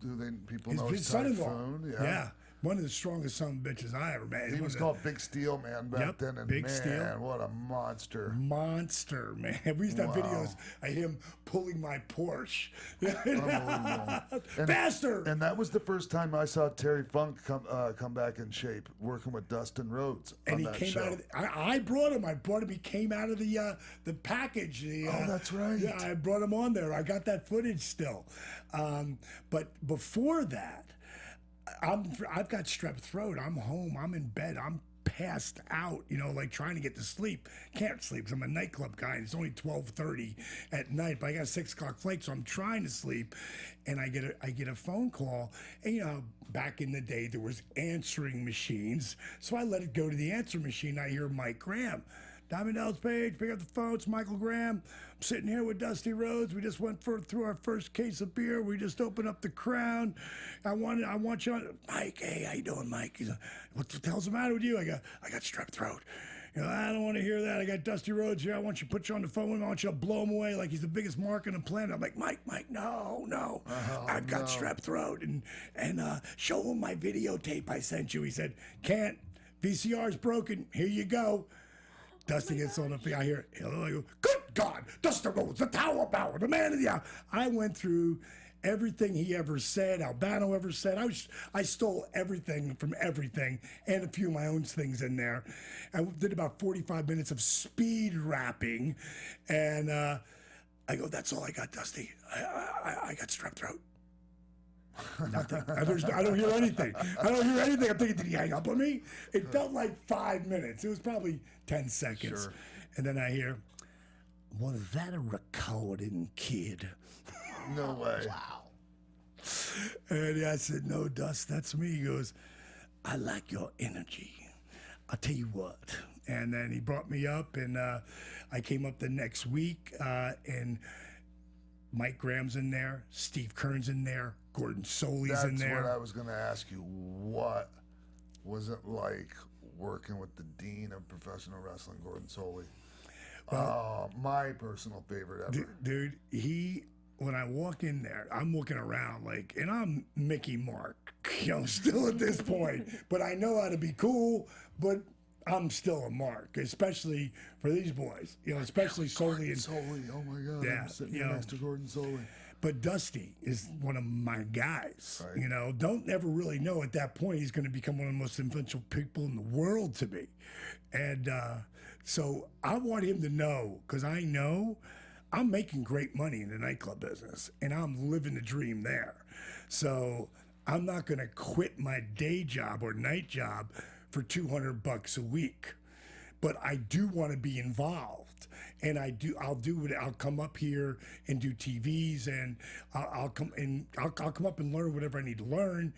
Speaker 3: who people know as
Speaker 9: His son-in-law.
Speaker 3: Typhoon.
Speaker 9: Yeah. One of the strongest son of bitches I ever met.
Speaker 3: He was called Big Steel Man back then, and
Speaker 9: Big Steel.
Speaker 3: what a monster.
Speaker 9: Monster, man. We used to have videos of him pulling my Porsche.
Speaker 3: Unbelievable.
Speaker 9: Faster!
Speaker 3: And that was the first time I saw Terry Funk come back in shape, working with Dusty Rhodes.
Speaker 9: And he
Speaker 3: that
Speaker 9: came
Speaker 3: show.
Speaker 9: out of I brought him. He came out of the package.
Speaker 3: That's right.
Speaker 9: Yeah, I brought him on there. I got that footage still. But before that, I've got strep throat. I'm home. I'm in bed. I'm passed out, like trying to get to sleep. Can't sleep because I'm a nightclub guy and it's only 12:30 at night, but I got a 6 o'clock flight, so I'm trying to sleep. And I get a phone call. And back in the day there was answering machines, so I let it go to the answer machine. I hear Mike Graham. Diamond Dallas Page, pick up the phone. It's Michael Graham. I'm sitting here with Dusty Rhodes. We just went through our first case of beer. We just opened up the Crown. I want you on. Mike, hey, how you doing, Mike? He's like, what the hell's the matter with you? I got strep throat. I don't want to hear that. I got Dusty Rhodes here. I want you to put you on the phone with him. I want you to blow him away like he's the biggest mark on the planet. I'm like, Mike, no. I've got strep throat. And show him my videotape I sent you. He said, can't. VCR's broken. Here you go. Dusty gets on the thing. I hear, hello. I go, good God, Dusty Rhodes, the Tower Power, the man of the hour. I went through everything he ever said, Albano ever said. I stole everything from everything and a few of my own things in there. I did about 45 minutes of speed rapping. And I go, that's all I got, Dusty. I got strep throat. Nothing. I don't hear anything. I'm thinking, did he hang up on me? It felt like 5 minutes. It was probably 10 seconds.
Speaker 3: Sure.
Speaker 9: And then I hear, was that a recording, kid?
Speaker 3: No way.
Speaker 9: Wow. And I said, no, Dust, that's me. He goes, I like your energy. I'll tell you what. And then he brought me up, and I came up the next week, and Mike Graham's in there, Steve Kern's in there, Gordon Soley's in there.
Speaker 3: That's what I was going to ask you. What was it like working with the Dean of Professional Wrestling, Gordon Soley? My personal favorite ever.
Speaker 9: Dude, when I walk in there, I'm looking around and I'm Mickey Mark, still at this point. But I know how to be cool, but I'm still a mark, especially for these boys, especially Soley.
Speaker 3: Soley, oh my God,
Speaker 9: yeah,
Speaker 3: I'm sitting here next to Gordon Soley.
Speaker 9: But Dusty is one of my guys.
Speaker 3: Right.
Speaker 9: Don't ever really know at that point he's going to become one of the most influential people in the world to me. And so I want him to know, because I know I'm making great money in the nightclub business, and I'm living the dream there. So I'm not going to quit my day job or night job for $200 a week. But I do want to be involved. And I'll do it. I'll come up here and do TVs, and I'll come up and learn whatever I need to learn.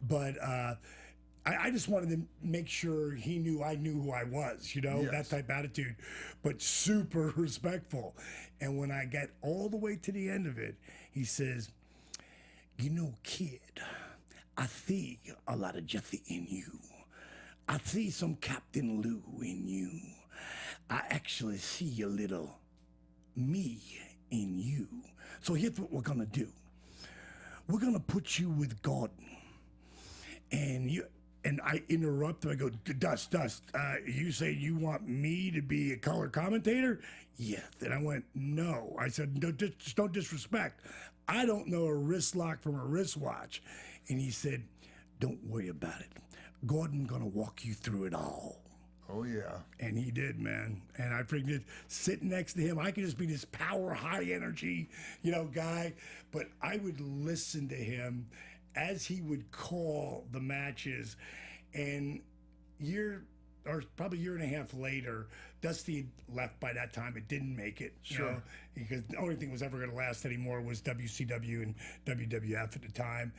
Speaker 9: But I just wanted to make sure he knew I knew who I was,
Speaker 3: Yes.
Speaker 9: that type of attitude, but super respectful. And when I got all the way to the end of it, he says, kid, I see a lot of Jesse in you. I see some Captain Lou in you. I actually see a little me in you. So here's what we're gonna do. We're gonna put you with Gordon. And I interrupt him. I go, Dust, you say you want me to be a color commentator? Yes. And I went, no. I said, no, just don't disrespect. I don't know a wrist lock from a wristwatch. And he said, don't worry about it. Gordon's gonna walk you through it all.
Speaker 3: Oh, yeah.
Speaker 9: And he did, man. And I figured sitting next to him, I could just be this power, high energy, guy. But I would listen to him as he would call the matches. And probably a year and a half later, Dusty had left by that time. It didn't make it.
Speaker 3: Sure.
Speaker 9: Because the only thing that was ever going to last anymore was WCW and WWF at the time.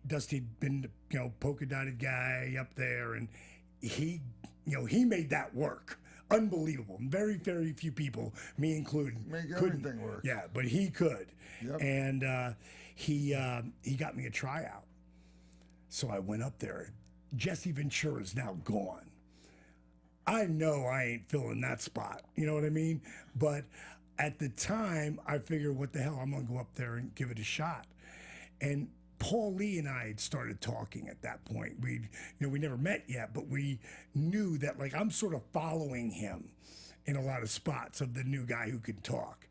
Speaker 9: Dusty had been, polka dotted guy up there, and he made that work. Unbelievable. Very, very few people, me included,
Speaker 3: Make
Speaker 9: couldn't.
Speaker 3: everything work.
Speaker 9: Yeah, but he could.
Speaker 3: Yep.
Speaker 9: And he got me a tryout. So I went up there. Jesse Ventura's now gone. I know I ain't filling that spot. You know what I mean? But at the time, I figured, what the hell? I'm going to go up there and give it a shot. And Paul Lee and I had started talking at that point. We never met yet, but we knew that like I'm sort of following him in a lot of spots of the new guy who can talk.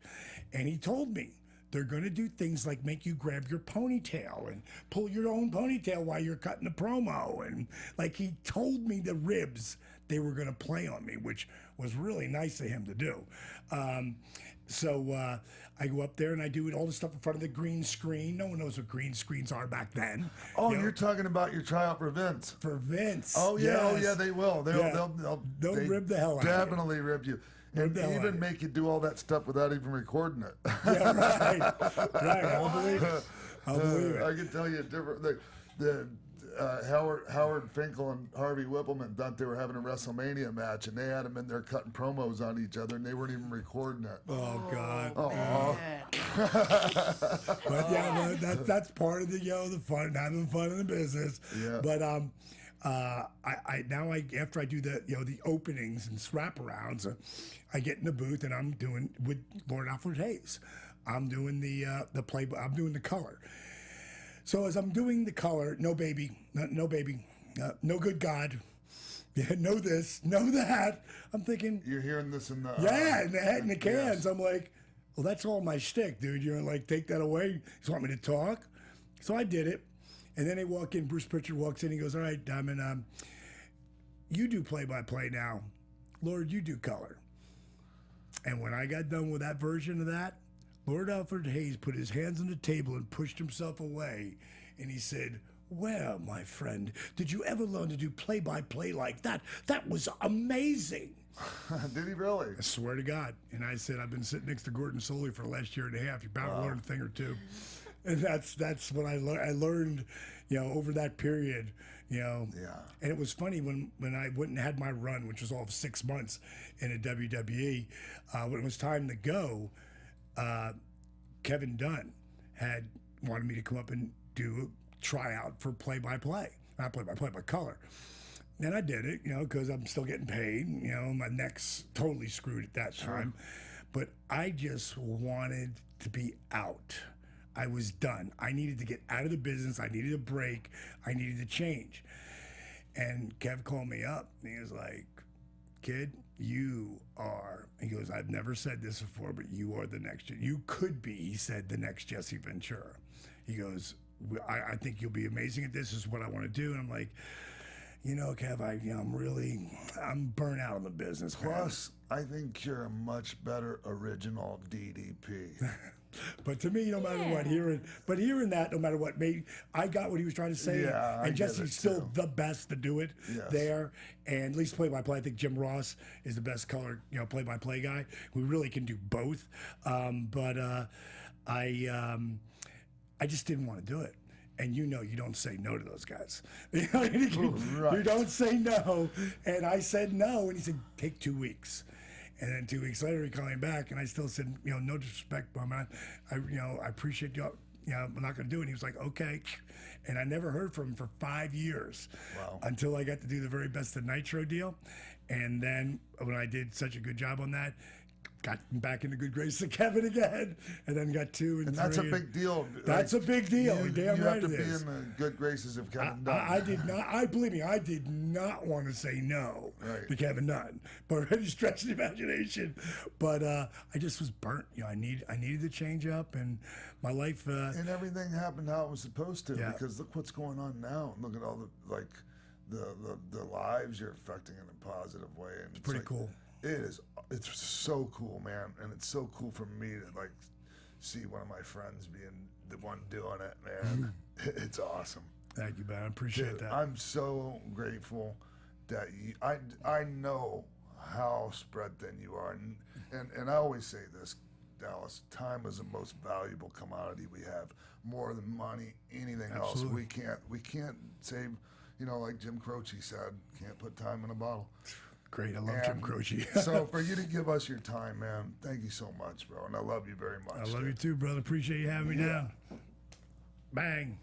Speaker 9: And he told me they're going to do things like make you grab your ponytail and pull your own ponytail while you're cutting a promo. And like he told me the ribs they were going to play on me, which was really nice of him to do. So I go up there and I do all the stuff in front of the green screen. No one knows what green screens are back then.
Speaker 3: Oh, you're talking about your tryout for Vince.
Speaker 9: For Vince.
Speaker 3: Oh yeah,
Speaker 9: yes.
Speaker 3: they will. They'll
Speaker 9: rib the hell out of you.
Speaker 3: Definitely rib you. And even make you do all that stuff without even recording it.
Speaker 9: Yeah, right. Right, I'll believe it. I'll believe it.
Speaker 3: I can tell you different. Howard Finkel and Harvey Whippleman thought they were having a WrestleMania match, and they had them in there cutting promos on each other, and they weren't even recording it.
Speaker 9: Oh God!
Speaker 3: But
Speaker 9: yeah, that's part of the the fun, having fun in the business.
Speaker 3: Yeah.
Speaker 9: But after I do the openings and wraparounds, I get in the booth and I'm doing with Lord Alfred Hayes. I'm doing the play. I'm doing the color. So as I'm doing the color, no baby, no good God, know this, know that. I'm thinking
Speaker 3: you're hearing this in the
Speaker 9: in the head in the cans. Yes. I'm like, well, that's all my shtick, dude. You're like, take that away. You want me to talk? So I did it, and then they walk in. Bruce Pritchard walks in. He goes, all right, Diamond, you do play-by-play now. Lord, you do color. And when I got done with that version of that, Lord Alfred Hayes put his hands on the table and pushed himself away, and he said, well, my friend, did you ever learn to do play-by-play like that? That was amazing.
Speaker 3: Did he really?
Speaker 9: I swear to God. And I said, I've been sitting next to Gordon Soley for the last year and a half. You're bound to learn a thing or two. And that's what I learned, over that period, Yeah. And it was funny when I went and had my run, which was all of 6 months in a WWE, when it was time to go, Keven Dunn had wanted me to come up and do a tryout for play-by-play. Not play-by-play, but color. And I did it, because I'm still getting paid. My neck's totally screwed at that time. But I just wanted to be out. I was done. I needed to get out of the business. I needed a break. I needed to change. And Kev called me up, and he was like, kid, he goes, I've never said this before, but you are the next, you could be, he said, the next Jesse Ventura. He goes, I think you'll be amazing at this. This is what I want to do. And I'm like, Kev, I'm burnt out on the business.
Speaker 3: Plus, I think you're a much better original DDP.
Speaker 9: But to me, no matter what, hearing that, no matter what, I got what he was trying to say.
Speaker 3: Yeah,
Speaker 9: and Jesse's still the best to do it there. And at least play-by-play, I think Jim Ross is the best color, play-by-play guy. We really can do both. But I just didn't want to do it. And you don't say no to those guys.
Speaker 3: Right.
Speaker 9: You don't say no. And I said no, and he said, take 2 weeks. And then 2 weeks later, he called me back, and I still said, no disrespect, but man, I appreciate you. I'm not going to do it. And he was like, okay. And I never heard from him for 5 years.
Speaker 3: Wow.
Speaker 9: Until I got to do the very best of Nitro deal. And then when I did such a good job on that, got back into good graces of Keven again, and then got 2 and 3.
Speaker 3: And that's a big deal.
Speaker 9: That's a big deal. Damn
Speaker 3: you
Speaker 9: right
Speaker 3: have to
Speaker 9: it
Speaker 3: be
Speaker 9: is.
Speaker 3: in the good graces of Keven Dunn.
Speaker 9: I did not. Believe me, I did not want to say no to Keven Dunn, but any stretch of the imagination. But I just was burnt. I needed to change up, and my life.
Speaker 3: And everything happened how it was supposed to.
Speaker 9: Yeah.
Speaker 3: Because look what's going on now. Look at all the lives you're affecting in a positive way. And it's
Speaker 9: pretty cool.
Speaker 3: It's so cool, man, and it's so cool for me to see one of my friends being the one doing it, man. It's awesome.
Speaker 9: Thank you, man. I appreciate that.
Speaker 3: I'm so grateful that I know how spread thin you are, and I always say this, Dallas. Time is the most valuable commodity we have, more than money, anything else. We can't save. Like Jim Croce said, can't put time in a bottle.
Speaker 9: Great, I love Jim Croce.
Speaker 3: So for you to give us your time, man, thank you so much, bro, and I love you very much.
Speaker 9: I love you too, brother. Appreciate you having me down. Bang.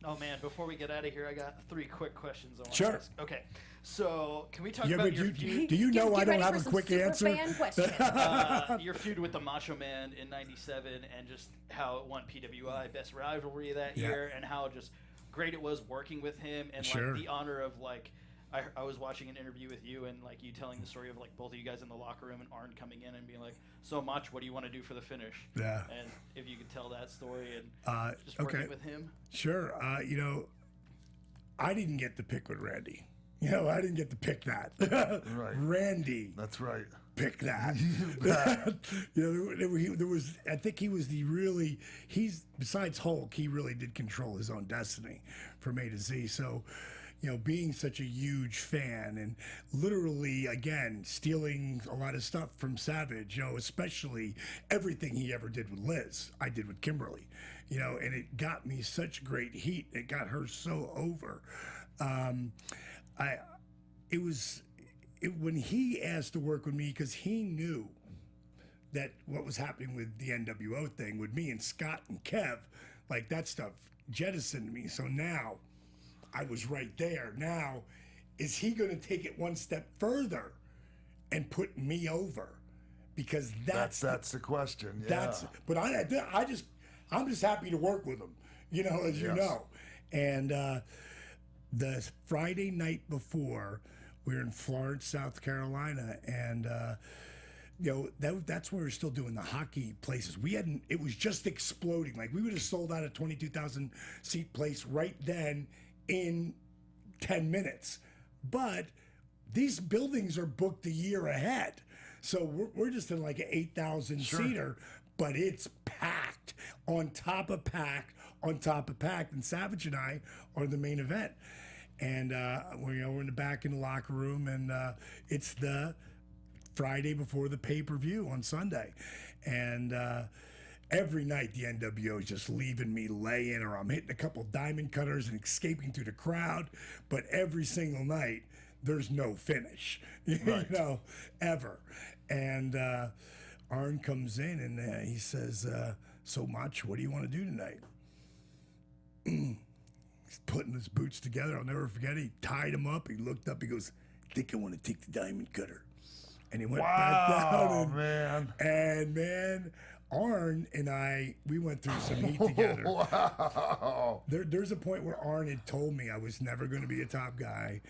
Speaker 7: Oh man! Before we get out of here, I got 3 quick questions I want
Speaker 9: Sure.
Speaker 7: to ask. Okay, so can we talk
Speaker 9: Yeah,
Speaker 7: about
Speaker 9: but
Speaker 7: your feud?
Speaker 9: do you know I
Speaker 5: Get
Speaker 9: don't
Speaker 5: ready
Speaker 9: have
Speaker 5: for
Speaker 9: a
Speaker 5: some
Speaker 9: quick
Speaker 5: super
Speaker 9: answer?
Speaker 5: fan questions.
Speaker 7: Your feud with the Macho Man in '97, and just how it won PWI Best Rivalry that
Speaker 9: Yeah.
Speaker 7: year, and how just great it was working with him, and
Speaker 9: Sure.
Speaker 7: like the honor of like. I was watching an interview with you and like you telling the story of like both of you guys in the locker room and Arn coming in and being like, "So much, what do you want to do for the finish?"
Speaker 9: Yeah.
Speaker 7: And if you could tell that story and just
Speaker 9: okay.
Speaker 7: working with him.
Speaker 9: Sure. I didn't get to pick with Randy. I didn't get to pick that.
Speaker 3: Right.
Speaker 9: Randy
Speaker 3: That's right.
Speaker 9: picked that. There was. I think he was he's besides Hulk, he really did control his own destiny from A to Z. So, being such a huge fan and literally, again, stealing a lot of stuff from Savage, especially everything he ever did with Liz, I did with Kimberly, and it got me such great heat. It got her so over. When he asked to work with me, because he knew that what was happening with the NWO thing with me and Scott and Kev, like that stuff jettisoned me. So now I was right there. Now, is he going to take it one step further and put me over? Because that's
Speaker 3: the question. Yeah.
Speaker 9: But I'm just happy to work with him, as you know. And the Friday night before, we were in Florence, South Carolina, and that's where we were still doing the hockey places. It was just exploding. Like we would have sold out a 22,000 seat place right then in 10 minutes. But these buildings are booked a year ahead. So we're just in like an 8,000 seater, but it's packed on top of packed on top of packed. And Savage and I are the main event. And we're in the back in the locker room, and it's the Friday before the pay-per-view on Sunday. And every night the NWO is just leaving me laying, or I'm hitting a couple diamond cutters and escaping through the crowd. But every single night, there's no finish, ever. And Arn comes in and he says, "So much, what do you want to do tonight?" He's putting his boots together. I'll never forget it. He tied him up. He looked up. He goes, "I think I want to take the diamond cutter." And he went back down. And man, Arn and I, we went through some heat together.
Speaker 3: Wow.
Speaker 9: There's a point where Arn had told me I was never going to be a top guy.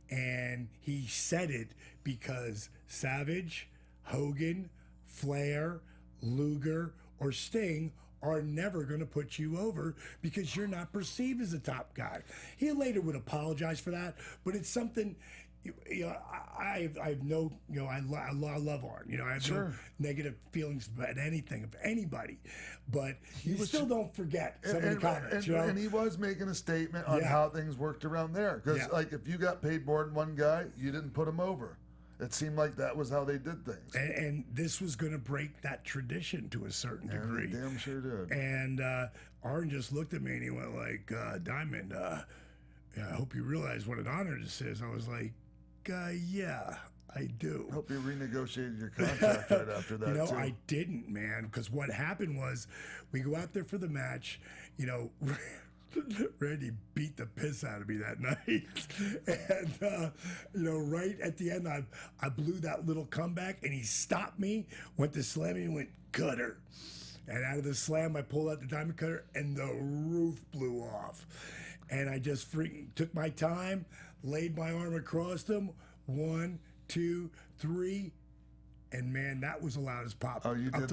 Speaker 9: And he said it because Savage, Hogan, Flair, Luger, or Sting are never going to put you over because you're not perceived as a top guy. He later would apologize for that, but it's something. I have no, I love Arn. I have no negative feelings about anything of anybody, but you still don't forget some of the comments.
Speaker 3: And he was making a statement on how things worked around there. Because like if you got paid more than one guy, you didn't put him over. It seemed like that was how they did things.
Speaker 9: And this was going to break that tradition to a certain degree.
Speaker 3: Damn sure did.
Speaker 9: And Arn just looked at me and he went like, "Diamond, I hope you realize what an honor this is." I was like, "Yeah, I do."
Speaker 3: Hope you renegotiated your contract right after that, too.
Speaker 9: I didn't, man, because what happened was we go out there for the match, Randy beat the piss out of me that night. And, right at the end, I blew that little comeback, and he stopped me, went to slam me, and went, "Cutter." And out of the slam, I pulled out the diamond cutter, and the roof blew off. And I just freaking took my time, laid my arm across him, 1, 2, 3, and man, that was the loudest pop.
Speaker 3: Oh, you did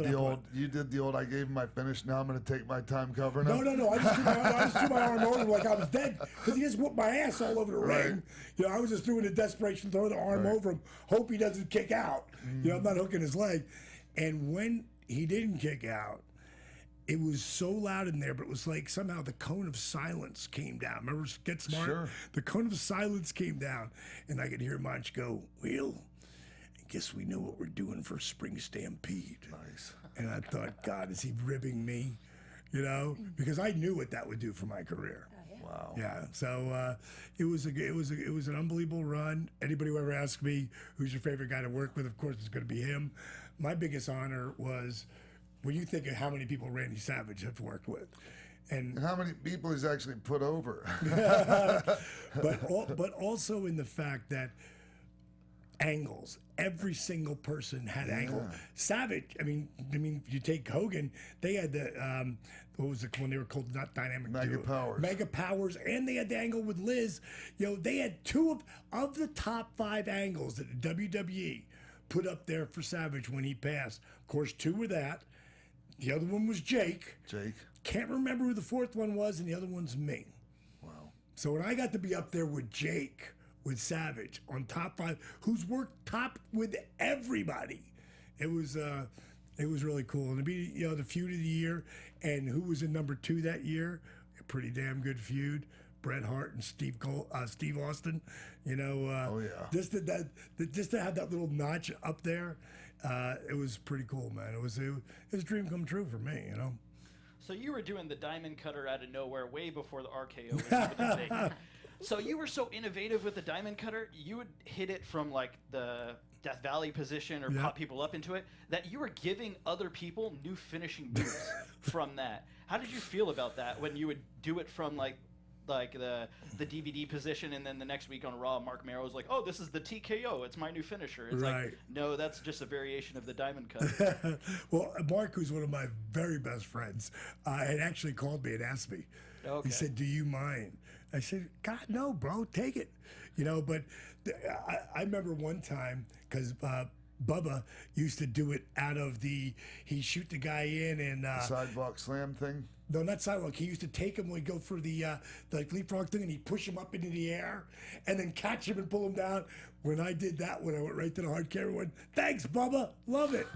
Speaker 3: the old. I gave him my finish. Now I'm going to take my time covering him.
Speaker 9: No. I just threw my arm over him like I was dead because he just whooped my ass all over the ring. I was just doing a desperation, throw the arm over him, hope he doesn't kick out. I'm not hooking his leg. And when he didn't kick out, it was so loud in there, but it was like somehow the cone of silence came down. Remember Get Smart?
Speaker 3: Sure.
Speaker 9: The cone of silence came down, and I could hear Munch go, "Well, I guess we know what we're doing for Spring Stampede."
Speaker 3: Nice.
Speaker 9: And I thought, God, is he ribbing me? Because I knew what that would do for my career.
Speaker 3: Wow.
Speaker 9: Yeah. So it was an unbelievable run. Anybody who ever asked me who's your favorite guy to work with, of course it's going to be him. My biggest honor was when you think of how many people Randy Savage have worked with.
Speaker 3: And how many people he's actually put over?
Speaker 9: but also in the fact that angles. Every single person had angle. Savage. I mean, if you take Hogan, they had the what was it when they were called not dynamic
Speaker 3: Mega
Speaker 9: duo?
Speaker 3: Powers.
Speaker 9: Mega Powers, and they had the angle with Liz. You know, they had two of the top 5 angles that the WWE put up there for Savage when he passed. Of course, 2 were that. The other one was Jake. Can't remember who the 4th one was, and the other one's me.
Speaker 3: Wow.
Speaker 9: So when I got to be up there with Jake, with Savage on top 5, who's worked top with everybody, it was really cool. And to be, you know, the feud of the year, and who was in number 2 that year, a pretty damn good feud. Bret Hart and Steve Austin, you know. Just to have that little notch up there, it was pretty cool, man. It was a dream come true for me, you know.
Speaker 7: So you were doing the diamond cutter out of nowhere way before the RKO was even a thing. So you were so innovative with the diamond cutter, you would hit it from like the Death Valley position or pop people up into it, that you were giving other people new finishing moves from that. How did you feel about that when you would do it from like the DVD position, and then the next week on Raw, Mark Mero was like, "Oh, this is the TKO. It's my new finisher." It's like, no, that's just a variation of the diamond cut.
Speaker 9: Well, Mark, who's one of my very best friends, had actually called me and asked me.
Speaker 7: Okay.
Speaker 9: He said, "Do you mind?" I said, "God, no, bro, take it." You know, but I remember one time because Bubba used to do it out of he'd shoot the guy in and
Speaker 3: sidewalk slam thing.
Speaker 9: No, not sidewalk. He used to take him when he'd go for the leapfrog thing, and he'd push him up into the air, and then catch him and pull him down. When I did that, when I went right to the hard carry one, thanks, Bubba, love it.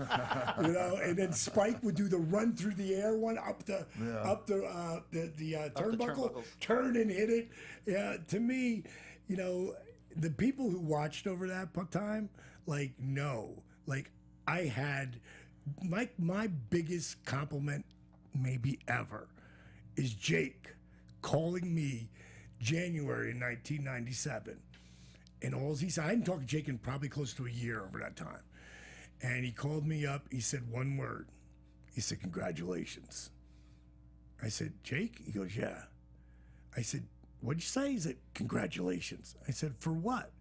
Speaker 9: You know, and then Spike would do the run through the air one up the turnbuckle, turn and hit it. Yeah, to me, you know, the people who watched over that time, like, no, like I had, like my biggest compliment maybe ever is Jake calling me January 1997, and all he said, I hadn't talked to Jake in probably close to a year over that time, and he called me up. He said one word. He said, "Congratulations." I said, "Jake?" He goes, "Yeah." I said, "What'd you say?" He said, "Congratulations." I said, "For what?"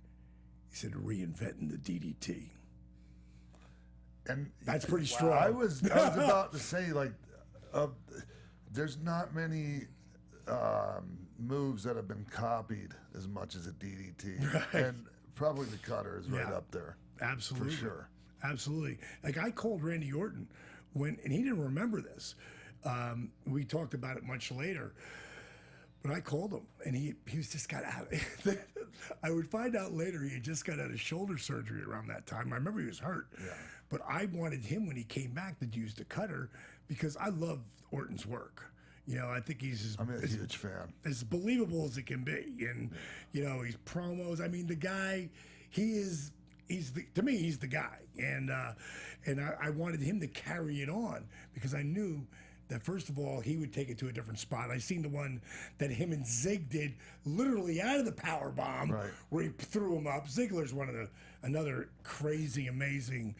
Speaker 9: He said, "Reinventing the DDT."
Speaker 3: And
Speaker 9: that's pretty strong.
Speaker 3: I was about to say, like, there's not many moves that have been copied as much as a DDT, and probably the cutter is right up there.
Speaker 9: Absolutely,
Speaker 3: for sure.
Speaker 9: Absolutely. Like I called Randy Orton and he didn't remember this. We talked about it much later, but I called him, and he just got out. I would find out later he had just got out of shoulder surgery around that time. I remember he was hurt. Yeah. But I wanted him when he came back to use the cutter because I love Orton's work. You know, I think
Speaker 3: I'm a huge fan.
Speaker 9: As believable as it can be, and you know, he's promos. I mean, the guy, to me, he's the guy, and I wanted him to carry it on because I knew that first of all he would take it to a different spot. I seen the one that him and Zig did, literally out of the power bomb, where he threw him up. Ziggler's another crazy, amazing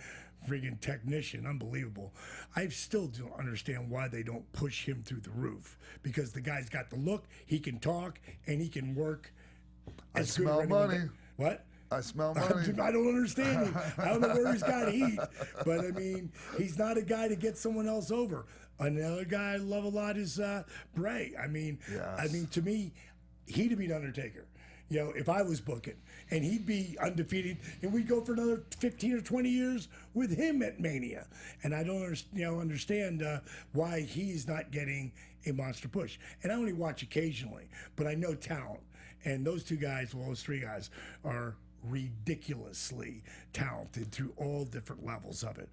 Speaker 9: friggin' technician, unbelievable. I still don't understand why they don't push him through the roof, because the guy's got the look, he can talk, and he can work.
Speaker 3: I smell money.
Speaker 9: What?
Speaker 3: I smell money.
Speaker 9: I don't understand him. I don't know where he's got heat, but I mean, he's not a guy to get someone else over. Another guy I love a lot is Bray. I mean, to me, he'd be the Undertaker. You know, if I was booking, and he'd be undefeated, and we'd go for another 15 or 20 years with him at Mania. And I don't understand why he's not getting a monster push. And I only watch occasionally, but I know talent. And those two guys, well, those three guys, are ridiculously talented through all different levels of it.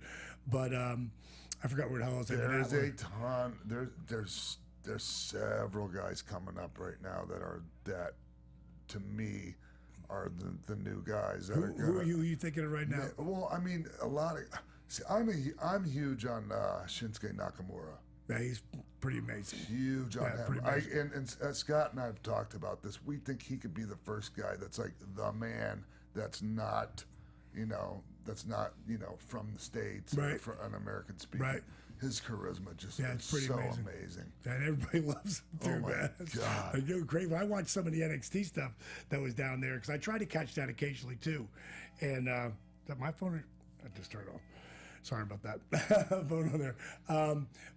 Speaker 9: But I forgot where the hell I was at.
Speaker 3: There's a ton. There's several guys coming up right now that to me are the new guys that
Speaker 9: who are you thinking of right now?
Speaker 3: Well, I mean, a lot of. See, I'm huge on Shinsuke Nakamura.
Speaker 9: Yeah, he's pretty amazing.
Speaker 3: Huge on him.
Speaker 9: Pretty amazing.
Speaker 3: And Scott and I have talked about this. We think he could be the first guy that's like the man that's not, from the States, or for an American speaker.
Speaker 9: Right.
Speaker 3: his charisma just
Speaker 9: it's
Speaker 3: is
Speaker 9: pretty
Speaker 3: so
Speaker 9: amazing.
Speaker 3: amazing.
Speaker 9: And everybody loves him too,
Speaker 3: Oh, my
Speaker 9: man.
Speaker 3: God.
Speaker 9: I go crazy. I watched some of the NXT stuff that was down there because I try to catch that occasionally too. And my phone, I just turned off. Sorry about that. Phone on there.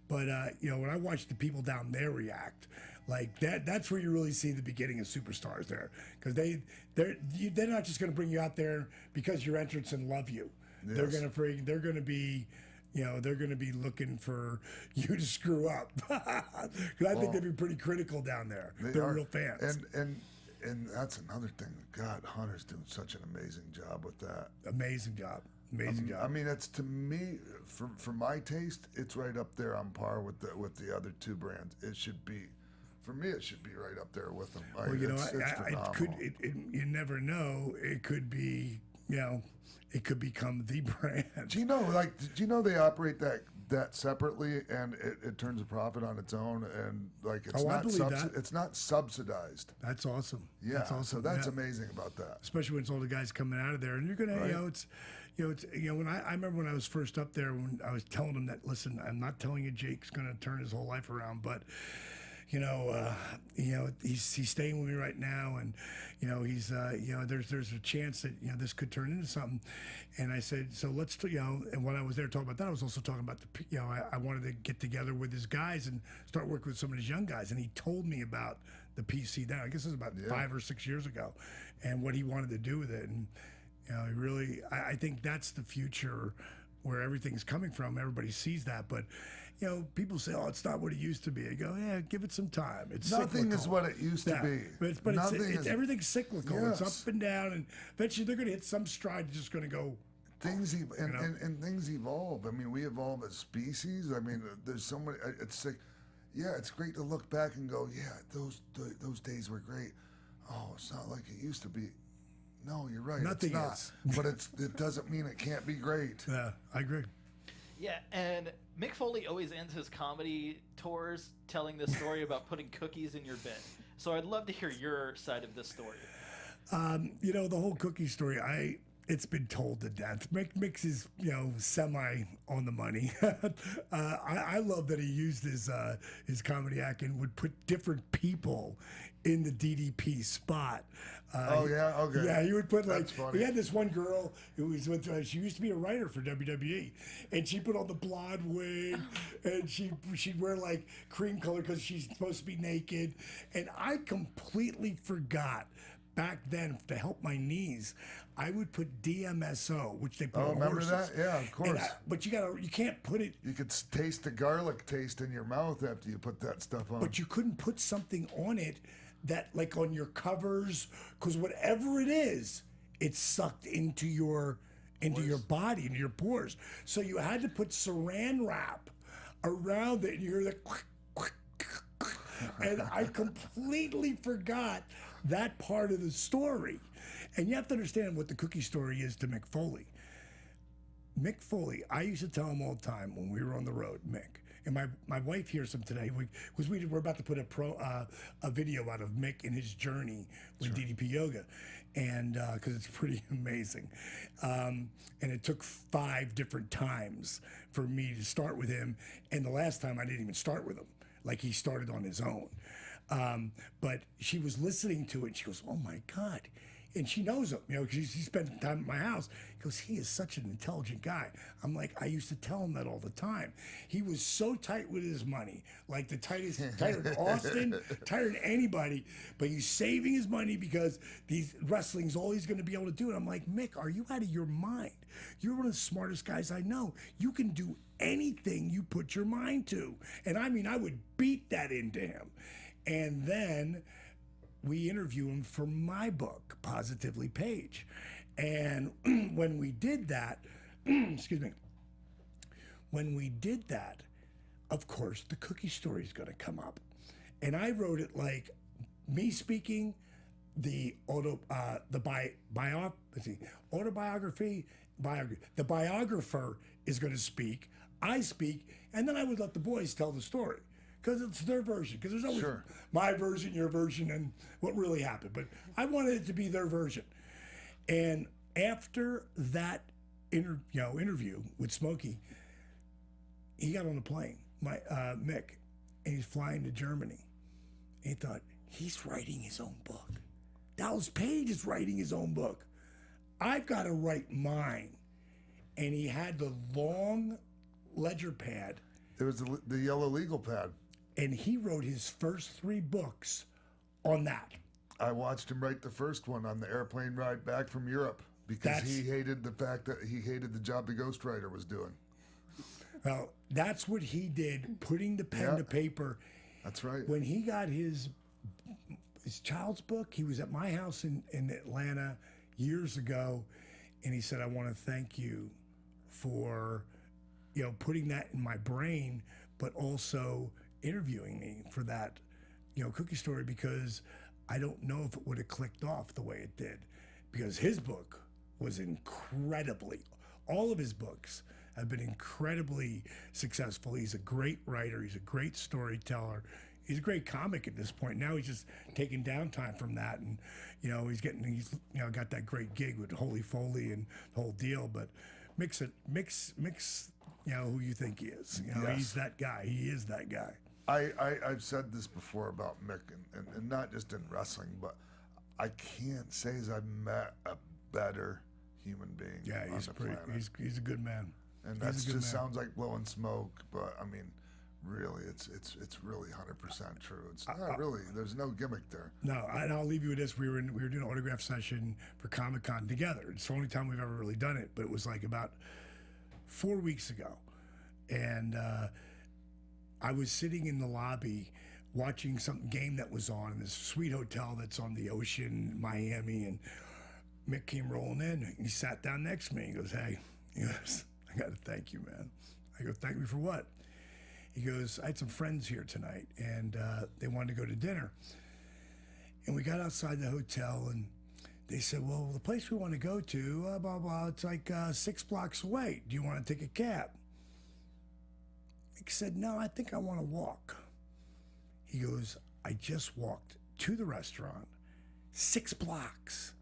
Speaker 9: But when I watch the people down there react, like that's where you really see the beginning of superstars there, because they're not just going to bring you out there because your entrants and love you.
Speaker 3: Yes.
Speaker 9: They're going to be. They're going to be looking for you to screw up, because I think they'd be pretty critical down there. They're real fans.
Speaker 3: And that's another thing. God, Hunter's doing such an amazing job with that.
Speaker 9: Amazing job. Job.
Speaker 3: I mean, it's, to me, for my taste, it's right up there on par with the other two brands. It should be, for me, it should be right up there with them.
Speaker 9: Well, it's phenomenal. You never know. It could be, it could become the brand.
Speaker 3: Do you know they operate that separately, and it turns a profit on its own, and like it's not subsidized.
Speaker 9: That's awesome.
Speaker 3: Yeah,
Speaker 9: that's awesome.
Speaker 3: So that's amazing about that.
Speaker 9: Especially when it's all the guys coming out of there, and you're gonna, when I remember when I was first up there, when I was telling them that, listen, I'm not telling you Jake's gonna turn his whole life around, but he's staying with me right now, and he's there's a chance that this could turn into something. And I said, so let's and when I was there talking about that, I was also talking about I wanted to get together with his guys and start working with some of his young guys, and he told me about the PC down. I guess it was about 5 or 6 years ago, and what he wanted to do with it. And I think that's the future where everything's coming from. Everybody sees that, but people say, "Oh, it's not what it used to be." I go, "Yeah, give it some time. It's
Speaker 3: nothing
Speaker 9: cyclical.
Speaker 3: is what it used to be.
Speaker 9: But everything's cyclical.
Speaker 3: Yes.
Speaker 9: It's up and down, and eventually they're going to hit some stride. It's just going to go.
Speaker 3: Things and things evolve. I mean, we evolve as species. I mean, there's so many. It's like, it's great to look back and go, yeah, those days were great. Oh, it's not like it used to be. No, you're right.
Speaker 9: Nothing
Speaker 3: it's not. But it doesn't mean it can't be great.
Speaker 9: Yeah, I agree.
Speaker 7: Yeah, and Mick Foley always ends his comedy tours telling this story about putting cookies in your bed. So I'd love to hear your side of this story.
Speaker 9: The whole cookie story, it's been told to death. Mick's is, semi on the money. I love that he used his comedy act and would put different people in the DDP spot.
Speaker 3: Okay.
Speaker 9: Yeah, he would put
Speaker 3: That's funny.
Speaker 9: He had this one girl who was with. She used to be a writer for WWE, and she put on the blonde wig, and she'd wear like cream color because she's supposed to be naked. And I completely forgot. Back then, to help my knees, I would put DMSO, which they put on
Speaker 3: remember
Speaker 9: horses.
Speaker 3: that? Yeah, of course.
Speaker 9: But you can't put it.
Speaker 3: You could taste the garlic taste in your mouth after you put that stuff on.
Speaker 9: But you couldn't put something on it that, like on your covers, because whatever it is, it's sucked into your body, into your pores. So you had to put saran wrap around it, and you hear the and I completely forgot that part of the story. And you have to understand what the cookie story is to Mick Foley. Mick Foley, I used to tell him all the time when we were on the road, Mick, and my wife hears him today, because we're about to put a video out of Mick and his journey with DDP Yoga, and because it's pretty amazing. And it took 5 different times for me to start with him, and the last time I didn't even start with him. Like, he started on his own. But she was listening to it, and she goes, "Oh my God." And she knows him, because he spent time at my house. He goes, "He is such an intelligent guy." I'm like, I used to tell him that all the time. He was so tight with his money, like the tightest, tighter than Austin, tighter than anybody. But he's saving his money because wrestling's all he's going to be able to do. And I'm like, Mick, are you out of your mind? You're one of the smartest guys I know. You can do anything you put your mind to. And I mean, I would beat that into him. And then we interview him for my book, Positively Page. And when we did that, of course, the cookie story is going to come up. And I wrote it like me speaking, the biographer is going to speak, I speak, and then I would let the boys tell the story. Because it's their version. Because there's always my version, your version, and what really happened. But I wanted it to be their version. And after that interview with Smokey, he got on the plane, Mick, and he's flying to Germany. And he thought, he's writing his own book. Dallas Page is writing his own book. I've got to write mine. And he had the long ledger pad.
Speaker 3: It was the yellow legal pad.
Speaker 9: And he wrote his first 3 books on that.
Speaker 3: I watched him write the first one on the airplane ride back from Europe because he hated the fact that he hated the job the ghostwriter was doing.
Speaker 9: Well, that's what he did, putting the pen to paper.
Speaker 3: That's right.
Speaker 9: When he got his child's book, he was at my house in Atlanta years ago, and he said, I want to thank you for, putting that in my brain, but also interviewing me for that, cookie story, because I don't know if it would have clicked off the way it did, because his book was all of his books have been incredibly successful. He's a great writer. He's a great storyteller. He's a great comic at this point. Now he's just taking downtime from that, and he's got that great gig with Holy Foley and the whole deal. But mix who you think he is.
Speaker 3: Yes.
Speaker 9: He's that guy. He is that guy.
Speaker 3: I've said this before about Mick, and not just in wrestling, but I can't say as I've met a better human being.
Speaker 9: Yeah, he's
Speaker 3: on the planet.
Speaker 9: He's a good man.
Speaker 3: And that just sounds like blowing smoke, but I mean, really, it's really 100% true. It's not really. There's no gimmick there.
Speaker 9: No, and I'll leave you with this. We were doing an autograph session for Comic-Con together. It's the only time we've ever really done it, but it was like about 4 weeks ago, and I was sitting in the lobby watching some game that was on in this sweet hotel that's on the ocean in Miami, and Mick came rolling in, and he sat down next to me. He goes, hey, I got to thank you, man. I go, thank me for what? He goes, I had some friends here tonight, and they wanted to go to dinner. And we got outside the hotel, and they said, well, the place we want to go to, blah, blah, it's like 6 blocks away. Do you want to take a cab? Mick said, no, I think I want to walk. He goes, I just walked to the restaurant, 6 blocks.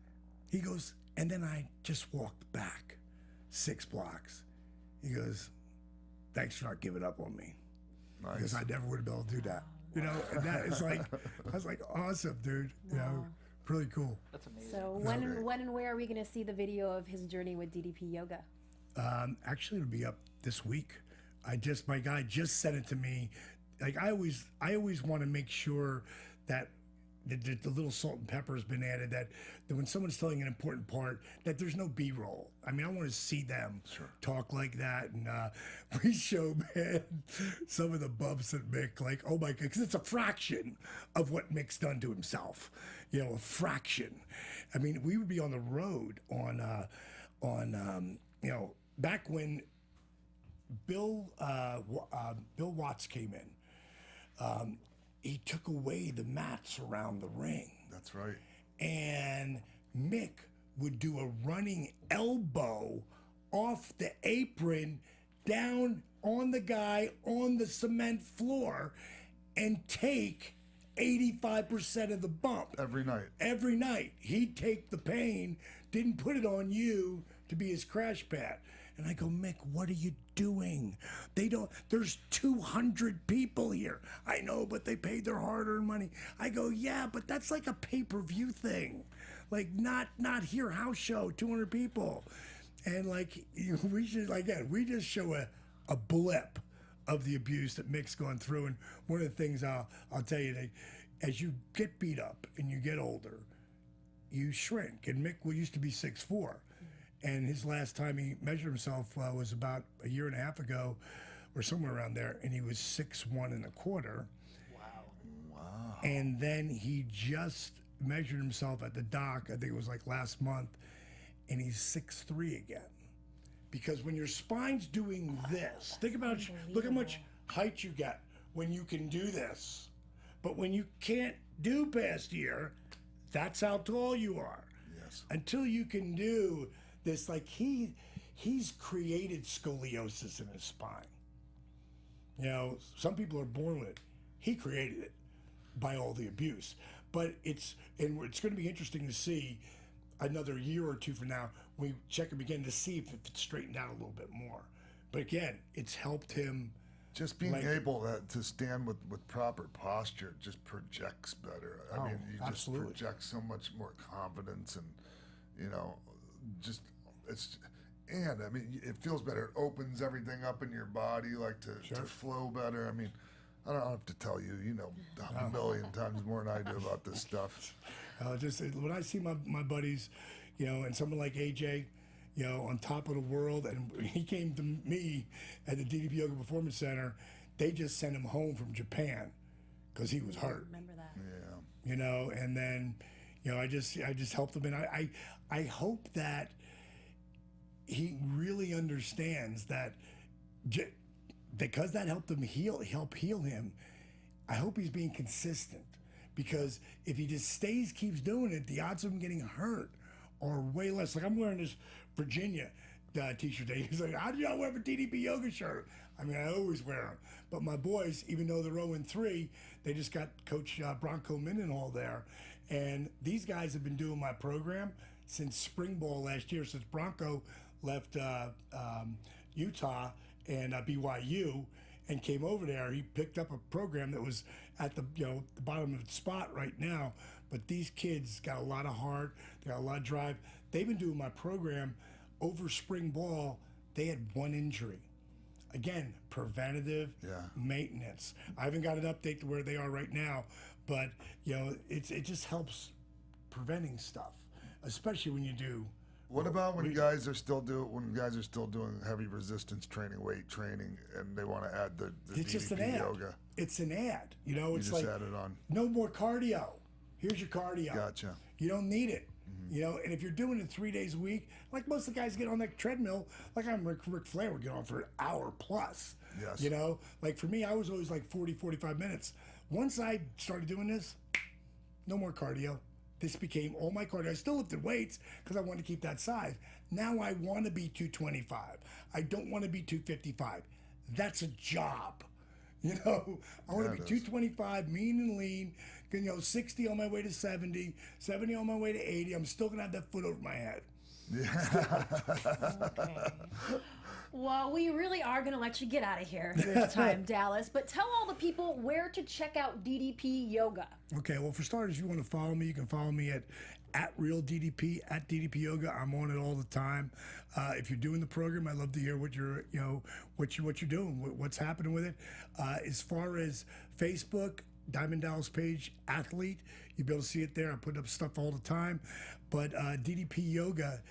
Speaker 9: He goes, and then I just walked back 6 blocks. He goes, thanks for not giving up on me.
Speaker 3: Nice.
Speaker 9: Because I never would have been able to do that. And that is like, I was like, awesome, dude. Really cool.
Speaker 7: That's amazing.
Speaker 5: So when and where are we going to see the video of his journey with DDP Yoga?
Speaker 9: Actually, it'll be up this week. My guy just sent it to me. Like I always want to make sure that the little salt and pepper has been added, that when someone's telling an important part, that there's no B-roll. I mean, I want to see them talk like that. And we show, man, some of the bumps that Mick, like, oh my God, because it's a fraction of what Mick's done to himself. A fraction. I mean, we would be on the road on back when Bill Watts came in. He took away the mats around the ring.
Speaker 3: That's right.
Speaker 9: And Mick would do a running elbow off the apron down on the guy on the cement floor and take 85% of the bump.
Speaker 3: Every night.
Speaker 9: Every night. He'd take the pain, didn't put it on you to be his crash pad. And I go, Mick, what are you doing? There's 200 people here. I know, but they paid their hard-earned money. I go, yeah, but that's like a pay-per-view thing. Like, not here, house show, 200 people. And like, we just show a blip of the abuse that Mick's gone through. And one of the things I'll tell you, that as you get beat up and you get older, you shrink. And Mick used to be 6'4". And his last time he measured himself was about a year and a half ago, or somewhere around there, and he was 6'1 1/4". Wow. And then he just measured himself at the dock, I think it was like last month, and he's 6'3" again. Because when your spine's doing this, look how much height you get when you can do this. But when you can't do past here, that's how tall you are.
Speaker 3: Yes.
Speaker 9: Until you can do this, like he's created scoliosis in his spine. Some people are born with it. He created it by all the abuse. But it's going to be interesting to see another year or two from now. We check him again to see if it's straightened out a little bit more. But again, it's helped him
Speaker 3: Just being
Speaker 9: Like-
Speaker 3: able to stand with proper posture just projects better. I mean, you
Speaker 9: absolutely.
Speaker 3: just project so much more confidence and, just and I mean, it feels better. It opens everything up in your body, like to flow better. I mean, I don't have to tell you, a million times more than I do about this stuff.
Speaker 9: Just when I see my buddies, and someone like AJ, on top of the world, and he came to me at the DDP Yoga Performance Center, they just sent him home from Japan because he was hurt.
Speaker 5: Remember that?
Speaker 3: Yeah.
Speaker 9: And then, I just helped him, and I hope that he really understands that because that helped him help heal him. I hope he's being consistent, because if he just keeps doing it, the odds of him getting hurt are way less. Like, I'm wearing this Virginia t-shirt today. He's like, how do y'all wear a DDP Yoga shirt? I mean, I always wear them. But my boys, even though they're 0-3, they just got Coach Bronco Mendenhall there. And these guys have been doing my program since spring ball last year, since Bronco left Utah and BYU and came over there. He picked up a program that was at the bottom of the spot right now. But these kids got a lot of heart. They got a lot of drive. They've been doing my program over spring ball. They had one injury. Again, preventative maintenance. I haven't got an update to where they are right now, but it just helps preventing stuff, especially when you do.
Speaker 3: What about when guys are still doing heavy resistance training, weight training, and they want to add the
Speaker 9: It's just an
Speaker 3: DDP
Speaker 9: ad.
Speaker 3: yoga?
Speaker 9: It's an ad. It's
Speaker 3: You just
Speaker 9: like
Speaker 3: add it on.
Speaker 9: no more cardio. Here's your cardio.
Speaker 3: Gotcha.
Speaker 9: You don't need it. And if you're doing it 3 days a week, like most of the guys get on that treadmill, like Ric Flair would get on for an hour plus.
Speaker 3: Yes.
Speaker 9: Like for me, I was always like 40, 45 minutes. Once I started doing this, no more cardio. This became all my cardio. I still lifted weights because I wanted to keep that size. Now I want to be 225. I don't want to be 255. That's a job. I want to be 225, mean and lean, 60 on my way to 70, 70 on my way to 80. I'm still going to have that foot over my head.
Speaker 5: Okay. Well, we really are going to let you get out of here this time, Dallas. But tell all the people where to check out DDP Yoga.
Speaker 9: Okay, well, for starters, if you want to follow me, you can follow me at Real DDP, at DDP Yoga. I'm on it all the time. If you're doing the program, I'd love to hear what you're doing, what's happening with it. As far as Facebook, Diamond Dallas Page Athlete, you'll be able to see it there. I put up stuff all the time. But DDP Yoga,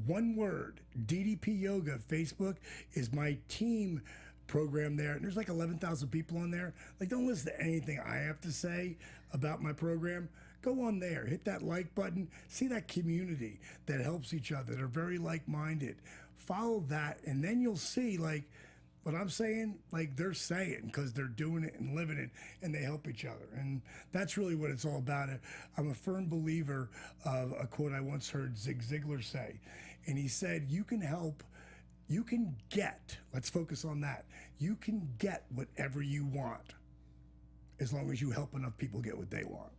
Speaker 9: one word, DDP Yoga, Facebook is my team program there. And there's like 11,000 people on there. Like, don't listen to anything I have to say about my program. Go on there, hit that like button, see that community that helps each other. They're very like-minded. Follow that, and then you'll see, like, what I'm saying, like they're saying, because they're doing it and living it, and they help each other. And that's really what it's all about. I'm a firm believer of a quote I once heard Zig Ziglar say, and he said, you can get, let's focus on that, you can get whatever you want as long as you help enough people get what they want.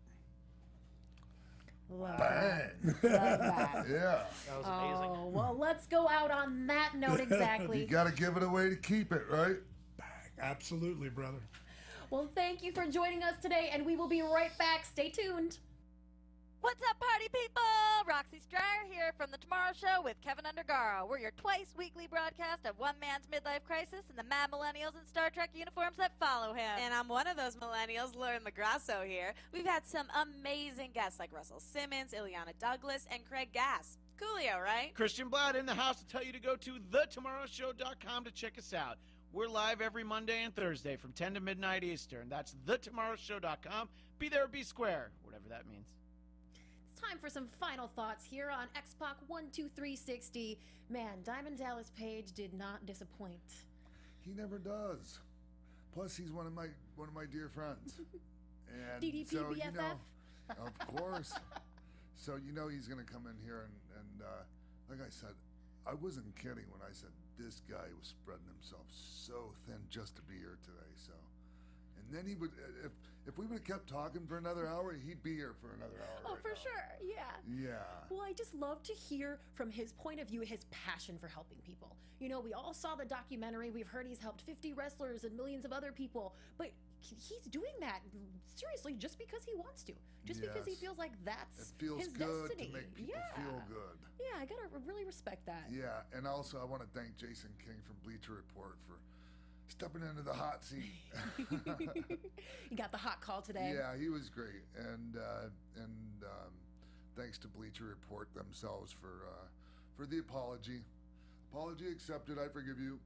Speaker 5: Love
Speaker 3: Bang.
Speaker 5: Love that.
Speaker 3: Yeah.
Speaker 7: That was amazing.
Speaker 5: Oh, well, let's go out on that note exactly.
Speaker 3: You got to give it away to keep it, right?
Speaker 9: Absolutely, brother.
Speaker 5: Well, thank you for joining us today, and we will be right back. Stay tuned.
Speaker 12: What's up, party people? Roxy Stryer here from The Tomorrow Show with Keven Undergaro. We're your twice-weekly broadcast of one man's midlife crisis and the mad millennials in Star Trek uniforms that follow him.
Speaker 13: And I'm one of those millennials, Lauren Magrasso here. We've had some amazing guests like Russell Simmons, Ileana Douglas, and Craig Gass. Coolio, right?
Speaker 14: Christian Blatt in the house to tell you to go to thetomorrowshow.com to check us out. We're live every Monday and Thursday from 10 to midnight Eastern. That's thetomorrowshow.com. Be there or be square, whatever that means.
Speaker 5: Time for some final thoughts here on X-Pac 12360. Man, Diamond Dallas Page did not disappoint.
Speaker 3: He never does. Plus, he's one of my dear friends. And
Speaker 5: DDP
Speaker 3: so,
Speaker 5: BFF?
Speaker 3: Of course. So he's going to come in here and like I said, I wasn't kidding when I said this guy was spreading himself so thin just to be here today. So, and then he would, if we would have kept talking for another hour, he'd be here for another hour.
Speaker 5: Oh,
Speaker 3: right
Speaker 5: for
Speaker 3: now.
Speaker 5: sure. Yeah.
Speaker 3: Yeah.
Speaker 5: Well, I just love to hear from his point of view, his passion for helping people. You know, we all saw the documentary. We've heard he's helped 50 wrestlers and millions of other people, but he's doing that seriously just because he wants to, just because he
Speaker 3: Yes.
Speaker 5: feels like that's
Speaker 3: It feels
Speaker 5: his
Speaker 3: good
Speaker 5: destiny.
Speaker 3: to make people feel good.
Speaker 5: Yeah, I gotta really respect that.
Speaker 3: Yeah, and also I want to thank Jason King from Bleacher Report for stepping into the hot seat.
Speaker 5: You got the hot call today.
Speaker 3: Yeah, he was great, and thanks to Bleacher Report themselves for the apology. Apology accepted. I forgive you.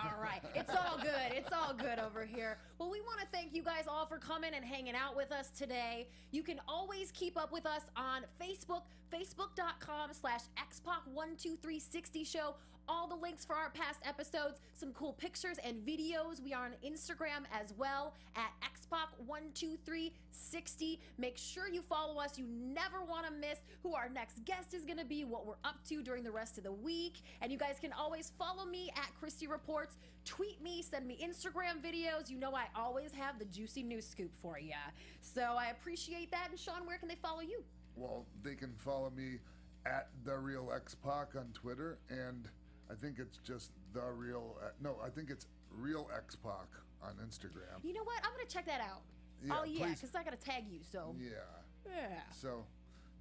Speaker 5: All right. It's all good. It's all good over here. Well, we want to thank you guys all for coming and hanging out with us today. You can always keep up with us on Facebook, facebook.com/XPac12360 show. All the links for our past episodes, some cool pictures and videos. We are on Instagram as well at XPac12360. Make sure you follow us. You never want to miss who our next guest is going to be, what we're up to during the rest of the week. And you guys can always follow me at Christy Reports. Tweet me, send me Instagram videos. You know I always have the juicy news scoop for you. So I appreciate that. And Sean, where can they follow you?
Speaker 3: Well, they can follow me at The Real X-Pac on Twitter, and I think it's just I think it's Real X-Pac on Instagram.
Speaker 5: You know what? I'm going to check that out.
Speaker 3: Yeah,
Speaker 5: oh, yeah,
Speaker 3: please.
Speaker 5: because I got to tag you, so.
Speaker 3: Yeah. So,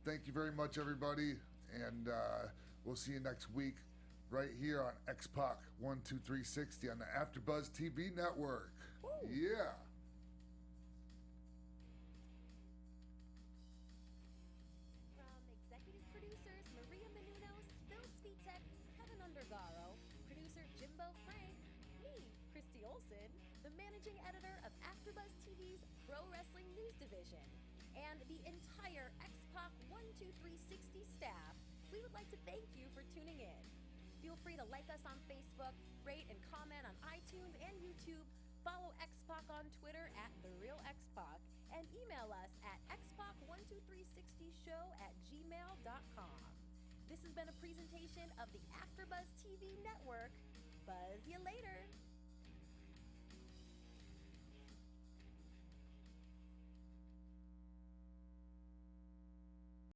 Speaker 3: thank you very much, everybody, and we'll see you next week right here on X-Pac 12360 on the AfterBuzz TV network.
Speaker 5: Ooh.
Speaker 3: Yeah.
Speaker 5: From executive producers Maria Menounos, Phil Svitek, Keven Undergaro, producer Jimbo Frank, me, Christy Olson, the managing editor of AfterBuzz TV's Pro Wrestling News Division, and the entire X-Pac 12360 staff, we would like to thank you for tuning in. Feel free to like us on Facebook, rate and comment on iTunes and YouTube, follow X-Pac on Twitter at TheRealXpac, and email us at xpac12360show@gmail.com. This has been a presentation of the AfterBuzz TV Network. Buzz you later.